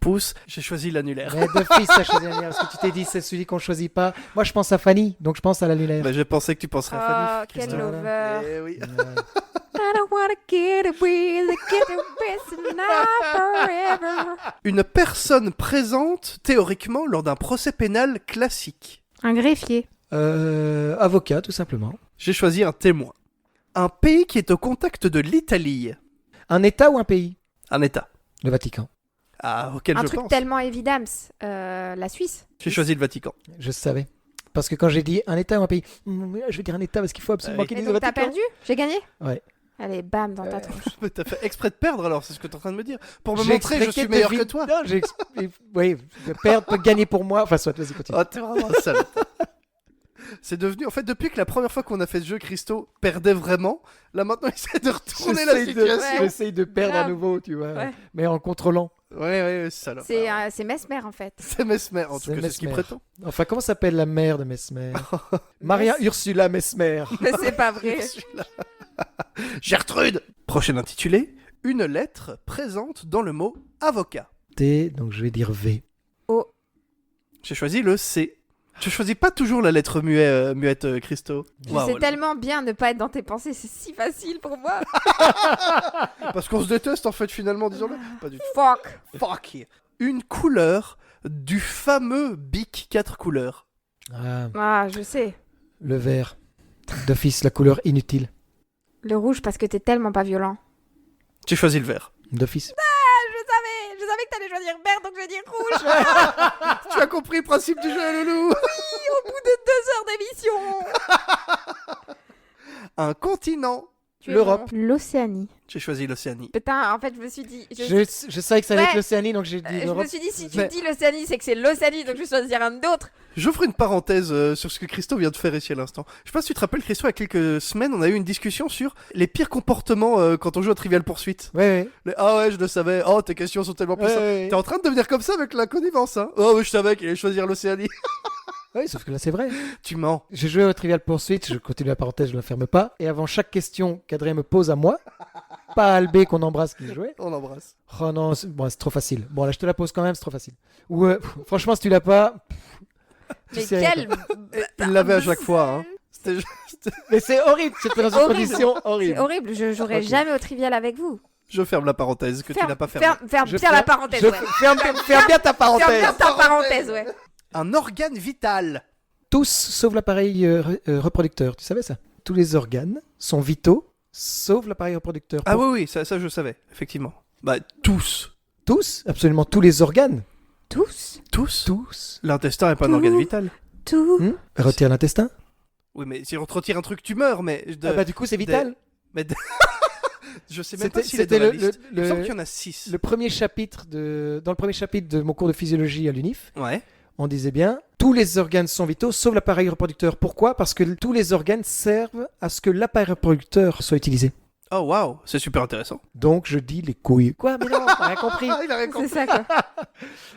pouce. J'ai choisi l'annulaire. Mais d'office, t'as choisi l'annulaire, parce que tu t'es dit, c'est celui qu'on choisit pas. Moi, je pense à Fanny, donc je pense à l'annulaire. Bah, je pensais que tu penserais à Fanny. Oh, quel lover. Eh oui. I don't wanna get away, get away now forever. Une personne présente, théoriquement, lors d'un procès pénal classique. Un greffier. Avocat, tout simplement. J'ai choisi un témoin. Un pays qui est au contact de l'Italie. Un État ou un pays ? Un État. Le Vatican. Ah, auquel un je truc pense. tellement évident, la Suisse. J'ai choisi le Vatican. Je savais. Parce que quand j'ai dit un État ou un pays, je vais dire un État parce qu'il faut absolument qu'il dise le donc Vatican. t'as perdu ? J'ai gagné ? Ouais. Allez, bam, dans ta tronche. Mais t'as fait exprès de perdre alors, c'est ce que t'es en train de me dire. Pour me montrer que je suis meilleur que toi. Non, oui, perdre peut gagner pour moi. Enfin, soit, vas-y, continue. Oh, t'es vraiment un salaud. C'est devenu, en fait, depuis que la première fois qu'on a fait ce jeu, Christo perdait vraiment. Là, maintenant, il essaie de retourner la situation. J'essaye de perdre à nouveau, tu vois. Ouais. Mais en contrôlant Ouais, salope. C'est Mesmer en fait. C'est Mesmer, en tout C'est cas, c'est ce qu'il Mesmer. prétend. Enfin, comment s'appelle la mère de Mesmer? Maria Ursula Mesmer. Mais c'est pas vrai. Celui-là. Gertrude. Prochain intitulé, une lettre présente dans le mot avocat. T, donc je vais dire V. J'ai choisi le C. Tu choisis pas toujours la lettre muette, Christo. Je Waouh, sais tellement bien ne pas être dans tes pensées, c'est si facile pour moi. Parce qu'on se déteste en fait finalement, disons-le. Pas du tout. Fuck. Fuck. Une couleur du fameux Bic 4 couleurs. Ah, Ah, je sais. le vert. D'office, la couleur inutile. Le rouge parce que t'es tellement pas violent. J'ai choisi le vert. D'office. Je savais que t'allais choisir vert donc je vais dire rouge. Tu as compris le principe du jeu, Loulou. Au bout de 2 heures d'émission. Un continent. Tu es L'Europe. bon. L'Océanie. J'ai choisi l'Océanie. Putain, en fait, je me suis dit. Je savais que ça allait Ouais. être l'Océanie, donc j'ai dit Je me l'Europe. suis dit, si tu Mais- dis l'Océanie, c'est que c'est l'Océanie, donc je vais choisir un autre. J'offre une parenthèse sur ce que Christo vient de faire ici à l'instant. Je sais pas si tu te rappelles, Christo, il y a quelques semaines, on a eu une discussion sur les pires comportements quand on joue à Trivial Pursuit. Ouais. Ah ouais, je le savais. Oh, tes questions sont tellement puissantes. Ouais. T'es en train de devenir comme ça avec la connivence, hein. Oh, mais je savais qu'il allait choisir l'Océanie. Oui, sauf que là, c'est vrai. Tu mens. J'ai joué au Trivial Pursuit, je continue la parenthèse, je la ferme pas. Et avant chaque question qu'Adrien me pose à moi, pas à Albé qu'on embrasse qui jouait. On l'embrasse. Oh non, c'est trop facile. Bon, là, je te la pose quand même, c'est trop facile. Ou franchement, si tu l'as pas. tu Mais sais rien, quel. quoi. Il l'avait à chaque fois, hein. C'était Mais c'est horrible, c'était dans une Horrible. condition C'est horrible. horrible, je jouerai Ok. jamais au trivial avec vous. Je ferme la parenthèse que tu n'as pas fermée. Ferme Je bien la ferme- parenthèse, je ouais. ferme bien ta Ferme parenthèse. bien ta parenthèse, ouais. Un organe vital. Tous sauf l'appareil reproducteur, tu savais ça? Tous les organes sont vitaux, sauf l'appareil reproducteur. Ah oui, ça je savais, effectivement. Bah, tous. Tous, absolument tous les organes. Tous. Tous. L'intestin est pas un Tout. organe vital. Tout. Retire l'intestin. Oui, mais si on te retire un truc, tu meurs, mais... Ah bah du coup, c'est vital. Je sais même pas C'était s'il est dans la liste. Il me le- semble qu'il y en a 6. Dans le premier chapitre de mon cours de physiologie à l'UNIF, Ouais. on disait bien tous les organes sont vitaux sauf l'appareil reproducteur. Pourquoi? Parce que tous les organes servent à ce que l'appareil reproducteur soit utilisé. Oh, waouh, c'est super intéressant. Donc je dis les couilles. Quoi? Mais non, t'as rien compris. Ah, il a rien C'est compris. ça, quoi.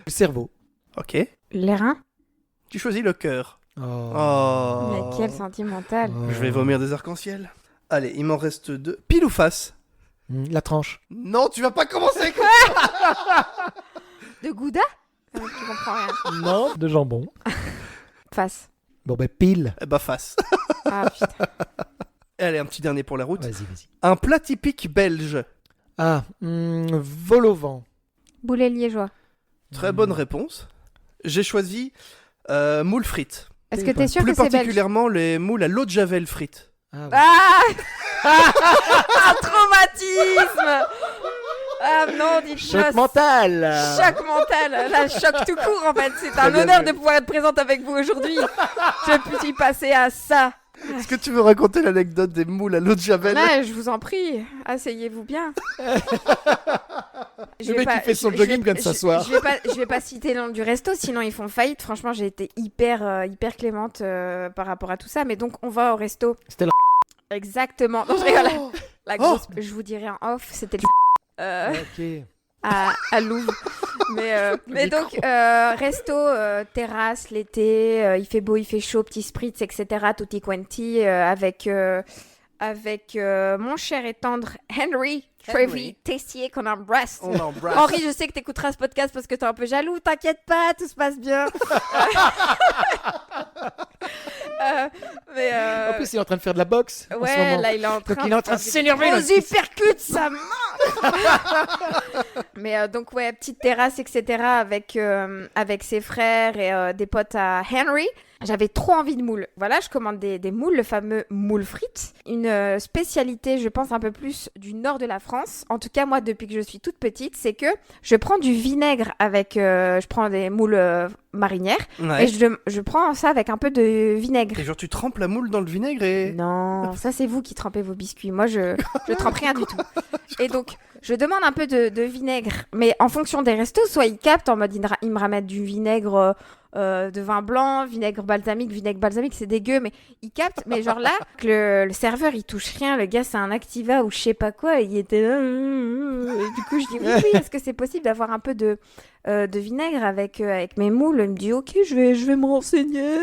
Le cerveau. Ok. Les reins. Tu choisis le cœur. Oh. Oh. Mais quel sentimental. Je vais vomir des arcs-en-ciel. Allez, il m'en reste 2. Pile ou face? La tranche. Non, tu vas pas commencer comme De Gouda Tu comprends rien. Non, de jambon. Face. Bon ben pile. Eh bah, face. Ah putain. Allez, un petit dernier pour la route. Vas-y. Un plat typique belge. Ah, vol au vent. Boulet liégeois. Très bonne réponse. J'ai choisi moules frites. Est-ce C'est que pas- t'es sûr Plus que c'est belge? particulièrement les moules à l'eau de Javel frites. Ah, ouais. Ah Un traumatisme. Ah non, dites-moi. Choc mental. Choc mental. Là, choc tout court en fait. C'est Très un bien honneur joué. de pouvoir être présente avec vous aujourd'hui. Je suis passée à ça. Est-ce que tu veux raconter l'anecdote des moules à l'eau de Javel? Ouais, je vous en prie, asseyez-vous bien. Le mec qui fait son jogging vient de s'asseoir. Je vais pas citer le nom du resto, sinon ils font faillite. Franchement, j'ai été hyper clémente par rapport à tout ça. Mais donc, on va au resto. C'était la... Exactement. Non, je rigole. La grosse. Je vous dirai en off, c'était le Ok. à Louvre. Mais donc, resto, terrasse, l'été, il fait beau, il fait chaud, petit spritz, etc. Tutti quanti, avec mon cher et tendre Henry Trevi Tessier qu'on embrasse. On embrasse. Henri, je sais que t'écouteras ce podcast parce que t'es un peu jaloux. T'inquiète pas, tout se passe bien. En plus, il est en train de faire de la boxe. en ce Ouais, moment. là, il est en train Donc, il est en train de s'énerver. Aux là. hypercutes, ça manque. Mais donc, ouais, petite terrasse, etc. avec ses frères et des potes à Henry. J'avais trop envie de moules. Voilà, je commande des moules, le fameux moule frites. Une spécialité, je pense, un peu plus du nord de la France. En tout cas, moi, depuis que je suis toute petite, c'est que je prends du vinaigre avec... je prends des moules marinière. Ouais. Et je prends ça avec un peu de vinaigre. Et genre, tu trempes la moule dans le vinaigre et. Non, ça c'est vous qui trempez vos biscuits. Moi, je trempe rien du tout. Et donc, je demande un peu de vinaigre. Mais en fonction des restos, soit ils captent en mode ils me ramènent du vinaigre de vin blanc, vinaigre balsamique, c'est dégueu, mais ils captent. Mais genre là, que le serveur il touche rien, le gars c'est un Activa ou je sais pas quoi, et il était là. Et du coup, je dis oui, est-ce que c'est possible d'avoir un peu de vinaigre avec mes moules? Il me dit ok, je vais me renseigner.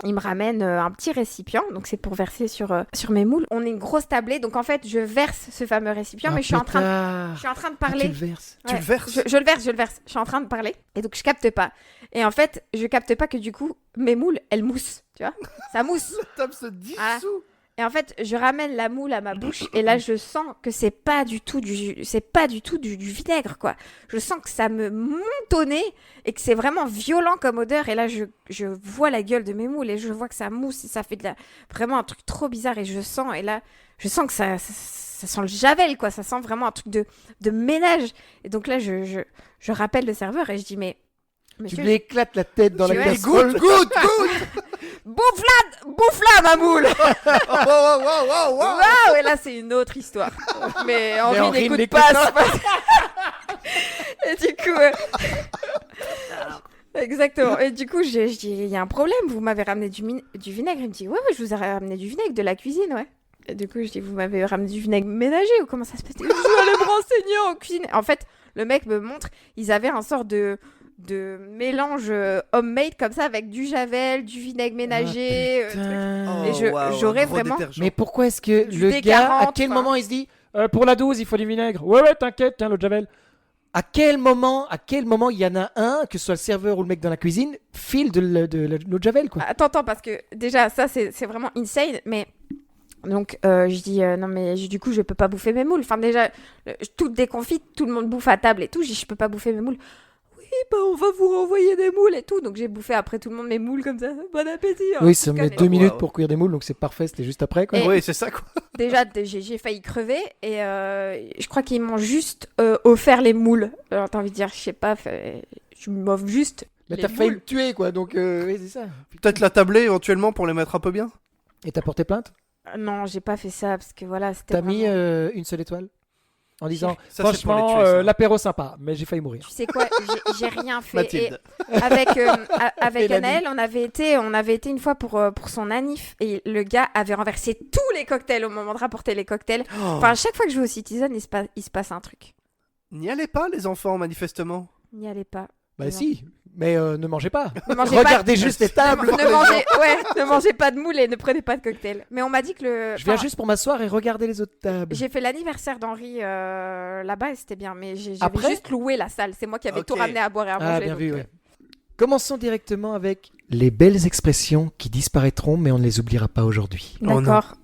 Il me ramène un petit récipient, donc c'est pour verser sur mes moules. On est une grosse tablée, donc en fait je verse ce fameux récipient, mais je suis en train de parler. Tu le verses. Tu le verses. Je le verse. Je suis en train de parler et donc je capte pas. Et en fait, je capte pas que du coup mes moules elles moussent, tu vois. Ça mousse. La table se dissout. Voilà. Et en fait, je ramène la moule à ma bouche et là je sens que c'est pas du tout du vinaigre quoi. Je sens que ça me monte au nez et que c'est vraiment violent comme odeur et là je vois la gueule de mes moules et je vois que ça mousse et ça fait vraiment un truc trop bizarre et je sens que ça sent le javel quoi, ça sent vraiment un truc de ménage. Et donc là je rappelle le serveur et je dis mais Tu monsieur, lui éclates la tête dans la Ouais, casserole. Goûte. bouffe-la ma moule. Wow. Waouh, et là c'est une autre histoire. Mais Henri Henri n'écoute n'écoute pas. Et du coup, exactement. Et du coup, je dis il y a un problème. Vous m'avez ramené du vinaigre. Il me dit ouais, je vous ai ramené du vinaigre de la cuisine, ouais. Et du coup, je dis vous m'avez ramené du vinaigre ménager ou comment ça se passe? Je vais aller me renseigner en cuisine. En fait, le mec me montre, ils avaient un sort de mélange homemade comme ça avec du javel, du vinaigre ménager, truc. Et j'aurais vraiment. Mais pourquoi est-ce que Du le D40, gars, à quel quoi. moment il se dit, Pour la 12, il faut du vinaigre. Ouais, t'inquiète, tiens, l'eau de javel. à quel moment il y en a un, que ce soit le serveur ou le mec dans la cuisine, file de l'eau de javel quoi. Attends, parce que déjà, ça, c'est vraiment insane, mais... Donc, je dis, non, mais du coup, je peux pas bouffer mes moules. Enfin, déjà, toute déconfite, tout le monde bouffe à table et tout. Je dis, je peux pas bouffer mes moules. Oui, bah, on va vous renvoyer des moules et tout. Donc, j'ai bouffé après tout le monde mes moules comme ça. Bon appétit. Hein, Oui, ça met 2 Wow. minutes pour cuire des moules, donc c'est parfait, c'était juste après quoi. Et- Oui, c'est ça quoi. Déjà, j'ai failli crever et je crois qu'ils m'ont juste offert les moules. Alors, t'as envie de dire, je sais pas, je m'offre juste. Là les t'as failli moules. le tuer quoi, donc oui c'est ça. Peut-être la tabler éventuellement pour les mettre un peu bien. Et t'as porté plainte? Non, j'ai pas fait ça parce que voilà, c'était. T'as mis vraiment- une seule étoile? En disant, Ça, c'est pour les Franchement, tuer, ça. l'apéro sympa, mais j'ai failli mourir. Tu sais quoi, j'ai rien fait. Mathilde. Et avec Mélanie. Anaël, on avait été une fois pour son anniv et le gars avait renversé tous les cocktails au moment de rapporter les cocktails. Enfin, à chaque fois que je vais au Citizen, il se passe un truc. N'y allez pas les enfants manifestement. N'y allez pas. bah Non. si, mais ne mangez pas. Ne mangez Regardez pas... juste les tables. ne mangez pas de moules et ne prenez pas de cocktail. Mais on m'a dit que Je viens juste pour m'asseoir et regarder les autres tables. J'ai fait l'anniversaire d'Henri là-bas et c'était bien, mais j'avais Après juste loué la salle. C'est moi qui avais Ok. tout ramené à boire et à manger. Ah, bien donc, vu, ouais. Commençons directement avec les belles expressions qui disparaîtront, mais on ne les oubliera pas aujourd'hui. Oh non. D'accord.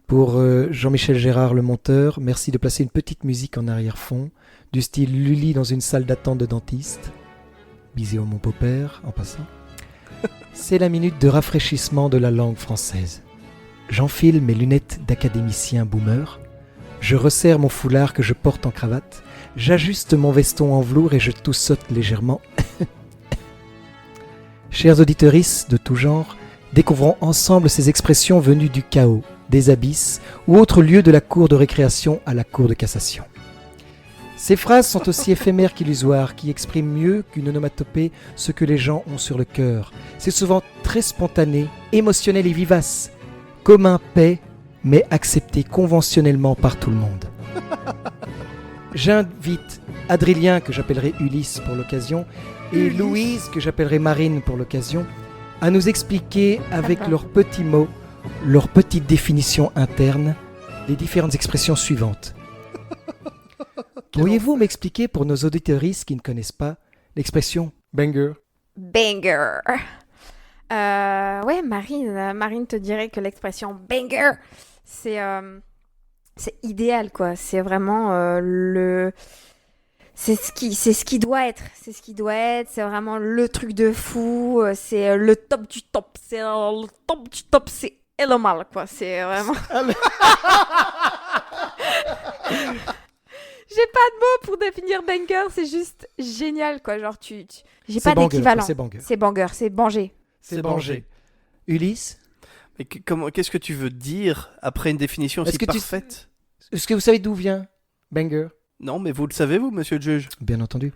Pour Jean-Michel Gérard, le monteur, merci de placer une petite musique en arrière-fond, du style Lully dans une salle d'attente de dentiste. Bisous à mon beau-père, en passant. C'est la minute de rafraîchissement de la langue française. J'enfile mes lunettes d'académicien boomer. Je resserre mon foulard que je porte en cravate. J'ajuste mon veston en velours et je toussote légèrement. Chers auditeuristes de tout genre, découvrons ensemble ces expressions venues du chaos, des abysses ou autres lieux de la cour de récréation à la cour de cassation. Ces phrases sont aussi éphémères qu'illusoires, qui expriment mieux qu'une onomatopée ce que les gens ont sur le cœur. C'est souvent très spontané, émotionnel et vivace, comme un paix, mais accepté conventionnellement par tout le monde. J'invite Adrien, que j'appellerai Ulysse pour l'occasion, et Louise, que j'appellerai Marine pour l'occasion, à nous expliquer avec leurs petits mots, leurs petites définitions internes, les différentes expressions suivantes. Pourriez-vous m'expliquer pour nos auditeuristes qui ne connaissent pas l'expression banger? Banger. Ouais, Marine te dirait que l'expression banger, c'est idéal, quoi. C'est vraiment c'est ce qui doit être. C'est ce qui doit être. C'est vraiment le truc de fou. C'est le top du top. C'est le top du top. C'est mal, quoi. C'est vraiment. J'ai pas de mots pour définir banger, c'est juste génial quoi. Genre j'ai C'est pas banger, d'équivalent. C'est banger. C'est banger, c'est banger. C'est banger. Ulysse, Mais qu'est-ce que tu veux dire après une définition Est-ce aussi que tu- parfaite? est-ce que vous savez d'où vient banger? Non, mais vous le savez, vous, monsieur le juge? Bien entendu.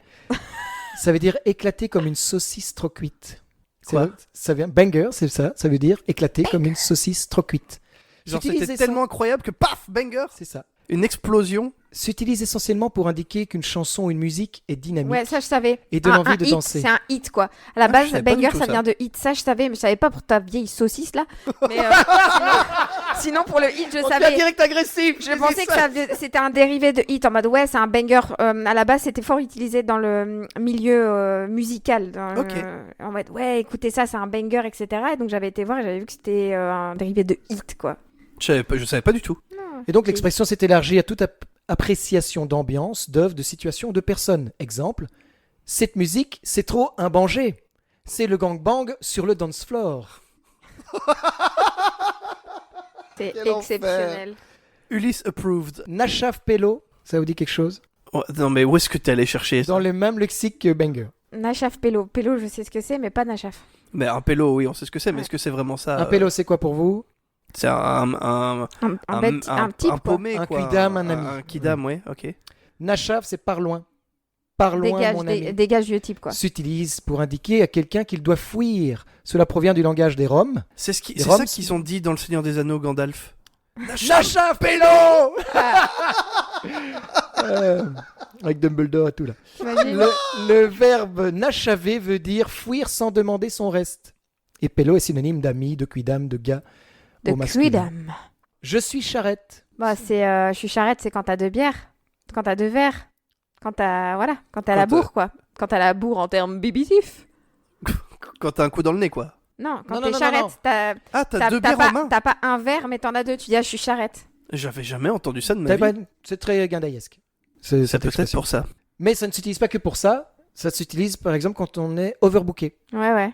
Ça veut dire éclater comme une saucisse trop cuite. Quoi? Ça vient banger, c'est ça. Ça veut dire éclater comme une saucisse trop cuite. Genre, S'utilise c'était tellement incroyable que paf, banger! C'est ça. Une explosion. S'utilise essentiellement pour indiquer qu'une chanson ou une musique est dynamique Ouais, ça je savais. et donne envie Un de hit, danser. c'est un hit quoi. À la Ah, base, je savais pas banger du tout ça ça. vient de hit. Ça je savais, mais je savais pas pour ta vieille saucisse là. Mais sinon pour le hit, je savais. direct agressif! Je pensais que c'était un dérivé de hit en mode ouais, c'est un banger. À la base, c'était fort utilisé dans le milieu musical. Ok. En mode ouais, écoutez ça, c'est un banger, etc. Et donc j'avais été voir et j'avais vu que c'était un dérivé de hit quoi. Je savais pas du tout. Et donc Ok. l'expression s'est élargie à toute appréciation d'ambiance, d'œuvre, de situation, de personnes. Exemple, cette musique, c'est trop un banger. C'est le gangbang sur le dance floor. C'est Quel enfer. exceptionnel. Ulysse approved. Nashaf Pello, ça vous dit quelque chose? Oh, non, mais où est-ce que t'es allé chercher ça? Dans le même lexique que banger. Nachaf Pélo. Pélo, je sais ce que c'est, mais pas Nachaf. Mais un pélo, oui, on sait ce que c'est, mais Ouais. est-ce que c'est vraiment ça? Un pélo, c'est quoi pour vous? C'est un Un type, quoi. paumé, Un quoi. quidam, un ami. Un quidam, oui, ok. Nashaf, c'est par loin. Par loin, Dégage, mon ami. dégage vieux type, quoi. S'utilise pour indiquer à quelqu'un qu'il doit fuir. Cela provient du langage des Roms. C'est Les ça Roms, qu'ils ont dit dans Le Seigneur des Anneaux, Gandalf. Nashaf Pello Avec Dumbledore et tout là. T'imagines Le verbe nachaver veut dire fuir sans demander son reste. Et Pello est synonyme d'ami, de quidam, de gars De au masculin. Quidam. Je suis charrette. Bah, c'est, je suis charrette, c'est quand t'as 2 bières, quand t'as 2 verres, quand t'as, voilà, quand t'as la bourre, quoi. Quand t'as la bourre en termes bibitifs. Quand t'as un coup dans le nez, quoi. Non, quand Non, t'es non, non, charrette, non. Ah, t'as deux bières pas, en main. t'as pas un verre, mais t'en as 2. Tu dis, ah, je suis charrette. J'avais jamais entendu ça de ma T'as vie. pas- C'est très guindaillesque. C'est cette peut-être expression. pour ça. Mais ça ne s'utilise pas que pour ça. Ça s'utilise par exemple quand on est overbooké. Ouais, ouais.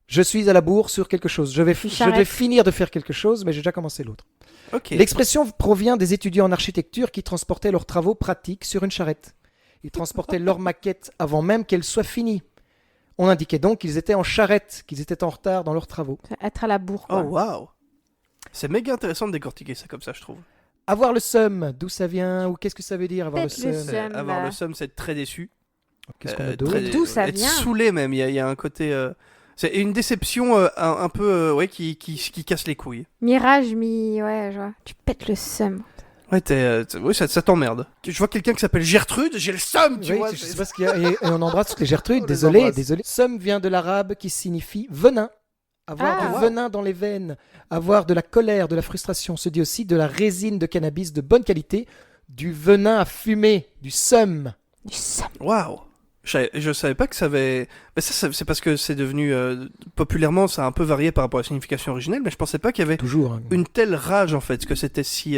Je suis à la bourre sur quelque chose. Je suis vais charrette. finir de faire quelque chose, mais j'ai déjà commencé l'autre. Ok. L'expression provient des étudiants en architecture qui transportaient leurs travaux pratiques sur une charrette. Ils transportaient leur maquette avant même qu'elle soit finie. On indiquait donc qu'ils étaient en charrette, qu'ils étaient en retard dans leurs travaux. Être à la bourre, Oh, quoi. waouh. C'est méga intéressant de décortiquer ça comme ça, je trouve. Avoir le seum, d'où ça vient ou qu'est-ce que ça veut dire avoir le Peut-être le seum seum. Avoir là. le seum, c'est être très déçu. Qu'est-ce qu'on a d'autre Très- D'où ça être vient saoulé même. Il y a un côté. C'est une déception un peu ouais, qui casse les couilles. Mirage, ouais, je vois. Tu pètes le seum. Ouais, oui, ça t'emmerde. Je vois quelqu'un qui s'appelle Gertrude, j'ai le seum, tu Oui, vois. je sais pas ce qu'il y a. Et on embrasse toutes les Gertrudes. On les Désolé, embrasse. désolé. Seum vient de l'arabe qui signifie venin. Avoir Ah. du Wow. venin dans les veines, avoir de la colère, de la frustration. Se dit aussi de la résine de cannabis de bonne qualité, du venin à fumer, du seum. Du seum. Waouh. Je savais pas que ça avait. Mais ça, c'est parce que c'est devenu populairement, ça a un peu varié par rapport à la signification originelle, mais je pensais pas qu'il y avait Toujours. hein. une telle rage en fait, que c'était si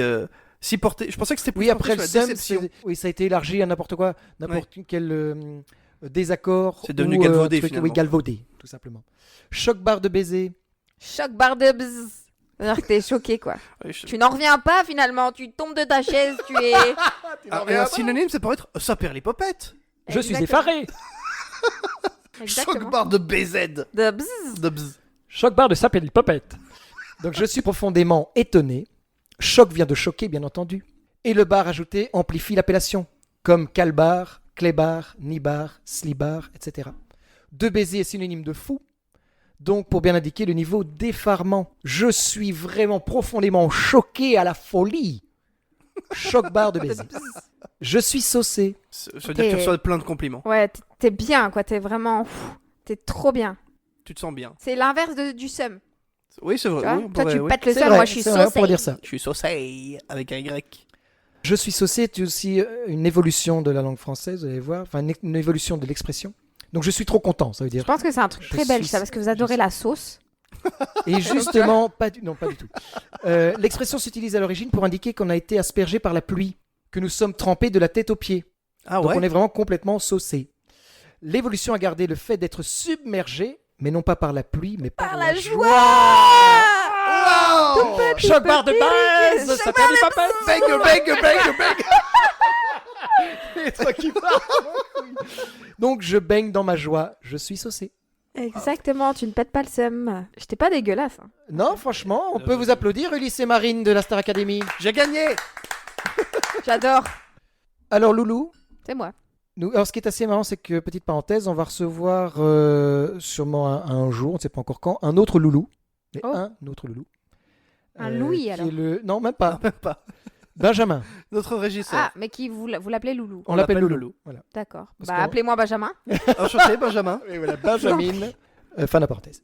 porté. Je pensais que c'était plus Oui, porté après le sur la seum, déception. oui, ça a été élargi à n'importe quoi, n'importe quel désaccord. C'est devenu ou, galvaudé, truc- finalement. Oui, galvaudé, tout simplement. Choc barre de baiser. Choc barre de bzz. C'est-à-dire que t'es choqué, quoi. Ouais, Tu n'en reviens pas, finalement. Tu tombes de ta chaise, tu es... Et un synonyme, ça pourrait être ça perd les popettes. Je suis Exactement. effaré. Exactement. Choc barre de BZ. De bzz. De bzz. Choc barre de sape et de popette. Donc je suis profondément étonné. Choc vient de choquer, bien entendu. Et le bar ajouté amplifie l'appellation, comme calbar, clébar, nibar, slibar, etc. De baiser est synonyme de fou, donc pour bien indiquer le niveau d'effarement. Je suis vraiment profondément choqué à la folie. Choc bar de baiser. Je suis saucé. Ça veut dire que tu reçois plein de compliments. Ouais, t'es bien, quoi. T'es vraiment... T'es trop bien. Tu te sens bien. C'est l'inverse du seum. Oui, c'est vrai. Tu vois oui, on Toi, pourrait, tu oui. pètes le C'est seum, vrai, moi, je suis c'est vrai, on saucée. pourrait dire ça. Je suis saucé avec un Y. Je suis saucé est aussi une évolution de la langue française, vous allez voir, enfin une évolution de l'expression. Donc je suis trop content, ça veut Je dire. pense que c'est un truc Je très belge, suis- ça, parce que vous adorez je- la sauce. Et justement, pas du tout. L'expression s'utilise à l'origine pour indiquer qu'on a été aspergé par la pluie, que nous sommes trempés de la tête aux pieds. Ah Donc ouais. on est vraiment complètement saucé. L'évolution a gardé le fait d'être submergé, mais non pas par la pluie, mais par, la joie. Wow. Choc barre de base, Choc sape et de popette. Banger, banger, banger, banger. Allez, toi qui parles. Donc, je baigne dans ma joie. Je suis saucé. Exactement, tu ne pètes pas le seum. J'étais pas dégueulasse. Hein. Non, franchement, on peut vous applaudir, Ulysse et Marine de la Star Academy. J'ai gagné. J'adore. Alors, Loulou, C'est moi. alors, ce qui est assez marrant, c'est que, petite parenthèse, on va recevoir sûrement un jour, on ne sait pas encore quand, un autre Loulou. Mais Oh. un autre Loulou. Un Louis, qui alors. est Non, même pas. Même pas. Benjamin. Notre régisseur. Ah, mais qui vous l'appelez Loulou. On l'appelle l'appelle Loulou. Loulou. Voilà. D'accord. Parce Bah, qu'on- appelez-moi Benjamin. Enchanté, Benjamin. Et voilà, Benjamin. Fin de la parenthèse.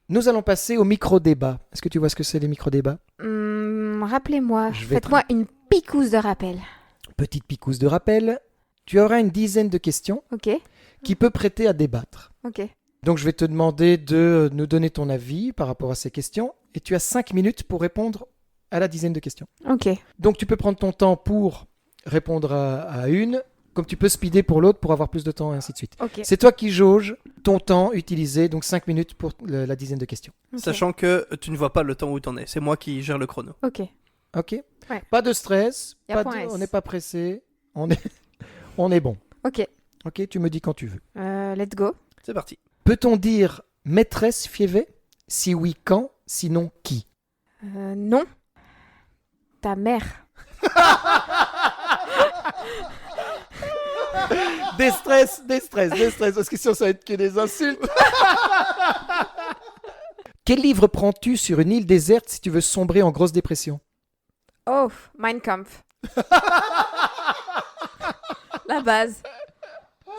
Nous allons passer au micro-débat. Est-ce que tu vois ce que c'est les micro-débats? Rappelez-moi, Je vais faites-moi une picouse de rappel. Petite picouse de rappel. Tu auras une dizaine de questions Ok, qui peut prêter à débattre. ok. Donc je vais te demander de nous donner ton avis par rapport à ces questions et tu as 5 minutes pour répondre à la dizaine de questions. Ok. Donc tu peux prendre ton temps pour répondre à une, comme tu peux speeder pour l'autre pour avoir plus de temps et ainsi de suite. Ok. C'est toi qui jauges ton temps utilisé, donc 5 minutes pour la dizaine de questions. Ok. Sachant que tu ne vois pas le temps où t'en es. C'est moi qui gère le chrono. Ok. Ok. Ouais. Pas de stress, Y a point S. on n'est pas pressé, on est bon. Ok. Ok, tu me dis quand tu veux. Let's go. C'est parti. Peut-on dire maîtresse Fievet? Si oui, quand? Sinon, qui? Non. Ta mère. Des stress, parce que sinon ça va être que des insultes. Quel livre prends-tu sur une île déserte si tu veux sombrer en grosse dépression? Oh, Mein Kampf. La base.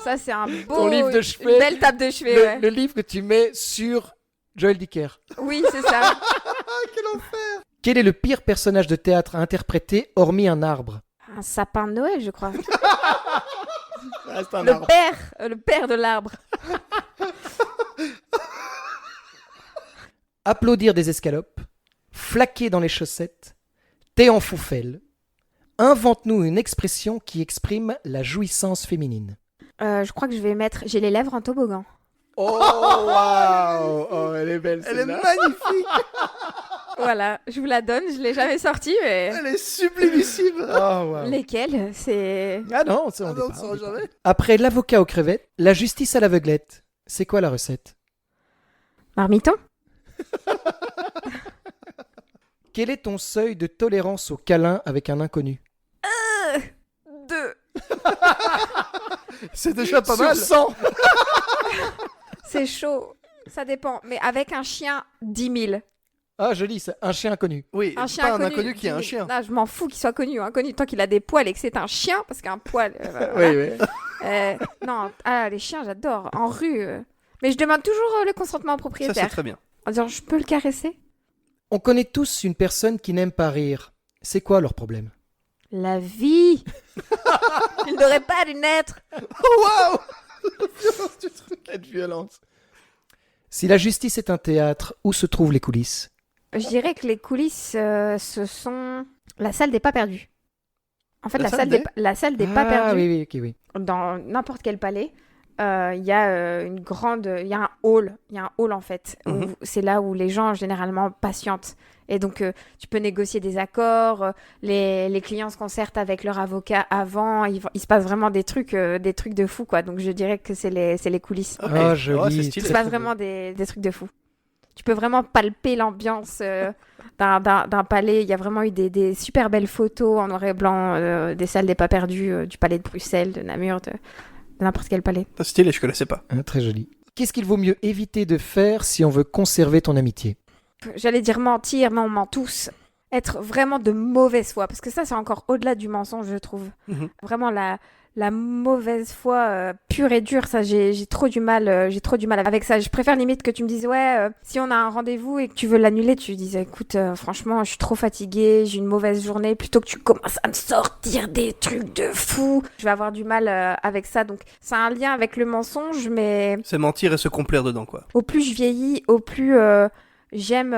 Ça, c'est un beau... Ton livre de chevet. Une belle table de chevet, ouais. Le livre que tu mets sur Joël Dicker. Oui, c'est ça. Quel est le pire personnage de théâtre à interpréter hormis un arbre? Un sapin de Noël, je crois. Reste un Le père de l'arbre. Applaudir des escalopes, flaquer dans les chaussettes, thé en foufelle. Invente-nous une expression qui exprime la jouissance féminine. Je crois que je vais mettre... J'ai les lèvres en toboggan. Oh, waouh! Oh, elle est belle, Elle est celle-là. magnifique. Voilà, je vous la donne. Je l'ai jamais sortie, mais... Elle est sublimissime. Oh, waouh. Lesquelles? C'est... Ah non, ça, on Ah dit non, pas, on on saura dit pas. jamais. Après l'avocat aux crevettes, la justice à l'aveuglette. C'est quoi la recette? Marmiton? Quel est ton seuil de tolérance au câlin avec un inconnu? 2. C'est déjà pas Sur mal. 100. C'est chaud. Ça dépend. Mais avec un chien, 10 000. Ah, joli, ça. Un chien inconnu. Oui, Un chien pas inconnu, un inconnu qui est un 10 000. chien. Là, je m'en fous qu'il soit connu. Inconnu, tant qu'il a des poils et que c'est un chien, parce qu'un poil... Oui. non, les chiens, j'adore. En rue. Mais je demande toujours le consentement au Ça, propriétaire. c'est très bien. En disant, je peux le caresser? On connaît tous une personne qui n'aime pas rire. C'est quoi leur problème? La vie. Il n'aurait pas dû naître. Waouh. Quelle violence. Si la justice est un théâtre, où se trouvent les coulisses? Je dirais que les coulisses, ce sont la salle des pas perdus. En fait, La la salle salle des- la salle des pas Ah, perdus, oui, ok, oui. dans n'importe quel palais, il y a une grande... Il y a un hall. Il y a un hall, en fait. Où Mhm. c'est là où les gens, généralement, patientent. Et donc, tu peux négocier des accords. Les clients se concertent avec leur avocat avant. Il se passe vraiment des trucs de fou, quoi. Donc, je dirais que c'est les coulisses. Ok. Ah, Oh, joli. c'est Il stylé. se passe vraiment des trucs de fou. Tu peux vraiment palper l'ambiance d'un palais. Il y a vraiment eu des super belles photos en noir et blanc des salles des pas perdus, du palais de Bruxelles, de Namur, de n'importe quel palais. C'est stylé, je connaissais pas. Ah, très joli. Qu'est-ce qu'il vaut mieux éviter de faire si on veut conserver ton amitié? J'allais dire mentir, mais on ment tous. Être vraiment de mauvaise foi, parce que ça, c'est encore au-delà du mensonge, je trouve. Mhm. Vraiment la mauvaise foi pure et dure, ça, j'ai trop du mal avec ça. Je préfère limite que tu me dises, ouais, si on a un rendez-vous et que tu veux l'annuler, tu dises, écoute, franchement, je suis trop fatiguée, j'ai une mauvaise journée, plutôt que tu commences à me sortir des trucs de fou. Je vais avoir du mal avec ça, donc c'est un lien avec le mensonge, mais C'est mentir et se complaire dedans, quoi. au plus je vieillis, au plus j'aime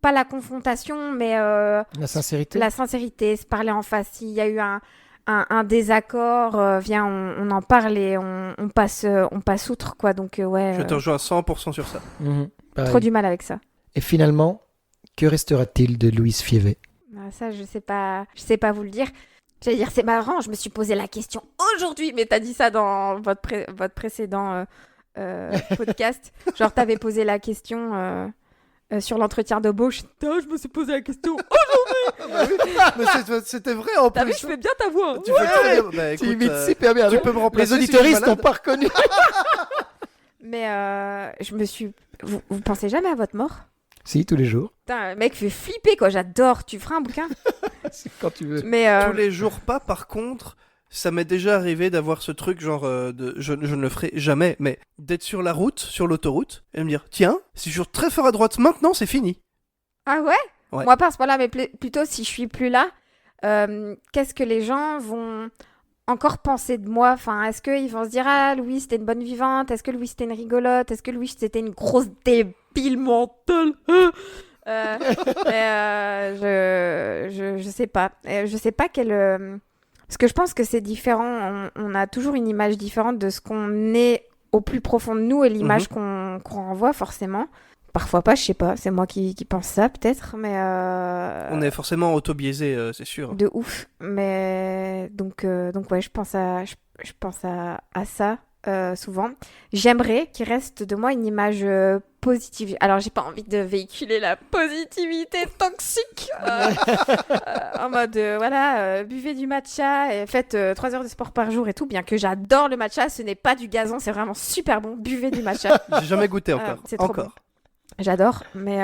pas la confrontation, mais La sincérité? la sincérité, se parler en face. S'il y a eu un désaccord, viens, on en parle et on passe outre, quoi. Donc, ouais, Je te rejoins à 100% sur ça. Mhm, pareil. trop du mal avec ça. Et finalement, que restera-t-il de Louise Fievet? Ah, ça, je sais pas vous le dire. J'allais dire, c'est marrant, je me suis posé la question aujourd'hui, mais t'as dit ça dans votre précédent podcast. Genre, t'avais posé la question sur l'entretien d'embauche. Putain, je me suis posé la question aujourd'hui. Mais c'était vrai en plus. T'as vu, je fais bien ta voix. Tu fais très bien. Bah, écoute, Tu imites super bien. tu peux me remplacer. Les si je suis auditeuristes n'ont malade. pas reconnu. Mais je me suis... Vous pensez jamais à votre mort? Si, tous les jours. Putain, le mec fait flipper, quoi. J'adore. Tu feras un bouquin? Quand tu veux. Mais Tous les jours pas, par contre, ça m'est déjà arrivé d'avoir ce truc genre je ne le ferai jamais, mais d'être sur la route, sur l'autoroute, et me dire tiens, si je suis très fort à droite maintenant, c'est fini. Ah ouais? Ouais. Moi, pas à ce point-là, mais plutôt si je suis plus là, qu'est-ce que les gens vont encore penser de moi? Enfin, est-ce qu'ils vont se dire ah, Louis, c'était une bonne vivante? Est-ce que Louis, c'était une rigolote? Est-ce que Louis, c'était une grosse débile mentale? Je sais pas. Je sais pas quel... Parce que je pense que c'est différent. On a toujours une image différente de ce qu'on est au plus profond de nous et l'image qu'on renvoie forcément. Parfois pas, je sais pas. C'est moi qui pense ça peut-être, mais... On est forcément auto-biaisé, c'est sûr. De ouf. Mais donc ouais, je pense à ça souvent. J'aimerais qu'il reste de moi une image positive. Alors, j'ai pas envie de véhiculer la positivité toxique en mode voilà, buvez du matcha et faites 3 heures de sport par jour et tout. Bien que j'adore le matcha, ce n'est pas du gazon, c'est vraiment super bon. Buvez du matcha. J'ai jamais goûté encore. C'est trop bon. J'adore, mais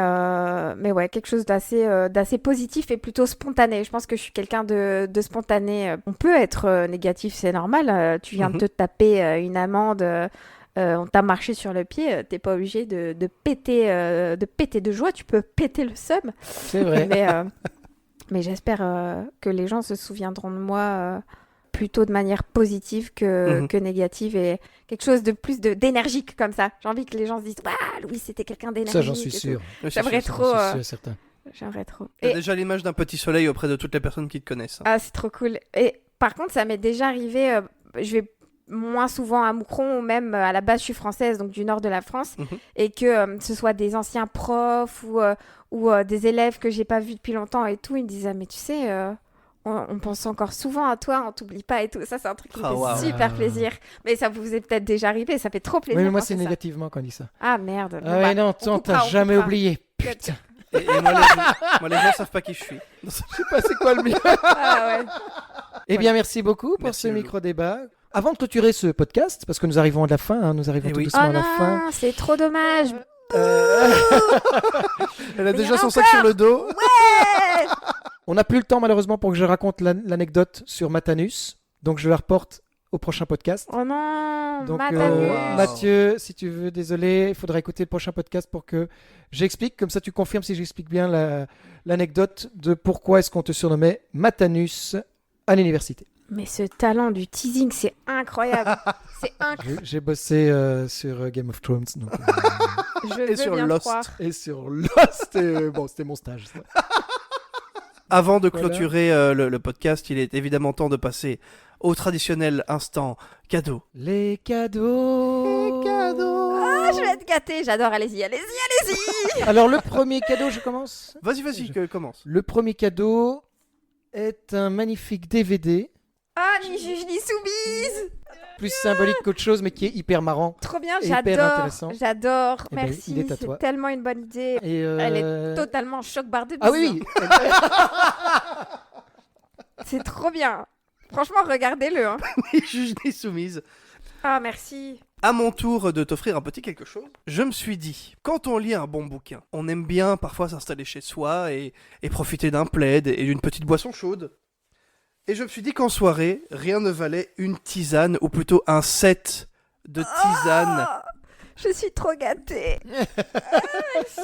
ouais, quelque chose d'assez positif et plutôt spontané. Je pense que je suis quelqu'un de spontané. On peut être négatif, c'est normal. Tu viens de te taper une amende, on t'a marché sur le pied, t'es pas obligé de péter de joie, tu peux péter le seum. C'est vrai. Mais j'espère que les gens se souviendront de moi plutôt de manière positive que négative et quelque chose de plus d'énergique comme ça. J'ai envie que les gens se disent « Ah, Louis, c'était quelqu'un d'énergique. » Ça, j'en suis sûr. J'aimerais trop... J'en suis sûr, certain. J'aimerais trop. T'as déjà l'image d'un petit soleil auprès de toutes les personnes qui te connaissent. Ah, c'est trop cool. Et par contre, ça m'est déjà arrivé... je vais moins souvent à Moucron, ou même à la base, je suis française, donc du nord de la France, et que ce soit des anciens profs ou des élèves que j'ai pas vus depuis longtemps et tout, ils me disent « Ah, mais tu sais... on pense encore souvent à toi, on t'oublie pas et tout. Ça, c'est un truc qui me fait super plaisir. Mais ça vous est peut-être déjà arrivé, ça fait trop plaisir. Oui, mais moi, c'est négativement qu'on dit ça. Ah, merde. Ah ouais, non, t'as jamais oublié. Putain. Et moi, les gens savent pas qui je suis. Je sais pas c'est quoi le mien. Ah ouais. Eh bien, merci beaucoup pour Merci, ce Loulou. micro-débat. Avant de clôturer ce podcast, parce que nous arrivons à la fin, hein, nous arrivons Eh tout oui. doucement Oh à la fin. non, c'est trop dommage. Elle a déjà son sac sur le dos. Ouais. On n'a plus le temps, malheureusement, pour que je raconte l'anecdote sur Matanus. Donc, je la reporte au prochain podcast. Oh non, Donc, Matanus. Mathieu, si tu veux, désolé, il faudra écouter le prochain podcast pour que j'explique. Comme ça, tu confirmes si j'explique bien l'anecdote de pourquoi est-ce qu'on te surnommait Matanus à l'université. Mais ce talent du teasing, c'est incroyable. C'est incroyable. J'ai bossé sur Game of Thrones. Donc, Je Et veux sur bien Lost. croire. et sur Lost. Bon, c'était mon stage. Ça. Avant de Voilà. clôturer le podcast, il est évidemment temps de passer au traditionnel instant cadeau. Les cadeaux. Ah, je vais être gâtée. J'adore. Allez-y. Alors, le premier cadeau, je commence. Vas-y, commence. Le premier cadeau est un magnifique DVD, Ah, ni juge ni soumise. plus symbolique qu'autre chose, mais qui est hyper marrant. Trop bien, Et hyper j'adore. intéressant. J'adore. Eh ben, Merci. il est à toi. C'est tellement une bonne idée. Et Elle est totalement choc-barre de bise. Ah oui, oui. C'est trop bien. Franchement, regardez-le. Hein. Ni juge ni soumise. Ah, merci. À mon tour de t'offrir un petit quelque chose, je me suis dit, quand on lit un bon bouquin, on aime bien parfois s'installer chez soi et profiter d'un plaid et d'une petite boisson chaude. Et je me suis dit qu'en soirée, rien ne valait une tisane, ou plutôt un set de tisanes Oh, je suis trop gâtée.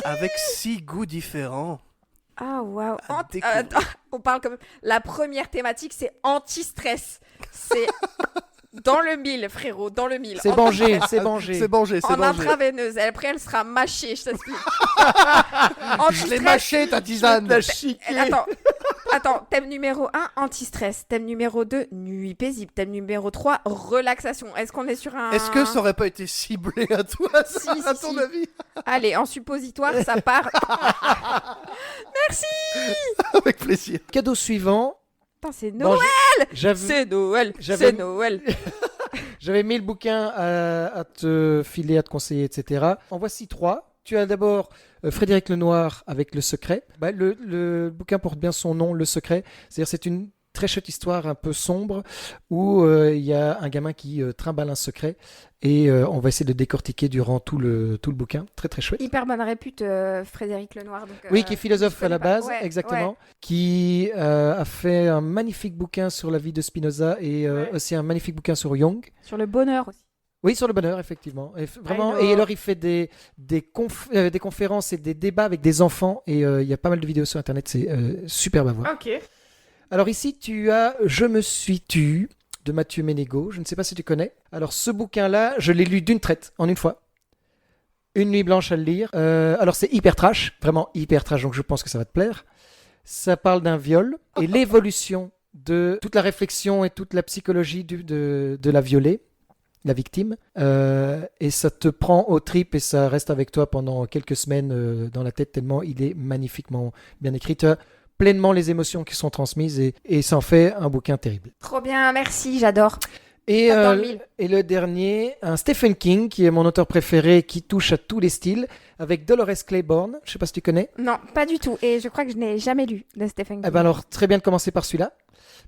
avec 6 goûts différents. Ah, waouh. À découvrir. On parle comme... La première thématique, c'est anti-stress. C'est dans le mille, frérot, dans le mille. C'est Bangé, c'est Bangé. C'est Bangé, c'est En Bangé. intraveineuse. Après, elle sera mâchée, je t'explique. Je l'ai mâché ta tisane. Attends, thème numéro 1, anti-stress. Thème numéro 2, nuit paisible. Thème numéro 3, relaxation. Est-ce qu'on est sur un... Est-ce que ça aurait pas été ciblé à toi, ça, Si, à si, ton si. avis? Allez, en suppositoire, ça part. Avec plaisir. Cadeau suivant Putain, c'est Bon, Noël. j'avais Noël. j'avais- C'est Noël. j'avais 1000 bouquins à te filer, à te conseiller, etc. En voici 3. Tu as d'abord Frédéric Lenoir avec Le Secret. Le bouquin porte bien son nom, Le Secret. C'est-à-dire c'est une très chouette histoire un peu sombre où il y a un gamin qui trimballe un secret et on va essayer de décortiquer durant tout le bouquin. Très très chouette. Hyper bonne répute, Frédéric Lenoir. Donc, Oui, qui est philosophe je à la connais pas. base, Ouais, exactement. ouais. Qui a fait un magnifique bouquin sur la vie de Spinoza et aussi un magnifique bouquin sur Jung. Sur le bonheur aussi. Oui, sur le bonheur, effectivement. Vraiment. I know. Et alors, il fait des conférences et des débats avec des enfants. Et il y a pas mal de vidéos sur Internet. C'est superbe à voir. Ok. Alors ici, tu as Je me suis tu de Mathieu Ménégo. Je ne sais pas si tu connais. Alors, ce bouquin-là, je l'ai lu d'une traite, en une fois. Une nuit blanche à le lire. Alors, c'est hyper trash. Vraiment hyper trash. Donc, je pense que ça va te plaire. Ça parle d'un viol et l'évolution de toute la réflexion et toute la psychologie de la violée, la victime. Et ça te prend aux tripes et ça reste avec toi pendant quelques semaines dans la tête tellement il est magnifiquement bien écrit. Tu as pleinement les émotions qui sont transmises et ça en fait un bouquin terrible. Trop bien, merci, j'adore. Et, Tape dans le mille. et le dernier, un Stephen King, qui est mon auteur préféré, qui touche à tous les styles, avec Dolores Claiborne. Je sais pas si tu connais. Non, pas du tout. Et je crois que je n'ai jamais lu de Stephen King. Eh ben alors, très bien de commencer par celui-là.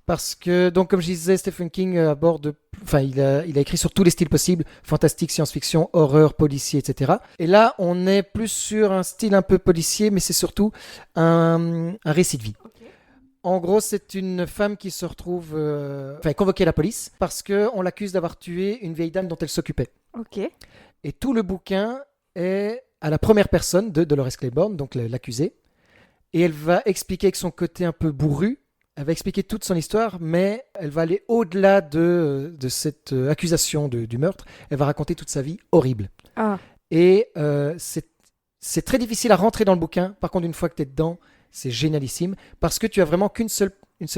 Parce que, donc, comme je disais, Stephen King aborde, enfin, il a écrit sur tous les styles possibles, fantastique, science-fiction, horreur, policier, etc. Et là, on est plus sur un style un peu policier, mais c'est surtout un récit de vie. En gros, c'est une femme qui se retrouve convoquée à la police parce qu'on l'accuse d'avoir tué une vieille dame dont elle s'occupait. Ok. Et tout le bouquin est à la première personne de Dolores Claiborne, donc l'accusée. Et elle va expliquer avec son côté un peu bourru, elle va expliquer toute son histoire, mais elle va aller au-delà de cette accusation du meurtre. Elle va raconter toute sa vie horrible. Ah. Et c'est très difficile à rentrer dans le bouquin. Par contre, une fois que tu es dedans, c'est génialissime parce que tu as vraiment une seule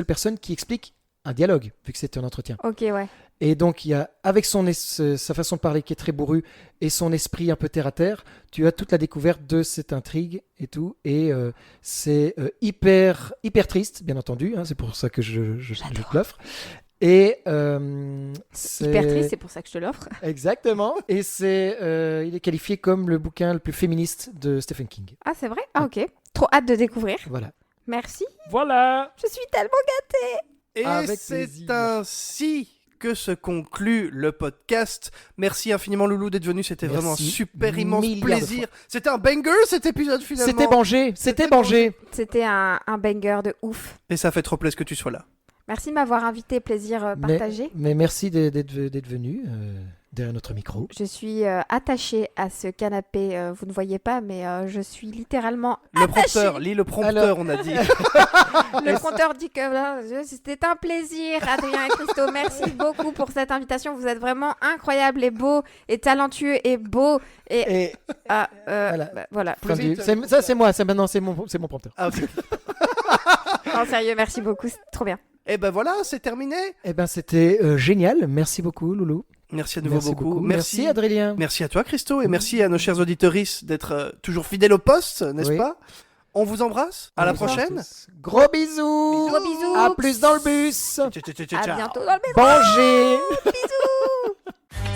personne qui explique un dialogue, vu que c'est un entretien. Ok, ouais. Et donc, il y a, avec sa façon de parler qui est très bourrue et son esprit un peu terre à terre, tu as toute la découverte de cette intrigue et tout. Et c'est hyper triste, bien entendu. Hein, c'est pour ça que je te l'offre. Et c'est Hyper triste, c'est pour ça que je te l'offre. Exactement. Et il est qualifié comme le bouquin le plus féministe de Stephen King. Ah, c'est vrai? Ah, ok. Trop hâte de découvrir. Voilà. Merci. Voilà. Je suis tellement gâtée. Et Avec c'est plaisir. ainsi que se conclut le podcast. Merci infiniment Loulou d'être venu, c'était Merci vraiment un super immense milliards de plaisir. C'était un banger cet épisode finalement. C'était Banger. C'était Banger. C'était un banger de ouf. Et ça fait trop plaisir que tu sois là. Merci de m'avoir invité, plaisir partagé. Mais merci d'être venu derrière notre micro. Je suis attachée à ce canapé. Vous ne voyez pas, mais je suis littéralement Le attachée. prompteur, lis le prompteur, Alors- on a dit. Le compteur dit que c'était un plaisir, Adrien et Christo. Merci beaucoup pour cette invitation. Vous êtes vraiment incroyables et beaux et talentueux et beaux. Et Voilà. fin du- ça, c'est moi. Maintenant, c'est mon prompteur. Ah, ok. Non, sérieux, merci beaucoup. C'est trop bien. Et ben voilà, c'est terminé. Eh ben, c'était génial. Merci beaucoup, Loulou. Merci à nouveau Merci beaucoup. Merci, Adrien. Merci à toi Christo et merci à nos chers auditeuristes d'être toujours fidèles au poste, n'est-ce Oui. pas? On vous embrasse. À la On vous prochaine. embrasse. Gros bisous. Gros bisous. À plus dans le bus. Ciao, ciao, ciao, À ciao. bientôt dans le métro. Banger.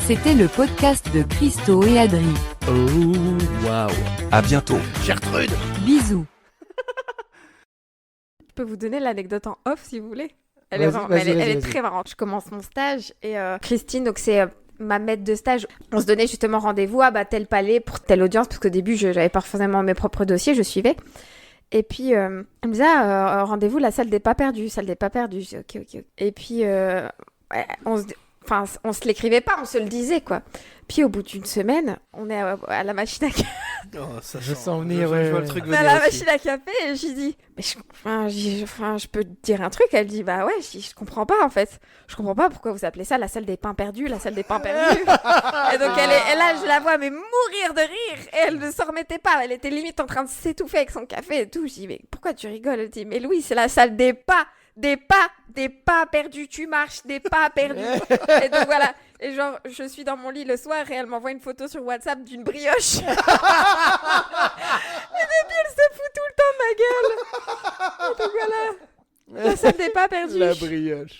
C'était le podcast de Christo et Adri. Oh, waouh. À bientôt. Gertrude. Bisous. Je peux vous donner l'anecdote en off si vous voulez. Elle Vas-y, est, vraiment- vas-y, elle est- elle vas-y, est vas-y. très marrante. Je commence mon stage et Christine, donc c'est ma maître de stage. On se donnait justement rendez-vous à tel palais pour telle audience parce qu'au début, je n'avais pas forcément mes propres dossiers, je suivais. Et puis, elle me disait, rendez-vous, la salle des pas perdus, salle des pas perdus. Je dis, ok. Et puis, ouais, on se l'écrivait pas, on se le disait, quoi. Puis, au bout d'une semaine, on est à la machine à café. Oh, ça Je sent- sens venir, je vois ouais. le truc On est à venir la aussi. machine à café et je lui dis, mais je peux te dire un truc. Elle dit, bah ouais, je comprends pas en fait. Je comprends pas pourquoi vous appelez ça la salle des pains perdus, la salle des pains perdus. Et donc et là, je la vois mais mourir de rire et elle ne s'en remettait pas. Elle était limite en train de s'étouffer avec son café et tout. Je dis, mais pourquoi tu rigoles? Elle dit, mais Louis, c'est la salle des pas. Des pas perdus, tu marches, des pas perdus. Et donc voilà. Et genre, je suis dans mon lit le soir et elle m'envoie une photo sur WhatsApp d'une brioche. Et depuis, elle se fout tout le temps de ma gueule. Et donc voilà. Personne n'est pas perdu. La brioche.